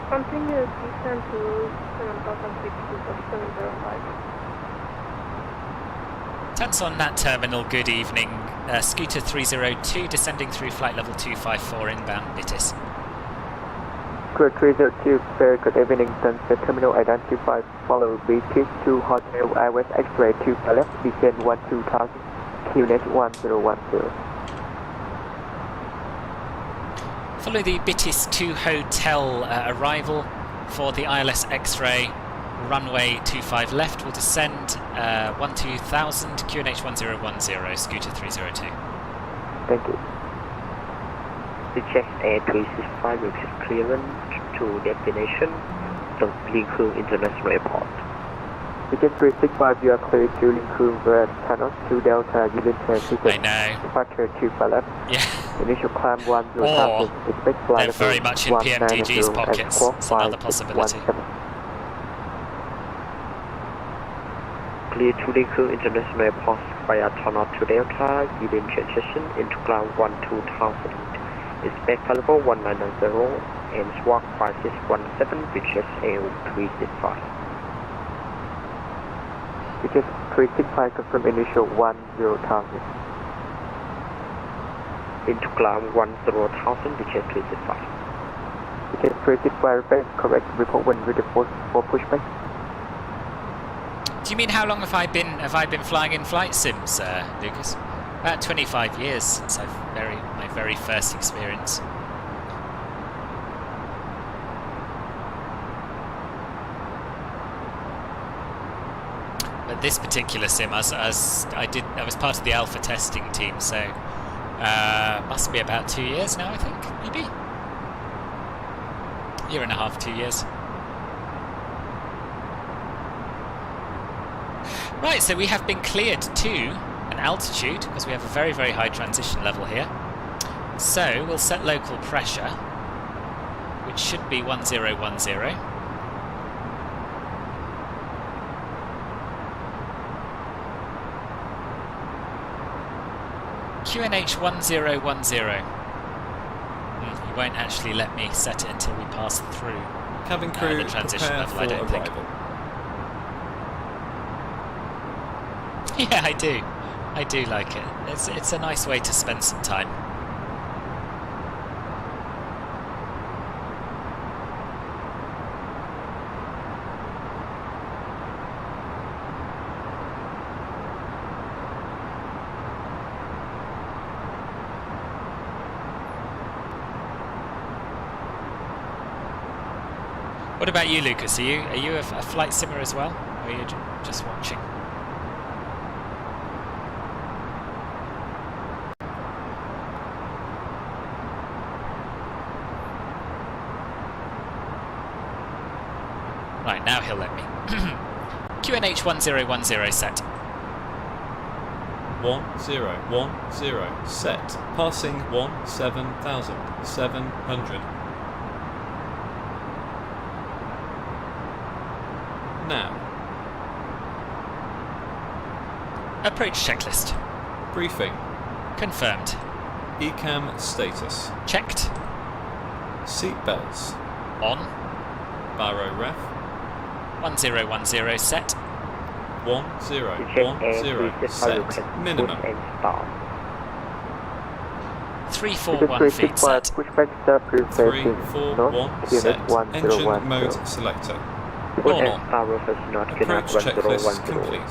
Continue descent to 7,000 feet to 705. Tents on Nhat terminal, good evening. Scooter 302 descending through flight level 254 inbound Bittis. Good 302, very good evening. Sunset terminal identified. Follow Bittis to Hotel Airways X-ray 2 left, descend 12,000, QNH 1010. Follow the Bittis 2 Hotel arrival for the ILS X-ray runway 25 left. Will descend 12,000 QNH 1010 Scooter 302. Thank you. Check A365 with clearance to destination Lincoln International Airport. Ticket 365, you are clear to Lincoln Grand Tunnel to Delta Union Transition. I know. Departure 2 left. Yeah. Initial climb 10,000. Expect flight They're very much in PMDG's pockets. It's another possibility. Clear to Lincoln International Airport via tunnel to Delta Union Transition into ground 12,000. Expect level 1990 and swap 5617 which is A365. Ticket 365 confirm initial 10,000. Into ground 10,000 which is 365. Ticket 365 repeat, correct report when ready for pushback. Do you mean how long have I been flying in flight sims, Lucas? About 25 years since my very first experience. But this particular sim, I was part of the alpha testing team, so must be about 2 years now, I think, maybe. Year and a half, 2 years. Right, so we have been cleared to an altitude, because we have a very, very high transition level here. So we'll set local pressure, which should be 1010. QNH 1010. He won't actually let me set it until we pass through Cabin crew, the transition prepare level, for I don't think. arrival. Yeah, I do. I do like it. It's a nice way to spend some time. What about you, Lucas? Are you a flight simmer as well, or are you just watching? Right, now he'll let me. QNH 1010 set. 1010 set. Passing 17,700. Now. Approach checklist. Briefing. Confirmed. Ecam status. Checked. Seat belts. On. Baro ref. 1010 set. 1010 set. Minimum. 341 feet set. 341 set. Engine mode selector. Normal. Approach checklist complete.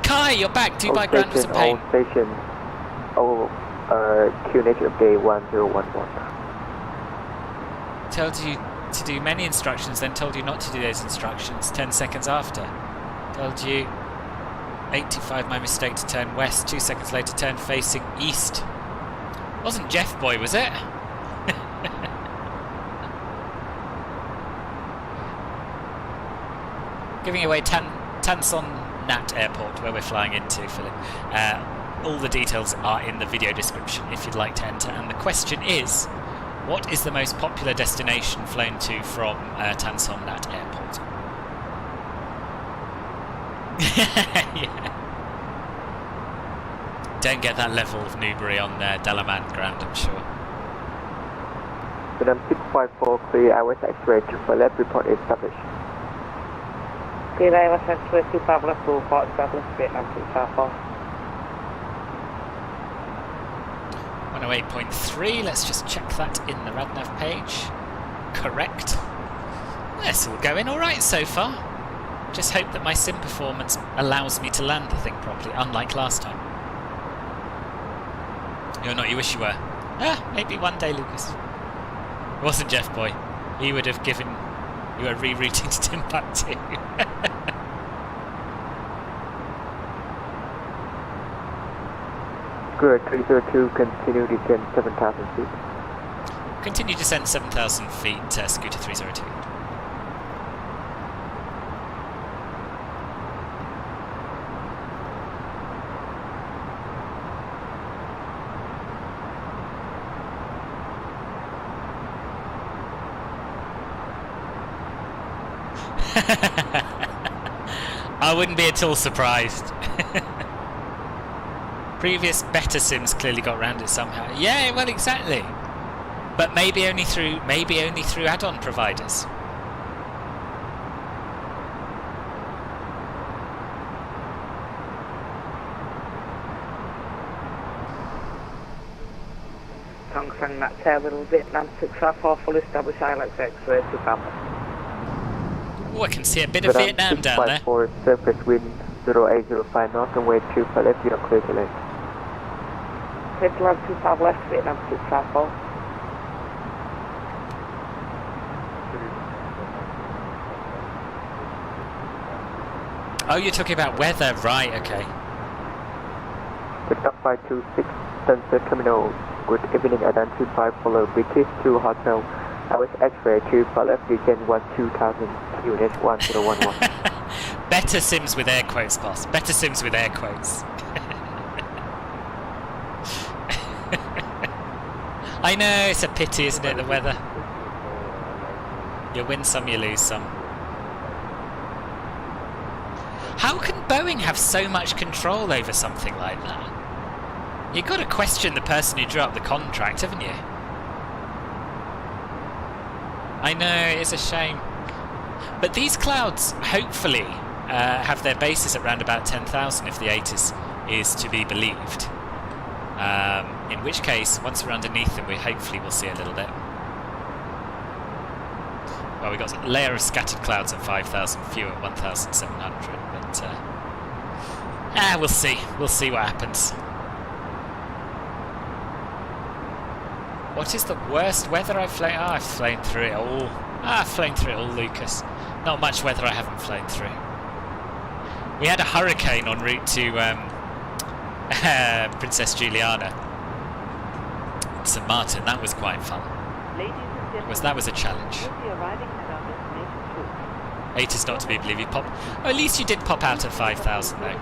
Kai, you're back. Dubai Grand was a pain. Station. QNH update 1011. Told you to do many instructions, then told you not to do those instructions 10 seconds after. Told you 85, my mistake, to turn west. 2 seconds later, turn facing east. Wasn't Jeff Boy, was it? Giving away Nhat Airport, where we're flying into, Philip. All the details are in the video description if you'd like to enter. And the question is, what is the most popular destination flown to from Nhat Airport? Yeah. Don't get that level of Newbury on Dalaman ground, I'm sure. Vietnam 654 clear, I was X-ray to for left report established. Clear, I was X-ray to Pavlov, report established, Vietnam 654. 108.3, let's just check that in the RadNav page. Correct. That's all going alright so far. Just hope that my sim performance allows me to land the thing properly, unlike last time. You're not, you wish you were. Maybe one day, Lucas. It wasn't Jeff Boy. He would have given you a rerouting to Timbuktu. Good, 302, continue descent 7,000 feet. Continue descent 7,000 feet, Scooter 302. I wouldn't be at all surprised. Previous better sims clearly got around it somehow. Yeah, well, exactly. But maybe only through add-on providers. Tongsang Nhat Terminal, Vietnam 654, full established ILX X-ray to Pavlov. Oh, I can see a bit of Vietnam down there. 654, surface wind 0805 north and way 2 for left, you're clear to land. Clear to land 25 left, Vietnam 654. Oh, you're talking about weather, right, okay. Good up 526, Sunset Terminal. Good evening, Adan 25, follow British 2 Hotel. I was X-ray 2 for left, descent 12,000, QNH 1011. Better sims with air quotes, boss. Better sims with air quotes. I know, it's a pity, isn't it, the weather? You win some, you lose some. How can Boeing have so much control over something like that? You've got to question the person who drew up the contract, haven't you? I know, it's a shame. But these clouds, hopefully, have their basis at around about 10,000 if the ATIS is to be believed. In which case, once we're underneath them, we hopefully will see a little bit. Well, we've got a layer of scattered clouds at 5,000, few at 1,700, but we'll see. We'll see what happens. What is the worst weather I've flown? Oh, I've flown through it all. I've flown through it all, Lucas. Not much weather I haven't flown through. We had a hurricane en route to Princess Juliana, St. Martin. That was quite fun. That was a challenge. Eight is not to be believed. You pop. Oh, at least you did pop out at 5,000 though.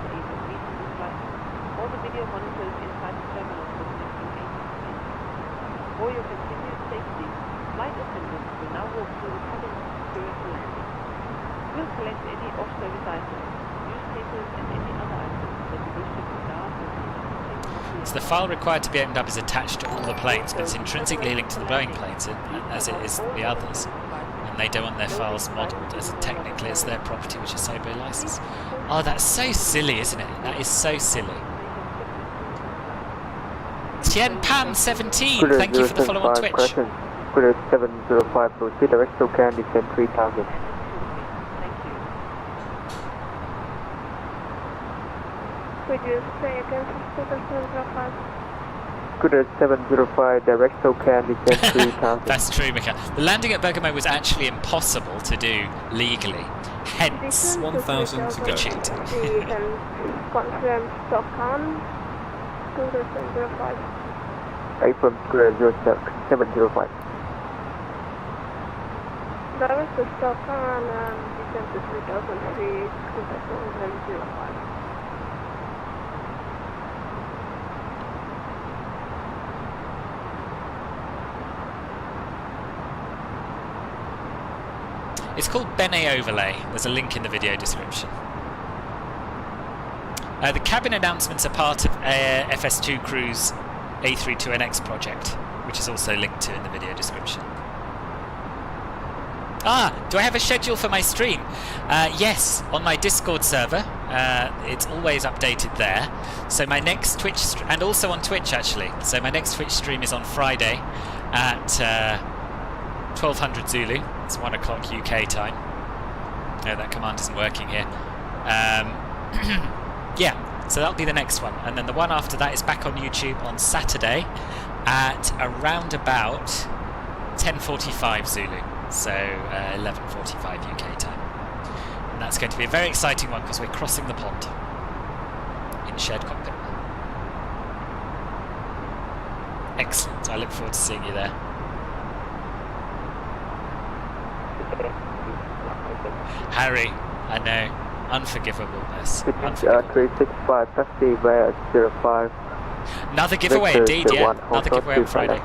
For your continued safety, flight attendants will now walk through the cabin during the landing. We'll collect any off-service items, newspapers and any other items that you wish to preserve. So the file required to be opened up is attached to all the planes, but it's intrinsically linked to the Boeing planes, as it is the others. And they don't want their files modelled as technically as their property, which is SOBO license. Oh, that's so silly, isn't it? That is so silly. Tien Pan 17, thank you for the follow on Twitch. Good 705, proceed direct SoCal, descend 3000. Could you say again for 705? Good 705, direct SoCal, descend 3000. That's true, Mika. The landing at Bergamo was actually impossible to do legally. Hence, 1,000 to go. We can confirm Stockholm. Good 705. From good 705. Direct to Stockholm and descend to 3003, good 705. It's called Bene Overlay. There's a link in the video description. The cabin announcements are part of FS2 Crew's A32NX project, which is also linked to in the video description. Ah, do I have a schedule for my stream? Yes, on my Discord server. It's always updated there. So my next Twitch, and also on Twitch actually. So my next Twitch stream is on Friday at 1200 Zulu. It's 1 o'clock UK time. No, that command isn't working here. Yeah, so that'll be the next one. And then the one after that is back on YouTube on Saturday at around about 10:45 Zulu. So 11:45 UK time. And that's going to be a very exciting one because we're crossing the pond in shared cockpit. Excellent. I look forward to seeing you there. Harry, I know. Unforgivableness. 365, taxi via 05. Another giveaway indeed, yeah. Another giveaway on Friday.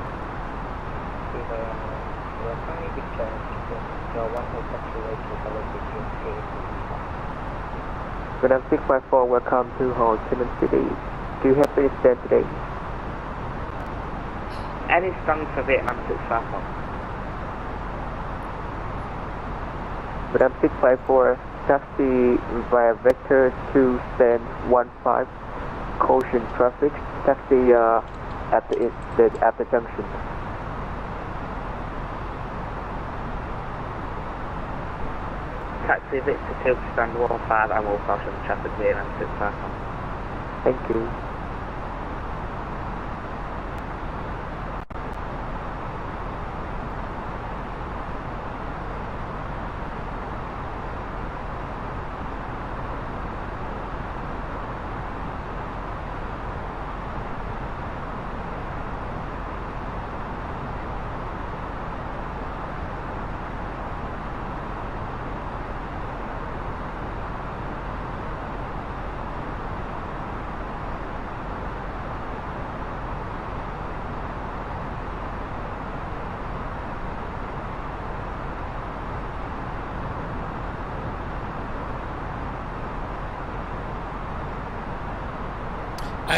Madam 654, welcome to Ho Chi Minh City. Do you have any stand today? Any stand for Vietnam 654? Madam 654, taxi via vector 2 stand 15, caution traffic, taxi at the junction. Taxi Victor 2 stand 15, I will caution traffic Vietnam 654. Thank you.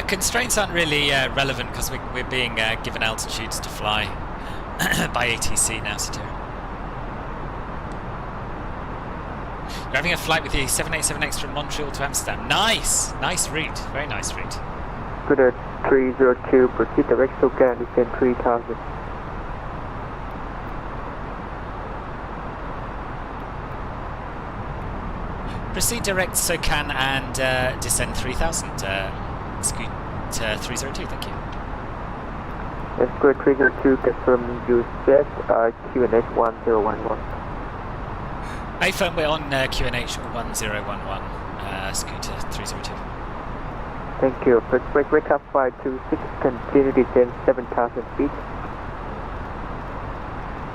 Constraints aren't really relevant because we're being given altitudes to fly by ATC now, Satir. You're having a flight with the 787X from Montreal to Amsterdam. Nice! Nice route. Very nice route. Good 302, proceed direct SoCal, descend 3000. Proceed direct SoCal and descend 3000. Scoot 302, thank you. Let's go 302, confirm you set QNH 1011. Hey firm, we're on QNH 1011, Scooter 302. Thank you. Break up 526, continue descend 7,000 feet.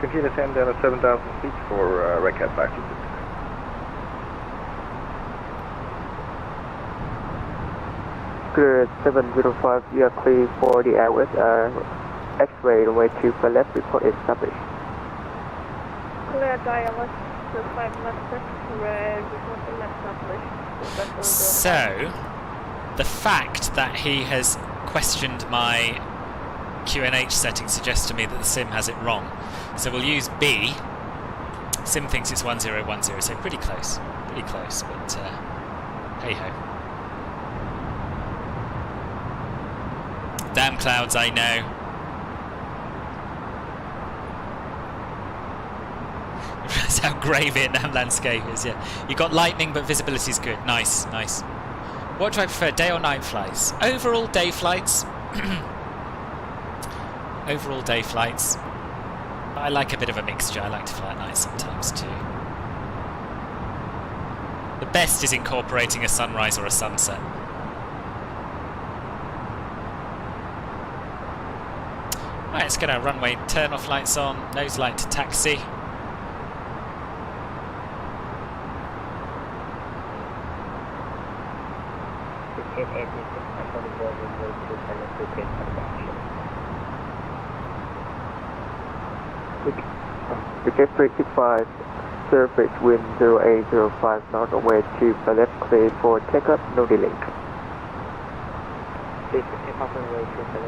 Continue descend down at 7,000 feet for Red Cat 526. Good 705, you are clear for the airways. X-ray runway 2 for left, report established. clear dial to 5 left red before established. So, the fact that he has questioned my QNH setting suggests to me that the sim has it wrong. So we'll use B. Sim thinks it's 1010, so pretty close, but hey ho. Damn clouds, I know. That's how grey Vietnam landscape is, yeah. You got lightning, but visibility's good. Nice, nice. What do I prefer, day or night flights? Overall day flights. Overall day flights. I like a bit of a mixture. I like to fly at night sometimes too. The best is incorporating a sunrise or a sunset. Right, let's get our runway turn-off lights on. Nose light to taxi. Ticket 365, surface wind 0805 knots away to the left, clear for takeoff, no delay. Please take off and wait to the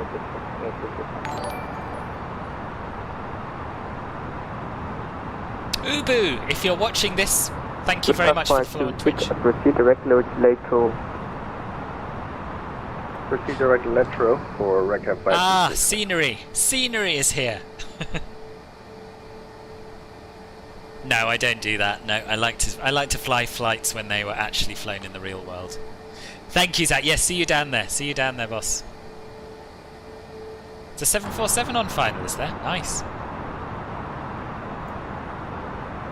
left. Ubu, if you're watching this, thank you very much for following Twitch. Proceed direct lateral. Proceed direct lateral for recap 5. Ah, scenery. Scenery is here. No, I don't do that. No, I like to fly flights when they were actually flown in the real world. Thank you, Zach. Yes, see you down there. See you down there, boss. It's a 747 on final, is there? Nice.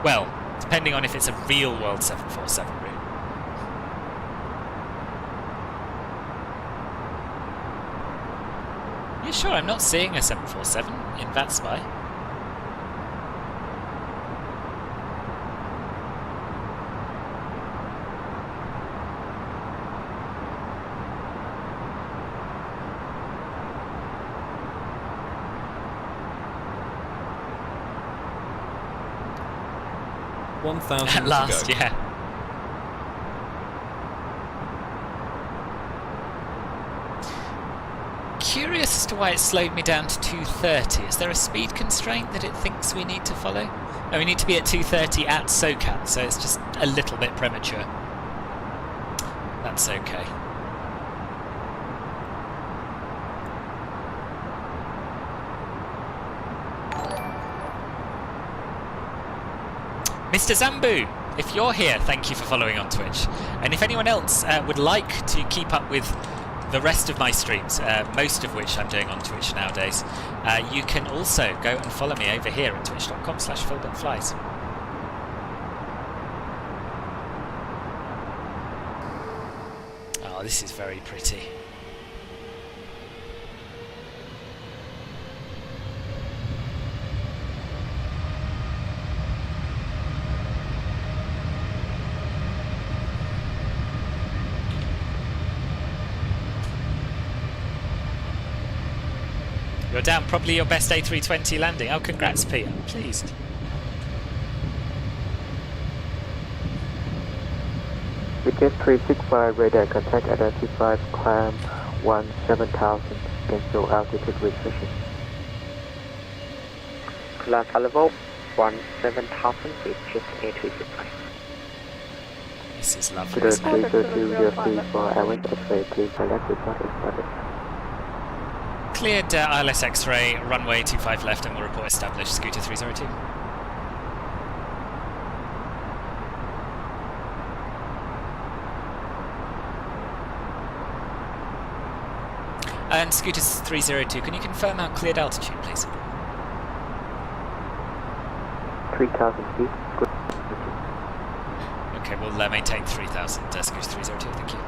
Well, depending on if it's a real world 747 route. You sure I'm not seeing a 747 in VATSIM? At last, yeah. Curious as to why it slowed me down to 230. Is there a speed constraint that it thinks we need to follow? No, we need to be at 230 at SOCAT, so it's just a little bit premature. That's okay. Mr. Zambu, if you're here, thank you for following on Twitch. And if anyone else would like to keep up with the rest of my streams, most of which I'm doing on Twitch nowadays, you can also go and follow me over here at twitch.com/philbutflies. Oh, this is very pretty. You're down, probably your best A320 landing. Oh, congrats, Pete. I'm pleased. Ticket 365, radar contact identified, climb 17,000, cancel altitude restriction. Climb level 17,000, reaches A365. This is lovely. To the 332, your C for average X-ray, please select the not started. Cleared ILS X-ray, runway 25 left, and we'll report established, Scooter 302. And Scooter 302, can you confirm our cleared altitude, please? 3,000 feet. Good. Okay, we'll maintain 3,000, Scooter 302, thank you.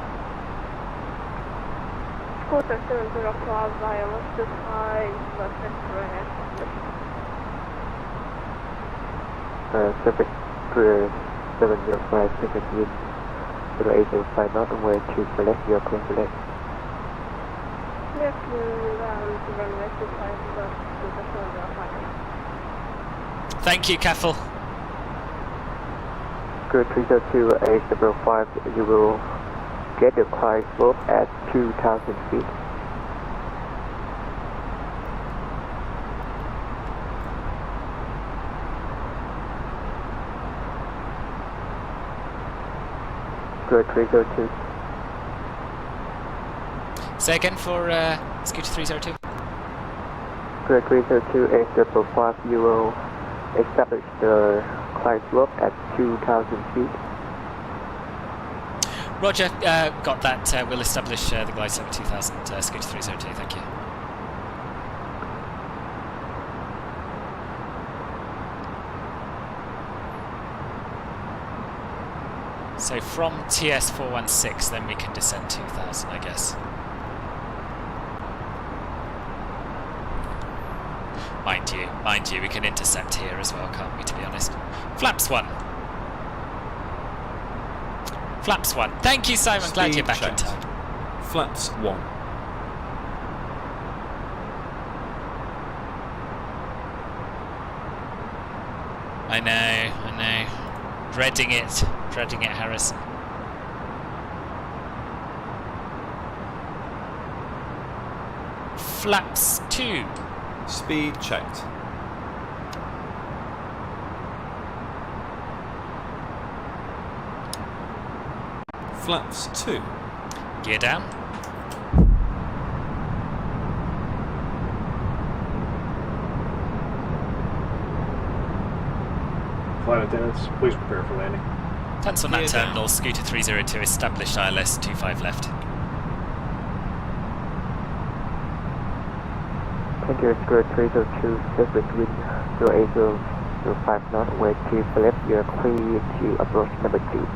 Scooter 705, ILS to 5, left Surface 705, second wind 0805 knot, way to select your clear select. Clear to land runway 25 left to the 705. Thank you, Caffel. Good 302 805, you will get the climb slope at 2,000 feet. Good 302. Say again for Scooter 302. Good 302 805, you will establish the climb slope at 2,000 feet. Roger, got that. We'll establish the glide slope at 2,000, Scooter 302, thank you. So from TS416, then we can descend 2,000, I guess. Mind you, we can intercept here as well, can't we, to be honest? Flaps 1. Flaps 1. Thank you, Simon. Speed Glad you're back checked. in time. Flaps 1. I know. Dreading it, Harrison. Flaps 2. Speed checked. Flaps 2. Gear down. Flight attendants, please prepare for landing. Cancel Nhat terminal, Scooter 302, established ILS 25 left. Thank you, Scooter 302, surface wind 08005 knot, wait to left, you're clear to approach number 2.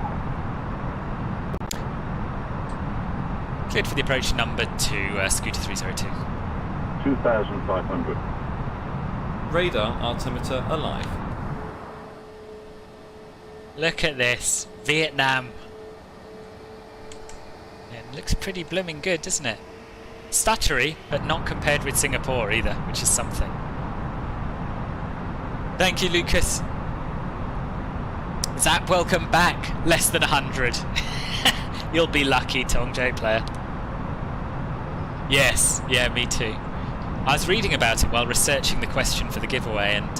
Cleared for the approach number 2, Scooter 302. 2,500. Radar altimeter alive. Look at this, Vietnam. It looks pretty blooming good, doesn't it? Stuttery, but not compared with Singapore either, which is something. Thank you, Lucas. Zap, welcome back. Less than 100. You'll be lucky, Tongjo player. Yes, yeah, me too. I was reading about it while researching the question for the giveaway, and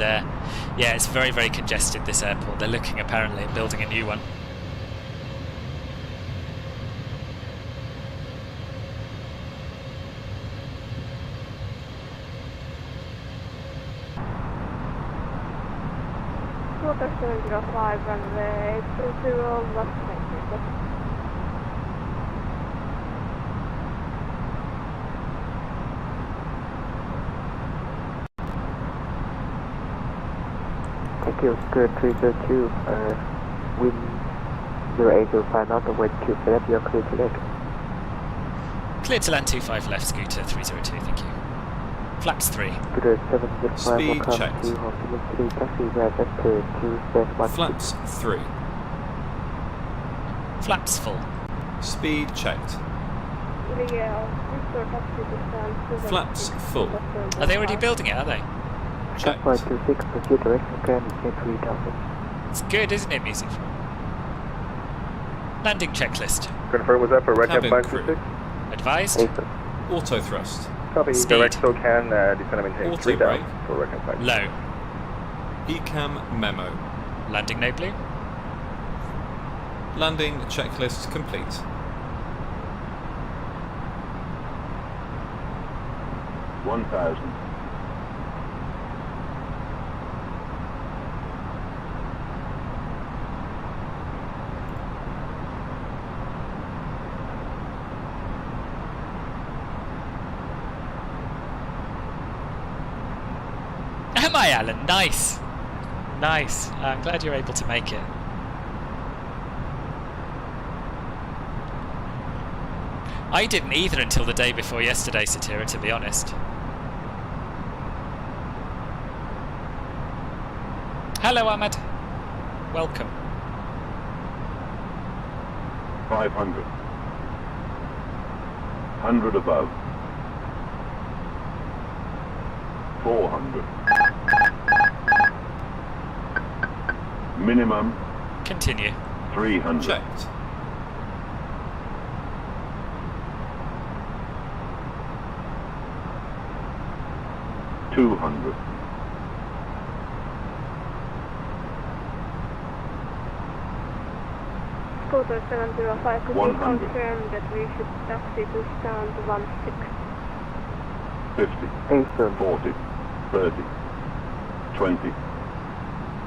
yeah, it's very, very congested, this airport. They're looking apparently at building a new one. Quarter 705 runway 20 left, thank you. Thank you, Scooter 302, wind 08005 knot, wait to left, you're clear to land. Clear to land 25 left, Scooter 302, thank you. Flaps 3. Scooter 705, Speed welcome checked. to Hospital City, taxi vector 271. Flaps 3. Flaps full. Speed checked. Flaps full. Are they already building it, are they? Checked. 526, proceed direction, can get 3,000. It's good, isn't it, Music? Landing checklist. Confirm, was that for Red Cap Cabin 526? Advised. Auto thrust. Copy, Speed. direct SOCAN, descend and maintain Auto 3,000 brake. for Red Cap 526. Low. ECAM memo. Landing no blue. Landing checklist complete. $1,000. Am I, Alan? Nice. Nice. I'm glad you're able to make it. I didn't either until the day before yesterday, Satira, to be honest. Hello, Ahmed. Welcome. 500. 100 above. 400. Minimum. Continue. 300. Checked. $200. Scooter 705, could you 100. confirm that we should taxi to stand 16? 50. 40. 30. 20.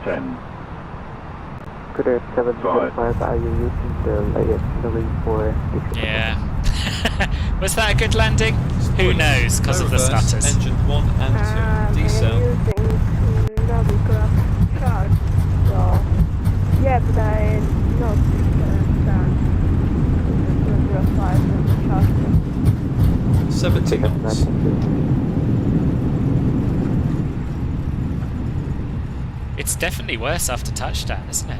10. Good day, 705, are you using the latest scenery for this? Yeah. Was that a good landing? Who knows, because of the stutters. Engine 1 and 2. Decel. I'm using Navigras chart, so yeah, but I not stand 705 on the chart. 70 knots. It's definitely worse after touchdown, isn't it?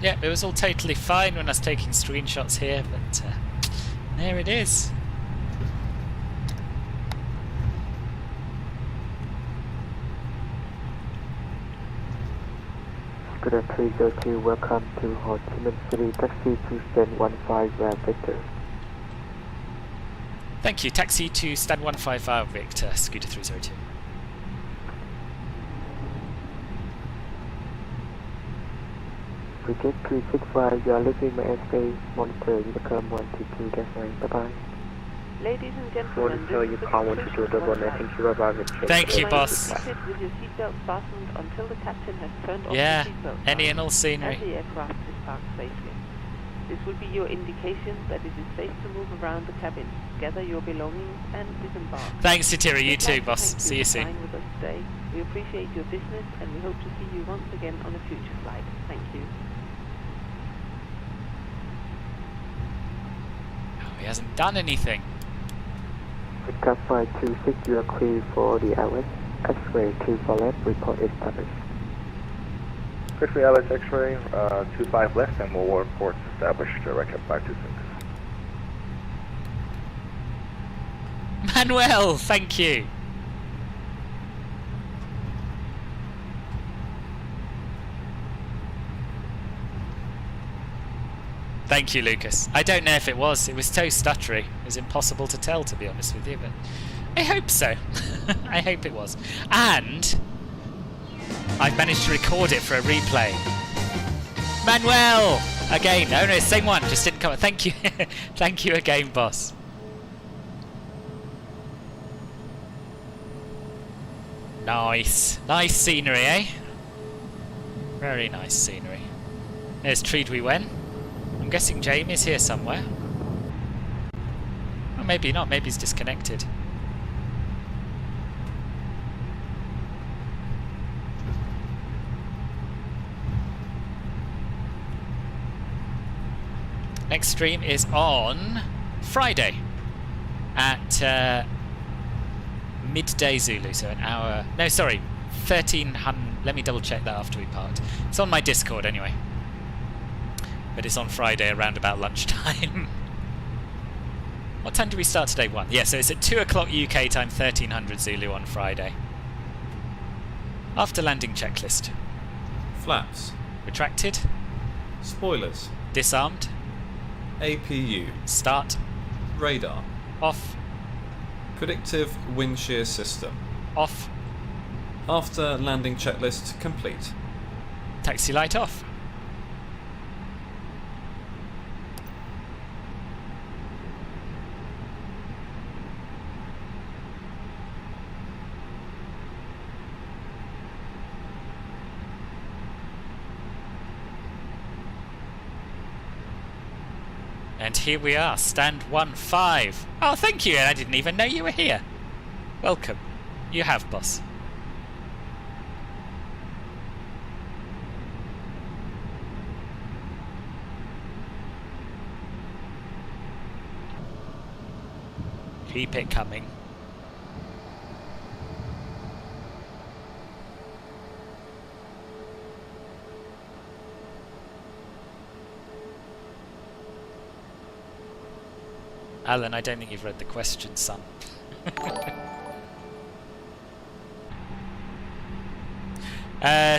Yeah, it was all totally fine when I was taking screenshots here, but there it is. Good day, 302, welcome to Ho Chi Minh City, taxi to stand 15 Victor. Thank you. Taxi to stand 155 Victor, Scooter 302. Reject 365, you are leaving my airspace, monitor, Unicom 122-9, bye-bye. Ladies and gentlemen, Monitor, you can't want to do double, I think you are about to change. Thank you, boss. Sit with your seatbelt fastened until the captain has turned off Yeah, the seatbelt any sign and all scenery. as the aircraft is parked safely. This will be your indication that it is safe to move around the cabin, gather your belongings and disembark. Thanks, Satira. You too, Thank boss. See you for soon. flying with us today. We appreciate your business and we hope to see you once again on a future flight. Thank you. Oh, he hasn't done anything. Pickup 526, you are clear for the hours. X-ray 2 for left, report is status. Good for Alice X-ray, 25 left, and we'll work course established direct at 526. Manuel, thank you. Thank you, Lucas. I don't know if it was. It was so stuttery. It was impossible to tell, to be honest with you, but I hope so. I hope it was. And I've managed to record it for a replay. Manuel! Again. Oh no, same one. Just didn't come. Thank you. Thank you again, boss. Nice. Nice scenery, eh? Very nice scenery. There's Treed we went. I'm guessing Jamie's here somewhere. Or maybe not, maybe he's disconnected. Next stream is on Friday at midday Zulu, so an hour. No, sorry, 1300. Let me double check that after we part. It's on my Discord anyway. But it's on Friday around about lunchtime. What time do we start today? 1. Yeah, so it's at 2 o'clock UK time, 1300 Zulu on Friday. After landing checklist. Flaps. Retracted. Spoilers. Disarmed. APU. Start. Radar. Off. Predictive wind shear system. Off. After landing checklist complete. Taxi light off. And here we are, stand 15. Oh, thank you, I didn't even know you were here. Welcome. You have, boss. Keep it coming. Alan, I don't think you've read the question, son.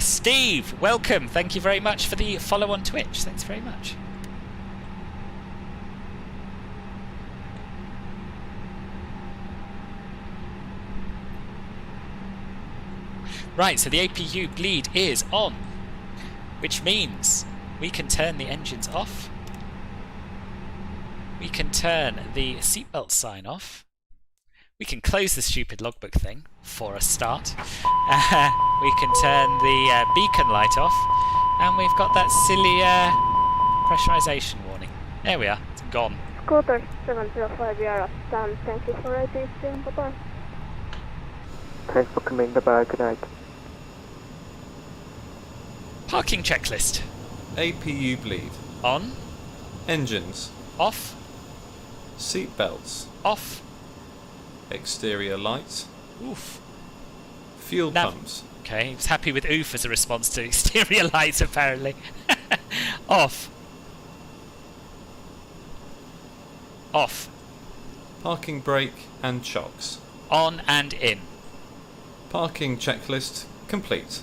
Steve, welcome. Thank you very much for the follow on Twitch. Thanks very much. Right, so the APU bleed is on, which means we can turn the engines off. We can turn the seatbelt sign off. We can close the stupid logbook thing for a start. We can turn the beacon light off, and we've got that silly pressurization warning. There we are, it's gone. Scooter 705, we are at stand. Thank you for rating. Bye-bye. Thanks for coming. Bye-bye. Good night. Parking checklist. APU bleed. On. Engines. Off. Seat belts. Off. Exterior lights. Oof. Fuel pumps. Okay, he was happy with oof as a response to exterior lights, apparently. Off. Off. Parking brake and chocks. On and in. Parking checklist complete.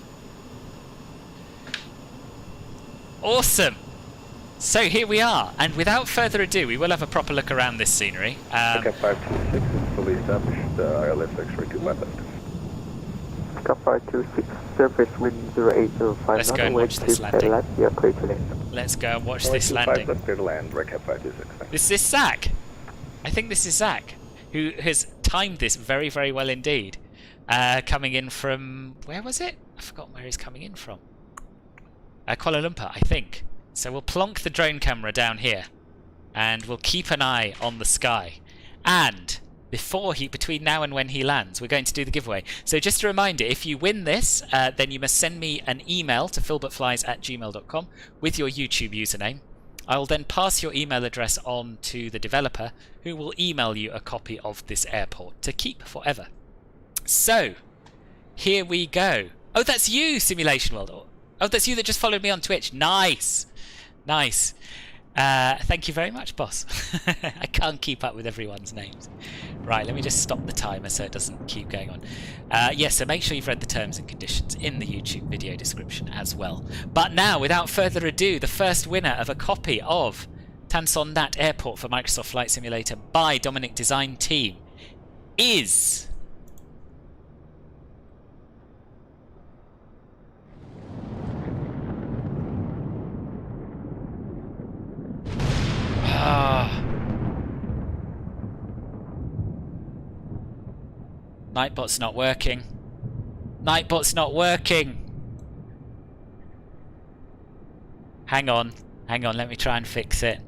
Awesome! So here we are, and without further ado, we will have a proper look around this scenery. Cap 526 is fully established, ILS X-ray to my left. Cap 526, surface wind 0805. Let's go and watch this landing. You're clear to land. Let's go and watch this landing. Let's clear to land, right Cap 526. This is Zach! I think this is Zach, who has timed this very, very well indeed. Coming in from... where was it? I've forgotten where he's coming in from. Kuala Lumpur, I think. So we'll plonk the drone camera down here, and we'll keep an eye on the sky. And between now and when he lands, we're going to do the giveaway. So just a reminder, if you win this, then you must send me an email to philbertflies@gmail.com with your YouTube username. I will then pass your email address on to the developer, who will email you a copy of this airport to keep forever. So, here we go. Oh, that's you, Simulation World. Oh, that's you that just followed me on Twitch. Nice. Nice. Thank you very much, boss. I can't keep up with everyone's names. Right, let me just stop the timer so it doesn't keep going on. Yes, so make sure you've read the terms and conditions in the YouTube video description as well. But now, without further ado, the first winner of a copy of Tan Son Nhat Airport for Microsoft Flight Simulator by Dominic Design Team is... Nightbot's not working. Nightbot's not working. Hang on, let me try and fix it.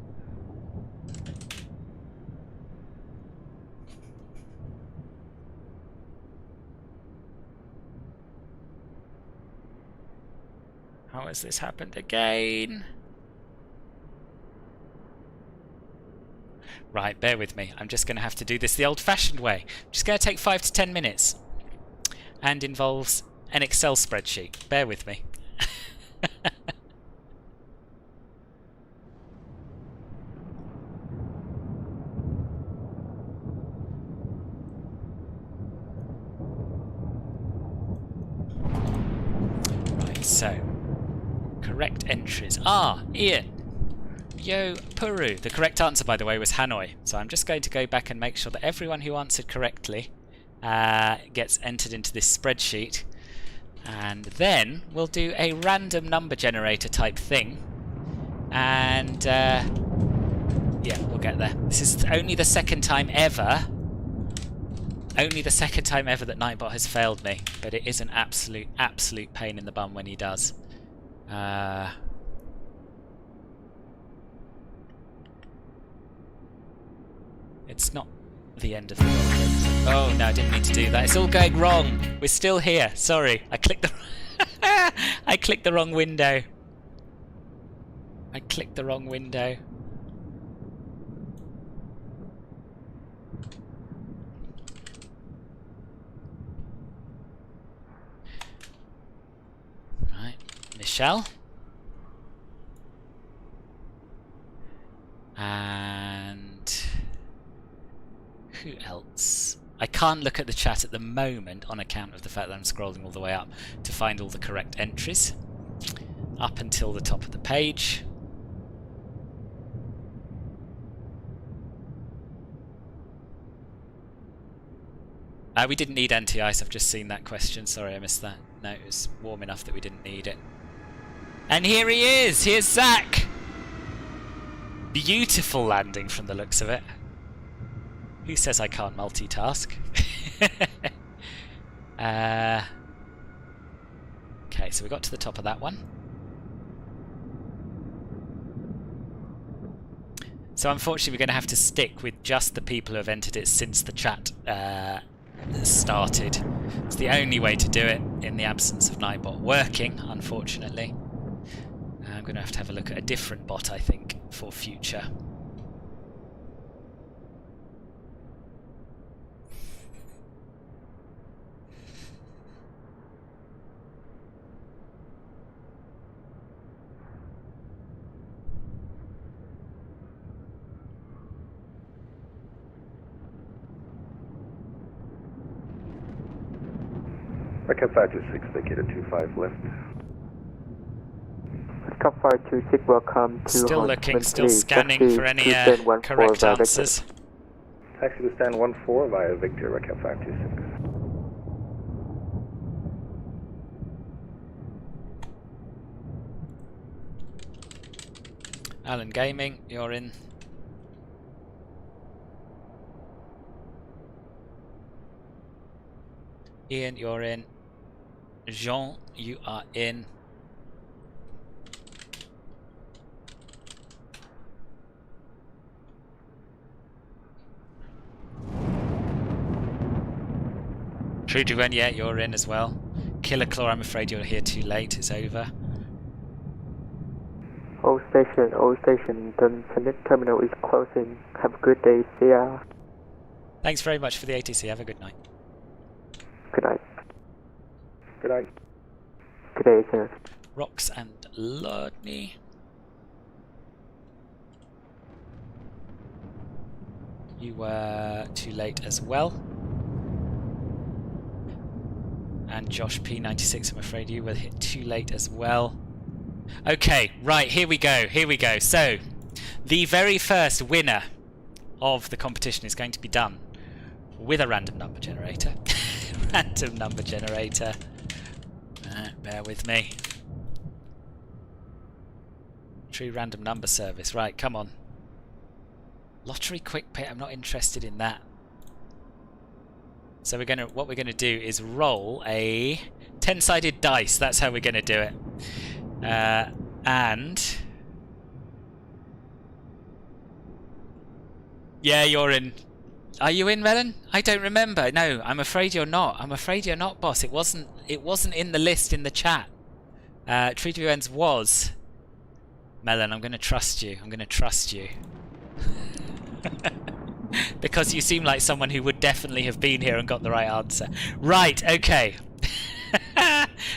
How has this happened again? Right, bear with me. I'm just going to have to do this the old-fashioned way. Just going to take 5 to 10 minutes. And involves an Excel spreadsheet. Bear with me. Right, so. Correct entries. Ian. Yo, Peru. The correct answer, by the way, was Hanoi. So I'm just going to go back and make sure that everyone who answered correctly gets entered into this spreadsheet. And then we'll do a random number generator type thing. And yeah, we'll get there. This is only the second time ever. Only the second time ever that Nightbot has failed me. But it is an absolute pain in the bum when he does. It's not the end of the world. Oh no, I didn't mean to do that. It's all going wrong. We're still here. Sorry, I clicked the I clicked the wrong window. I clicked the wrong window. Right, Michelle. And who else? can't look at the chat at the moment on account of the fact that I'm scrolling all the way up to find all the correct entries up until the top of the page. We didn't need anti-ice, I've just seen that question. Sorry, I missed that. No, it was warm enough that we didn't need it. And here he is! Here's Zach! Beautiful landing from the looks of it. Who says I can't multitask? Okay, so we got to the top of that one. So unfortunately we're going to have to stick with just the people who have entered it since the chat started. It's the only way to do it in the absence of Nightbot working, unfortunately. I'm going to have a look at a different bot, I think, for future. Recap 526, vacated 25 left. Recap 526, welcome to still looking, still scanning for any correct answers. Taxi to stand 14 via Victor, Recap 526. Alan Gaming, you're in. Ian, you're in. Jean, you are in. True Duane, yeah, you're in as well. Killer Claw, I'm afraid you're here too late, it's over. All station, the Nhat terminal is closing. Have a good day, see ya. Thanks very much for the ATC, have a good night. Good night. Good night. Good day, sir. Rox and Lordney. You were too late as well. And Josh P96, I'm afraid you were hit too late as well. Okay, right, here we go, here we go. So, the very first winner of the competition is going to be done with a random number generator. Random number generator. Bear with me. True random number service. Right, come on. Lottery quick pay. I'm not interested in that. So what we're gonna do is roll a 10-sided dice. That's how we're gonna do it. And yeah, you're in. Are you in, Melon? I don't remember. No, I'm afraid you're not. I'm afraid you're not, boss. It wasn't in the list in the chat. True to Ends was. Melon, I'm going to trust you. I'm going to trust you. Because you seem like someone who would definitely have been here and got the right answer. Right, okay.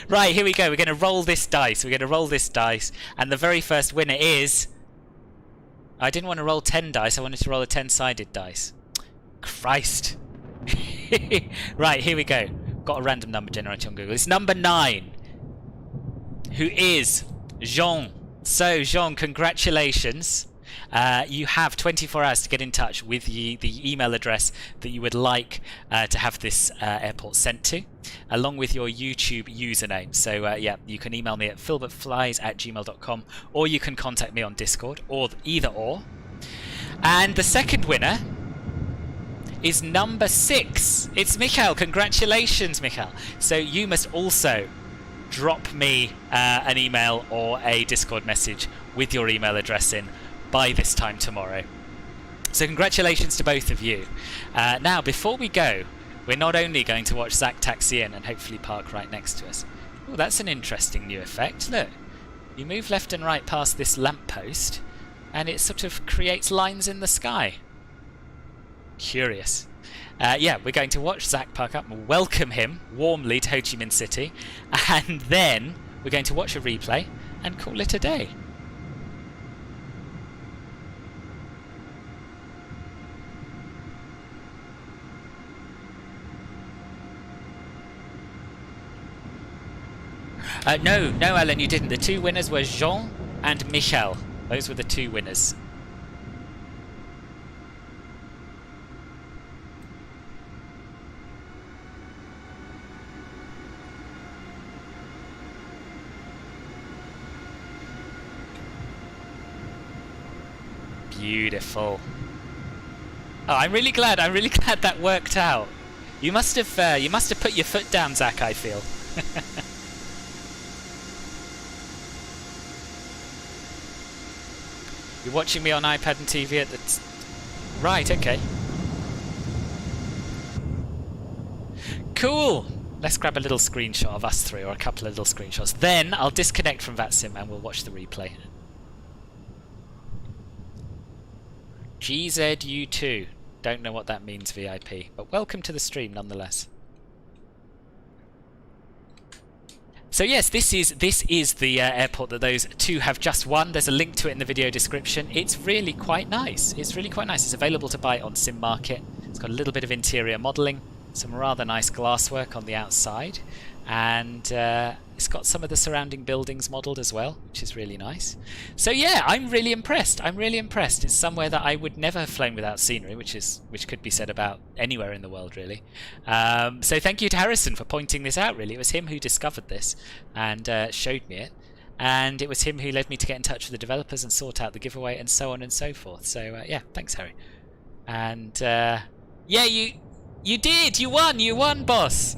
Right, here we go. We're going to roll this dice. We're going to roll this dice. And the very first winner is... I didn't want to roll 10 dice. I wanted to roll a 10-sided dice. Christ. Right, here we go. Got a random number generator on Google. It's number 9. Who is Jean. So, Jean, congratulations. You have 24 hours to get in touch with the email address that you would like to have this airport sent to, along with your YouTube username. So yeah, you can email me at filbertflies@gmail.com, or you can contact me on Discord, or either or. And the second winner is number 6. It's Mikhail. Congratulations, Mikhail. So you must also drop me an email or a Discord message with your email address in by this time tomorrow. So congratulations to both of you. Now, before we go, we're not only going to watch Zach taxi in and hopefully park right next to us. Oh, that's an interesting new effect. Look, you move left and right past this lamppost and it sort of creates lines in the sky. Curious. Yeah, we're going to watch Zach park up and welcome him warmly to Ho Chi Minh City, and then we're going to watch a replay and call it a day. No, Alan, you didn't. The two winners were Jean and Michel. Those were the two winners. Beautiful. Oh, I'm really glad that worked out. You must have put your foot down, Zach, I feel. You're watching me on iPad and TV at the... Right, okay. Cool! Let's grab a little screenshot of us three, or a couple of little screenshots. Then I'll disconnect from VATSIM and we'll watch the replay. GZU2. Don't know what that means, VIP. But welcome to the stream nonetheless. So yes, this is the airport that those two have just won. There's a link to it in the video description. It's really quite nice. It's really quite nice. It's available to buy on Sim Market. It's got a little bit of interior modelling, some rather nice glasswork on the outside, and it's got some of the surrounding buildings modelled as well, which is really nice. So yeah, I'm really impressed. I'm really impressed. It's somewhere that I would never have flown without scenery, which could be said about anywhere in the world, really. So thank you to Harrison for pointing this out, really. It was him who discovered this and showed me it. And it was him who led me to get in touch with the developers and sort out the giveaway and so on and so forth. So yeah, thanks, Harry. And yeah, you did! You won, boss!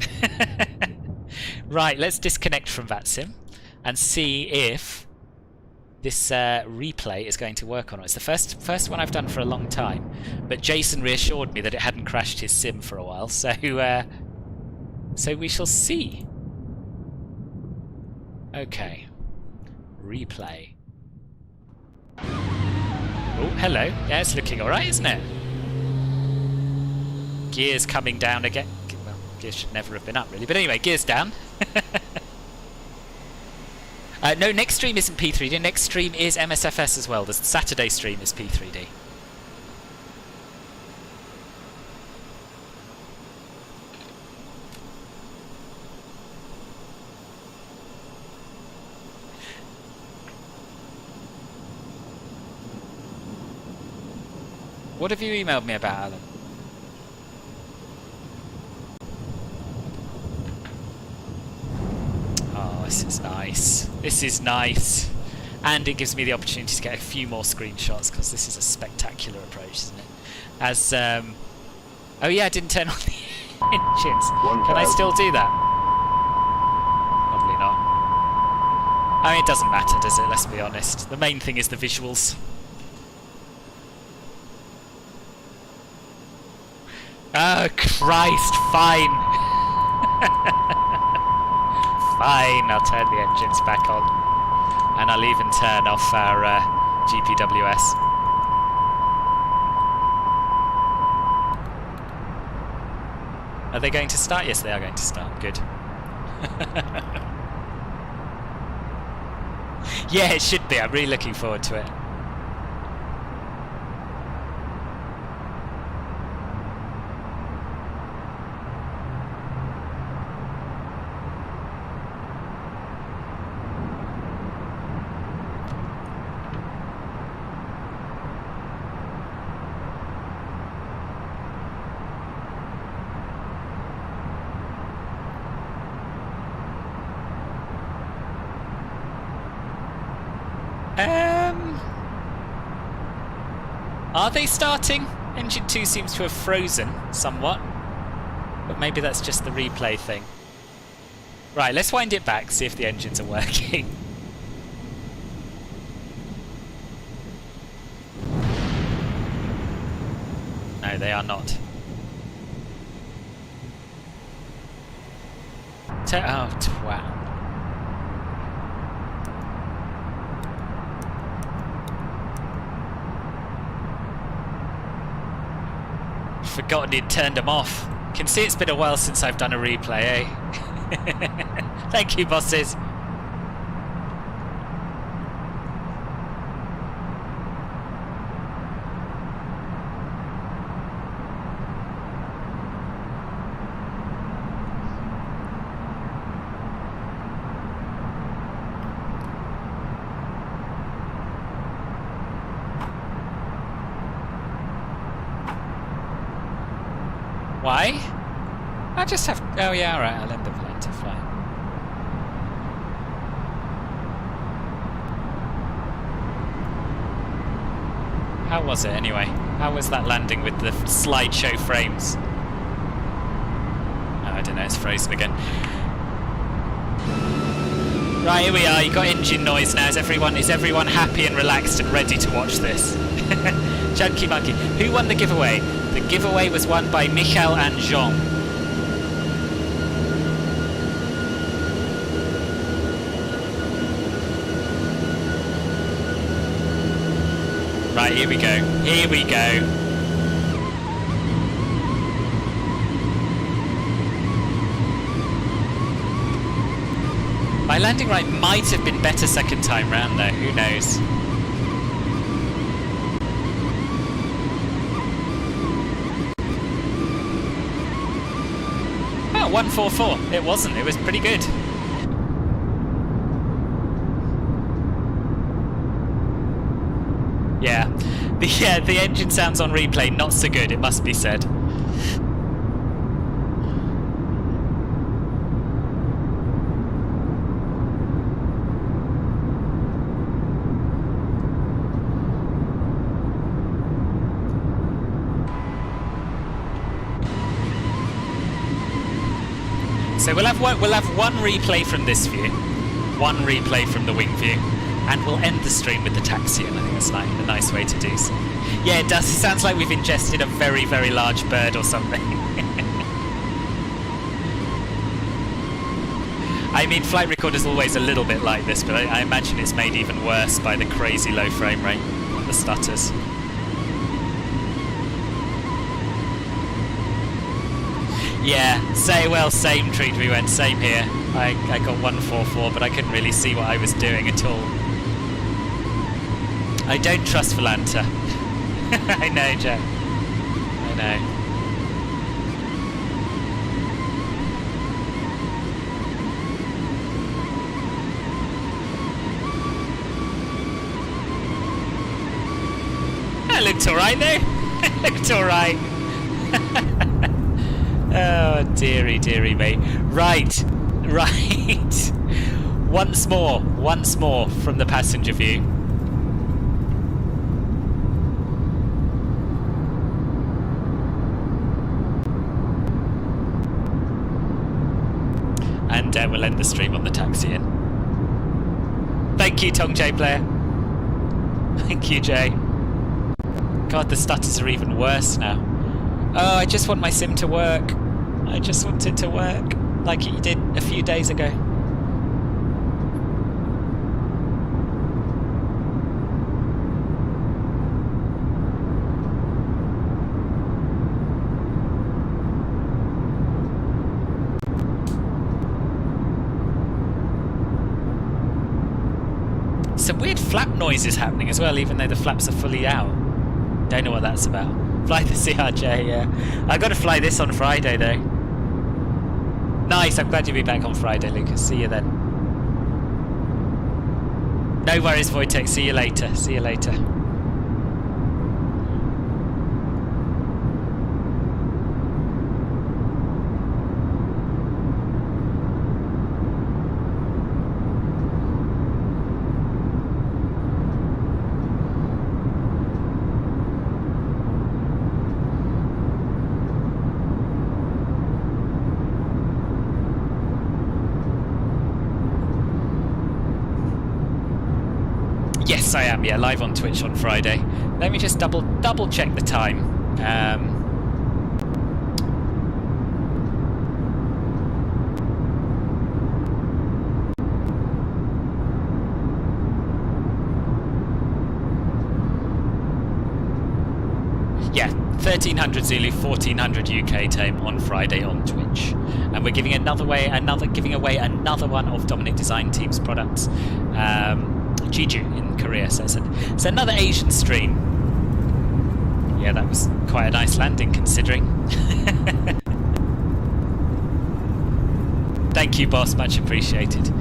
Right, let's disconnect from VATSIM and see if this replay is going to work or not. It's the first one I've done for a long time, but Jason reassured me that it hadn't crashed his sim for a while, so we shall see. Okay, replay. Oh, hello. Yeah, it's looking alright, isn't it? Gears coming down again. Well, gears should never have been up, really. But anyway, gears down. No, next stream isn't P3D. Next stream is MSFS as well. The Saturday stream is P3D. What have you emailed me about, Alan? Oh, this is nice. This is nice. And it gives me the opportunity to get a few more screenshots, because this is a spectacular approach, isn't it? As, oh yeah, I didn't turn on the engines. Can I still do that? Probably not. I mean, it doesn't matter, does it? Let's be honest. The main thing is the visuals. Oh, Christ, fine. Fine, I'll turn the engines back on. And I'll even turn off our GPWS. Are they going to start? Yes, they are going to start. Good. Yeah, it should be. I'm really looking forward to it. Are they starting? Engine 2 seems to have frozen somewhat, but maybe that's just the replay thing. Right, let's wind it back, see if the engines are working. No, they are not. Oh, twat. Forgotten he'd turned them off. Can see it's been a while since I've done a replay, eh? Thank you, bosses. Why? I just have... Oh yeah, alright, I'll end the plane to fly. How was it anyway? How was that landing with the slideshow frames? Oh, I don't know, it's frozen again. Right, here we are, you got engine noise now. Is everyone happy and relaxed and ready to watch this? Chunky Monkey. Who won the giveaway? The giveaway was won by Michal and Jean. Right, here we go. Here we go. My landing right might have been better second time round though, who knows? Oh, 144. It wasn't, it was pretty good. Yeah, the engine sounds on replay not so good, it must be said. So we'll have one replay from this view, one replay from the wing view, and we'll end the stream with the taxi, and I think that's a nice way to do so. Yeah, it does. It sounds like we've ingested a very, very large bird or something. I mean, Flight Recorder's always a little bit like this, but I imagine it's made even worse by the crazy low frame rate and the stutters. Yeah, same treat we went, same here. I got 144, but I couldn't really see what I was doing at all. I don't trust Volanta. I know, Jack. I know. That looked alright though. It looked alright. Oh, dearie, dearie me. Right. Once more from the passenger view. And we'll end the stream on the taxi in. Thank you, Tong J Player. Thank you, Jay. God, the stutters are even worse now. Oh, I just want my sim to work. I just want it to work like it did a few days ago. Some weird flap noises happening as well, even though the flaps are fully out. Don't know what that's about. Fly the CRJ, yeah. I got to fly this on Friday though. Nice, I'm glad you'll be back on Friday, Lucas. See you then. No worries, Wojtek. See you later. See you later. Yes, I am. Yeah, live on Twitch on Friday. Let me just double check the time. Yeah, 1300 Zulu, 1400 UK time on Friday on Twitch, and we're giving away another one of DominicDesignTeam's products. Jeju in Korea, so it's another Asian stream. Yeah, that was quite a nice landing considering. Thank you, boss, much appreciated.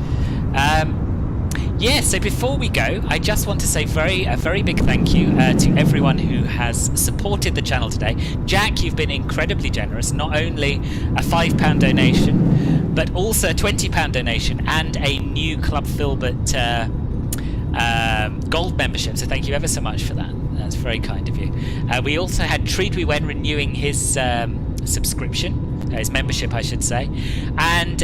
Yeah, so before we go, I just want to say a very big thank you to everyone who has supported the channel today. Jack, you've been incredibly generous. Not only a £5 donation, but also a £20 donation and a new Club Filbert gold membership. So thank you ever so much for that. That's very kind of you. We also had Treatwe Wen renewing his subscription, his membership, I should say, and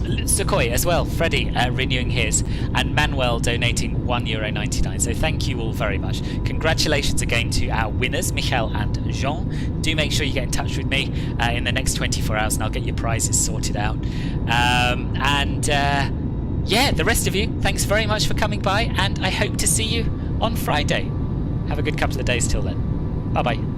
Sukoi as well, Freddie renewing his, and Manuel donating €1.99. So thank you all very much. Congratulations again to our winners, Michael and Jean. Do make sure you get in touch with me in the next 24 hours and I'll get your prizes sorted out. Yeah, the rest of you, thanks very much for coming by, and I hope to see you on Friday. Have a good couple of days till then. Bye bye.